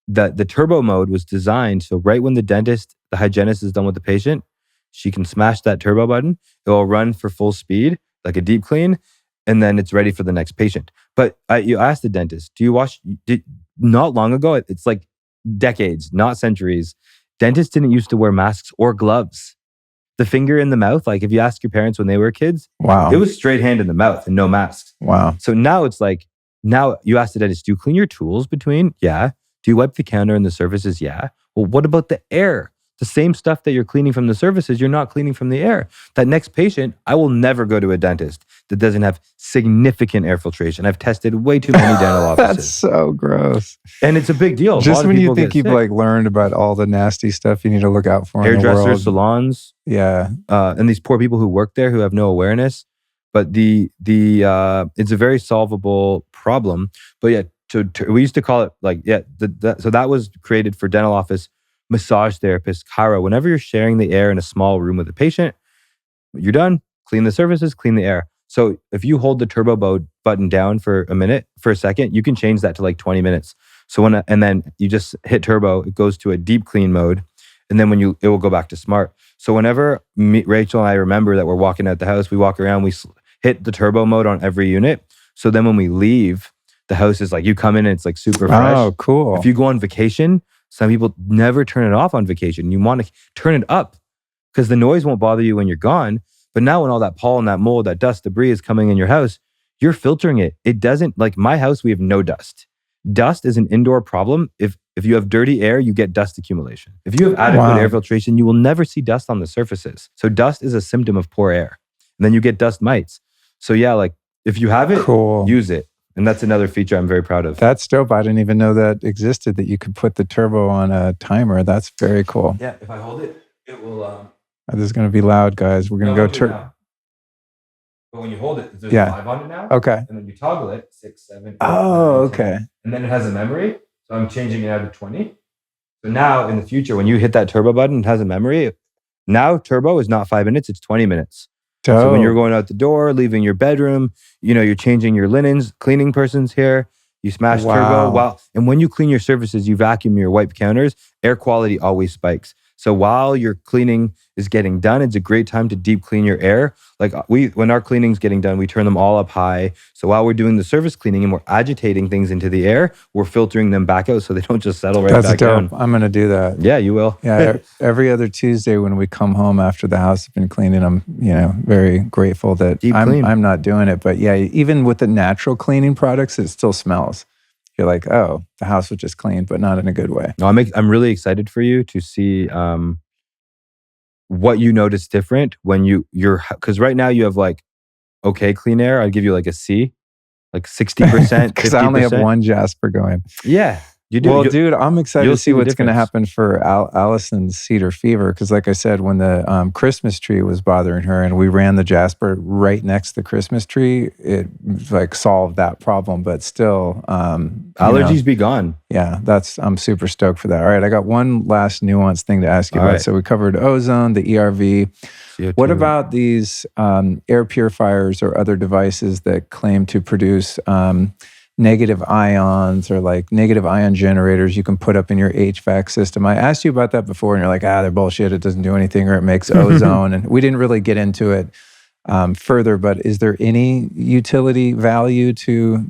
the turbo mode was designed so right when the hygienist is done with the patient, she can smash that turbo button. It will run for full speed, like a deep clean, and then it's ready for the next patient. But you ask the dentist, not long ago, it's like decades, not centuries, dentists didn't used to wear masks or gloves. The finger in the mouth, like if you ask your parents when they were kids, Wow. it was straight hand in the mouth and no masks. Wow. So now it's like, now you ask the dentist, do you clean your tools between? Yeah. Do you wipe the counter and the surfaces? Yeah. Well, what about the air? The same stuff that you're cleaning from the surfaces, you're not cleaning from the air. That next patient, I will never go to a dentist that doesn't have significant air filtration. I've tested way too many dental offices. That's so gross. And it's a big deal. Just when you think you've like learned about all the nasty stuff you need to look out for in the world. Hairdressers, salons. Yeah. And these poor people who work there who have no awareness. But it's a very solvable problem. But yeah, we used to call it like, so that was created for dental office, massage therapists, chiro. Whenever you're sharing the air in a small room with a patient, you're done, clean the surfaces, clean the air. So if you hold the turbo button down for a second, you can change that to like 20 minutes. So and then you just hit turbo, it goes to a deep clean mode. And then it will go back to smart. So whenever Rachel and I remember that we're walking out the house, we walk around, we hit the turbo mode on every unit. So then when we leave, the house is like, you come in and it's like super fresh. Oh, cool. If you go on vacation, some people never turn it off on vacation. You want to turn it up because the noise won't bother you when you're gone. But now when all that pollen, that mold, that dust, debris is coming in your house, you're filtering it. It doesn't, like my house, we have no dust. Dust is an indoor problem. If you have dirty air, you get dust accumulation. If you have adequate air filtration, you will never see dust on the surfaces. So dust is a symptom of poor air. And then you get dust mites. So yeah, like if you have it, use it. And that's another feature I'm very proud of. That's dope. I didn't even know that existed, that you could put the turbo on a timer. That's very cool. Yeah, if I hold it, it will... This is going to be loud, guys. We're going to go turbo. But when you hold it, there's 5 on it now. Okay. And then you toggle it, 6, 7, 8, Oh, 9, okay. 10. And then it has a memory. So I'm changing it out to 20. So now in the future, when you hit that turbo button, it has a memory. Now turbo is not 5 minutes, it's 20 minutes. Dope. So when you're going out the door, leaving your bedroom, you're changing your linens, cleaning person's hair, you smash turbo. And when you clean your surfaces, you vacuum your wipe counters, air quality always spikes. So while your cleaning is getting done, it's a great time to deep clean your air. Like when our cleaning's getting done, we turn them all up high. So while we're doing the surface cleaning and we're agitating things into the air, we're filtering them back out so they don't just settle right back down. I'm going to do that. Yeah, you will. Yeah, every other Tuesday when we come home after the house has been cleaning, I'm very grateful that I'm not doing it. But yeah, even with the natural cleaning products, it still smells. You're like, oh, the house was just cleaned, but not in a good way. No, I'm really excited for you to see what you notice different when you're because right now you have like okay clean air. I'd give you like a C, like 60%. Because I only have one Jaspr going. Yeah. You do. Well, dude, I'm excited to see what's going to difference. happen for Allison's cedar fever. Because like I said, when the Christmas tree was bothering her and we ran the Jaspr right next to the Christmas tree, it like solved that problem. But still... allergies be gone. Yeah, I'm super stoked for that. All right, I got one last nuanced thing to ask you about. Right. So we covered ozone, the ERV. CO2. What about these air purifiers or other devices that claim to produce... negative ions or like negative ion generators you can put up in your HVAC system. I asked you about that before and you're like, they're bullshit. It doesn't do anything or it makes ozone. And we didn't really get into it further, but is there any utility value to,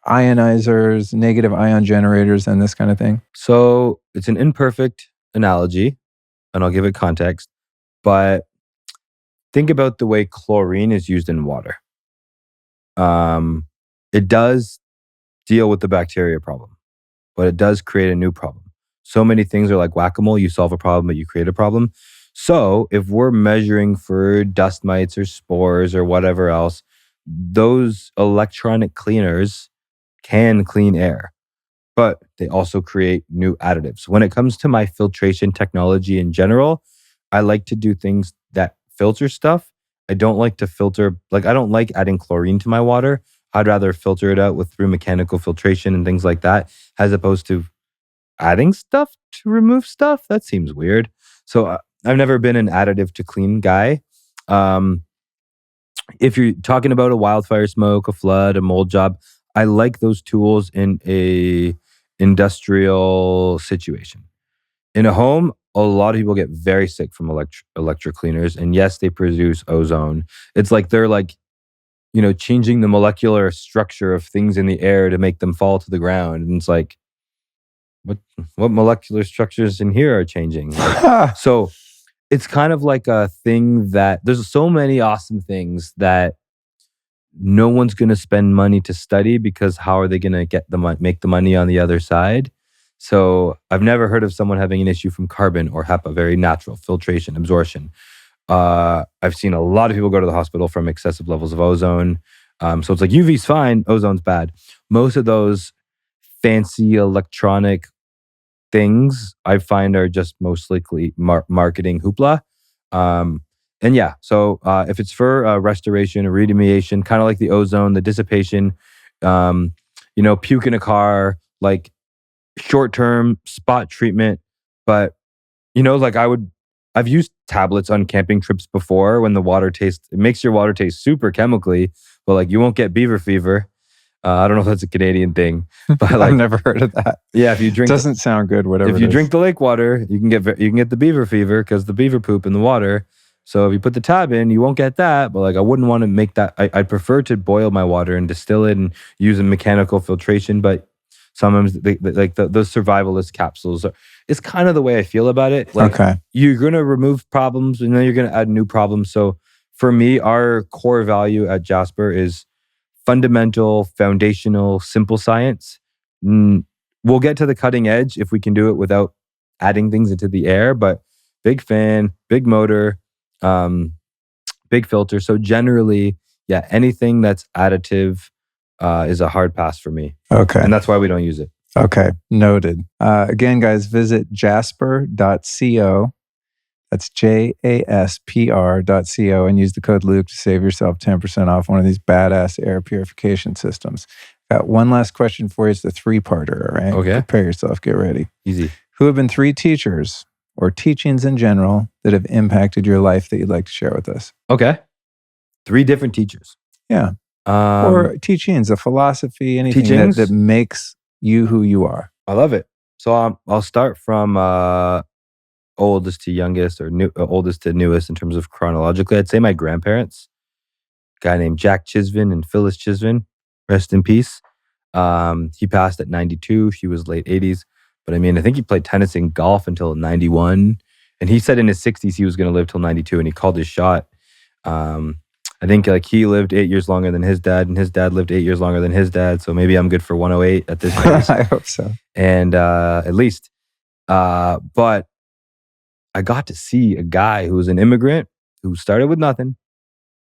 ionizers, negative ion generators and this kind of thing? So it's an imperfect analogy and I'll give it context, but think about the way chlorine is used in water. It does deal with the bacteria problem, but it does create a new problem. So many things are like whack-a-mole. You solve a problem, but you create a problem. So if we're measuring for dust mites or spores or whatever else, those electronic cleaners can clean air. but they also create new additives. When it comes to my filtration technology in general, I like to do things that filter stuff. I don't like to filter, like, I don't like adding chlorine to my water. I'd rather filter it out through mechanical filtration and things like that, as opposed to adding stuff to remove stuff. That seems weird. So I've never been an additive to clean guy. Um, if you're talking about a wildfire smoke, a flood, a mold job, I like those tools in a industrial situation. In a home, a lot of people get very sick from electric cleaners, and yes, they produce ozone. It's like they're like, changing the molecular structure of things in the air to make them fall to the ground. And it's like, what molecular structures in here are changing? So it's kind of like a thing that there's so many awesome things that no one's going to spend money to study, because how are they going to make the money on the other side? So I've never heard of someone having an issue from carbon or HEPA, very natural filtration, absorption. I've seen a lot of people go to the hospital from excessive levels of ozone. So it's like UV's fine, ozone's bad. Most of those fancy electronic things I find are just mostly marketing hoopla. And yeah, so if it's for restoration or remediation, kind of like the ozone, the dissipation, puke in a car, like short-term spot treatment. But, like I've used tablets on camping trips before when it makes your water taste super chemically, but like you won't get beaver fever. I don't know if that's a Canadian thing, but like I've never heard of that. Yeah, if you drink, doesn't sound good. Whatever. If you drink the lake water, you can get the beaver fever because the beaver poop in the water. So if you put the tab in, you won't get that. But like, I wouldn't want to make that. I'd prefer to boil my water and distill it and use a mechanical filtration. But sometimes those survivalist capsules it's kind of the way I feel about it. Like, okay, you're gonna remove problems and then you're gonna add new problems. So for me, our core value at Jaspr is fundamental, foundational, simple science. We'll get to the cutting edge if we can do it without adding things into the air, but big fan, big motor, big filter. So generally, yeah, anything that's additive is a hard pass for me. Okay. And that's why we don't use it. Okay, noted. Again, guys, visit jaspr.co. That's jaspr.co and use the code Luke to save yourself 10% off one of these badass air purification systems. Got one last question for you. It's the 3-parter, all right? Okay. Prepare yourself. Get ready. Easy. Who have been 3 teachers or teachings in general that have impacted your life that you'd like to share with us? Okay. 3 different teachers. Yeah. Or teachings, a philosophy, anything that makes you who you are. I love it. So I'll start from oldest to youngest, or oldest to newest in terms of chronologically. I'd say my grandparents, a guy named Jack Chisvin and Phyllis Chisvin, rest in peace. He passed at 92. She was late 80s. But I mean, I think he played tennis and golf until 91. And he said in his 60s he was going to live till 92, and he called his shot. I think like he lived 8 years longer than his dad, and his dad lived 8 years longer than his dad. So maybe I'm good for 108 at this point. I hope so. And at least. But I got to see a guy who was an immigrant who started with nothing,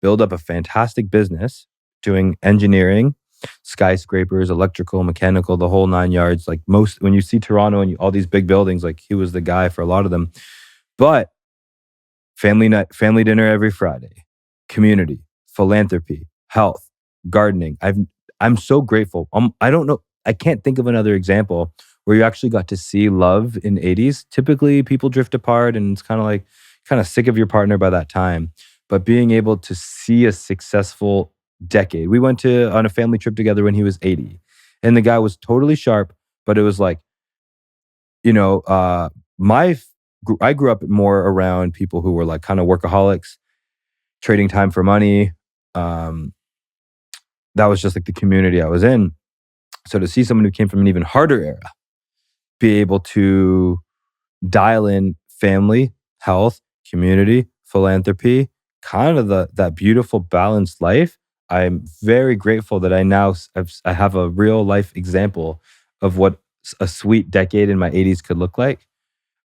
build up a fantastic business doing engineering, skyscrapers, electrical, mechanical, the whole 9 yards. Like when you see Toronto and all these big buildings, like he was the guy for a lot of them. But family dinner every Friday, community, philanthropy, health, gardening. I'm so grateful. I don't know. I can't think of another example where you actually got to see love in 80s. Typically, people drift apart and it's kind of sick of your partner by that time. But being able to see a successful decade. We went on a family trip together when he was 80. And the guy was totally sharp, but it was like, I grew up more around people who were like kind of workaholics, trading time for money. That was just like the community I was in. So to see someone who came from an even harder era be able to dial in family, health, community, philanthropy, kind of that beautiful balanced life. I'm very grateful that I have a real life example of what a sweet decade in my 80s could look like.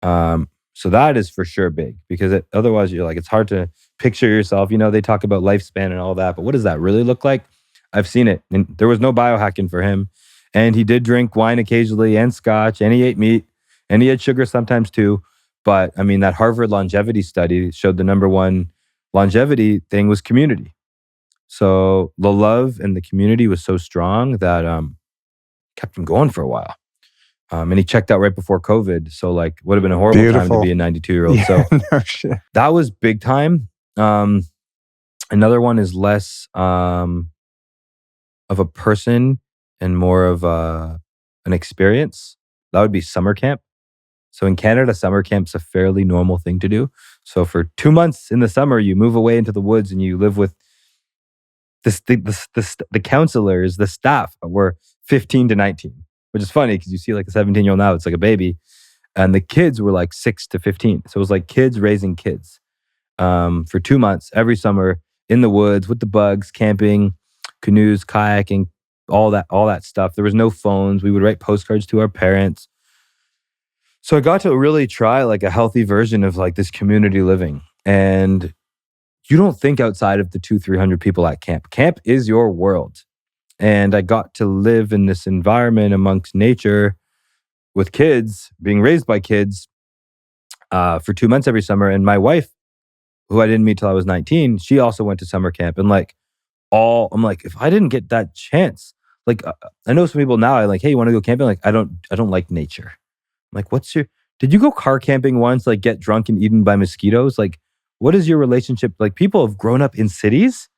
So that is for sure big, because otherwise you're like, it's hard to picture yourself. They talk about lifespan and all that, but what does that really look like? I've seen it, and there was no biohacking for him. And he did drink wine occasionally and scotch, and he ate meat, and he had sugar sometimes too. But I mean, that Harvard longevity study showed the number one longevity thing was community. So the love and the community was so strong that kept him going for a while. And he checked out right before COVID. So like would have been a horrible time to be a 92-year-old. Yeah, So no shit. that was big time. Another one is less of a person and more of an experience. That would be summer camp. So in Canada, summer camp's a fairly normal thing to do. So for 2 months in the summer, you move away into the woods and you live with the counselors, the staff were 15 to 19, which is funny because you see like a 17-year-old now, it's like a baby. And the kids were like 6 to 15. So it was like kids raising kids for 2 months every summer in the woods with the bugs, camping, canoes, kayaking, all that stuff. There was no phones. We would write postcards to our parents. So I got to really try like a healthy version of like this community living. And you don't think outside of the 200-300 people at camp. Camp is your world. And I got to live in this environment amongst nature with kids, being raised by kids for 2 months every summer. And my wife, who I didn't meet till I was 19, she also went to summer camp. And like I'm like, if I didn't get that chance, like I know some people now, I like, hey, you want to go camping? Like, I don't like nature. I'm like, did you go car camping once, like get drunk and eaten by mosquitoes? Like, what is your relationship? Like people have grown up in cities.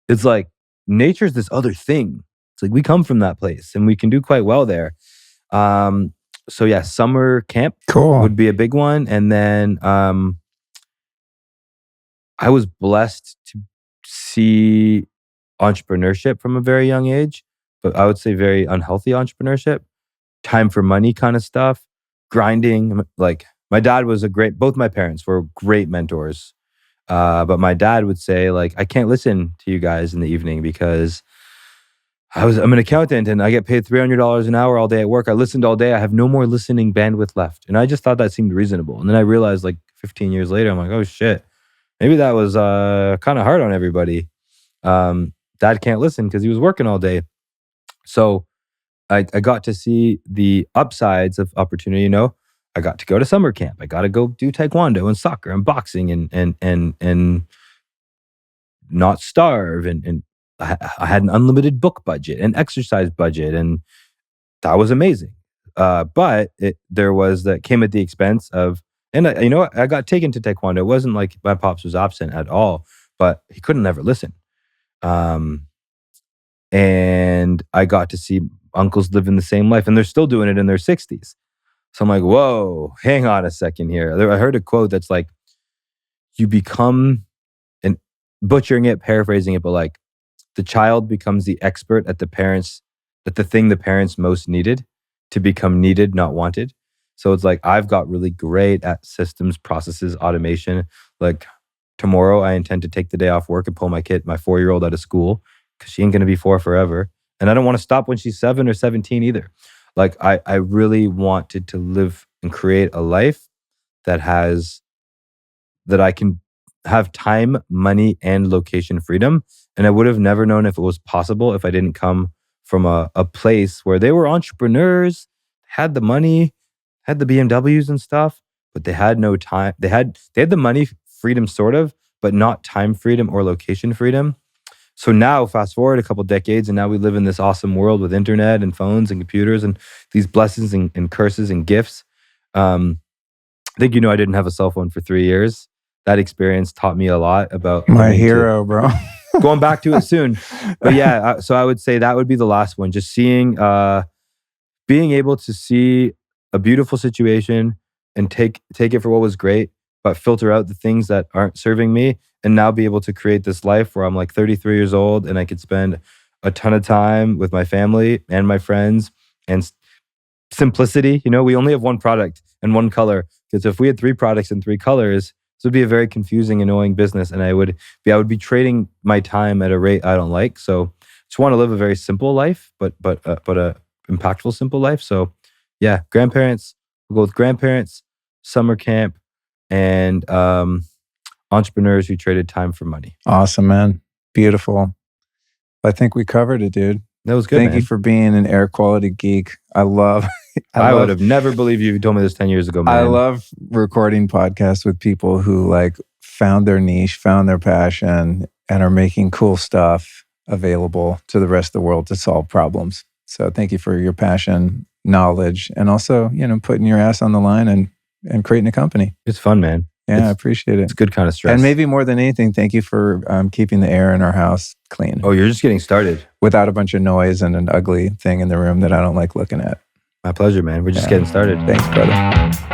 It's like nature's this other thing. It's like we come from that place and we can do quite well there. So yeah, summer camp would be a big one. And then I was blessed to see entrepreneurship from a very young age, but I would say very unhealthy entrepreneurship, time for money kind of stuff, grinding. Like my dad was both my parents were great mentors. But my dad would say like, I can't listen to you guys in the evening because I'm an accountant and I get paid $300 an hour all day at work. I listened all day. I have no more listening bandwidth left. And I just thought that seemed reasonable. And then I realized like 15 years later, I'm like, oh shit, maybe that was kind of hard on everybody. Dad can't listen because he was working all day. So I got to see the upsides of opportunity. You know, I got to go to summer camp. I got to go do taekwondo and soccer and boxing and not starve. And I had an unlimited book budget and exercise budget, and that was amazing. But there was that came at the expense of, and I got taken to taekwondo. It wasn't like my pops was absent at all, but he couldn't ever listen. And I got to see uncles living the same life, and they're still doing it in their 60s. So I'm like, whoa, hang on a second here. I heard a quote that's like, you become, and butchering it, paraphrasing it, but like the child becomes the expert at the thing the parents most needed to become needed, not wanted. So it's like, I've got really great at systems, processes, automation. Like tomorrow I intend to take the day off work and pull my 4-year-old out of school because she ain't going to be 4 forever. And I don't want to stop when she's 7 or 17 either. Like I really wanted to live and create a life that I can have time, money, and location freedom. And I would have never known if it was possible if I didn't come from a place where they were entrepreneurs, had the money, had the BMWs and stuff, but they had no time. They had the money freedom sort of, but not time freedom or location freedom. So now fast forward a couple decades and now we live in this awesome world with internet and phones and computers and these blessings and curses and gifts. I think, I didn't have a cell phone for 3 years. That experience taught me a lot about my hero, bro. Going back to it soon. But yeah, so I would say that would be the last one. Just seeing, being able to see a beautiful situation and take it for what was great, but filter out the things that aren't serving me, and now be able to create this life where I'm like 33 years old and I could spend a ton of time with my family and my friends and simplicity. We only have one product and one color, because if we had 3 products and 3 colors, this would be a very confusing, annoying business, and I would be trading my time at a rate I don't like. So just want to live a very simple life, but a impactful, simple life. So yeah, grandparents. We'll go with grandparents, summer camp, and entrepreneurs who traded time for money. Awesome, man. Beautiful. I think we covered it, dude. That was good, Thank man. you for being an air quality geek. I love. I would have never believed you told me this 10 years ago, man. I love recording podcasts with people who like found their niche, found their passion, and are making cool stuff available to the rest of the world to solve problems. So thank you for your passion, knowledge, and also, putting your ass on the line and creating a company. It's fun, man. Yeah, I appreciate it. It's good kind of stress. And maybe more than anything, thank you for keeping the air in our house clean. Oh, you're just getting started. Without a bunch of noise and an ugly thing in the room that I don't like looking at. My pleasure, man. We're just getting started. Thanks, brother.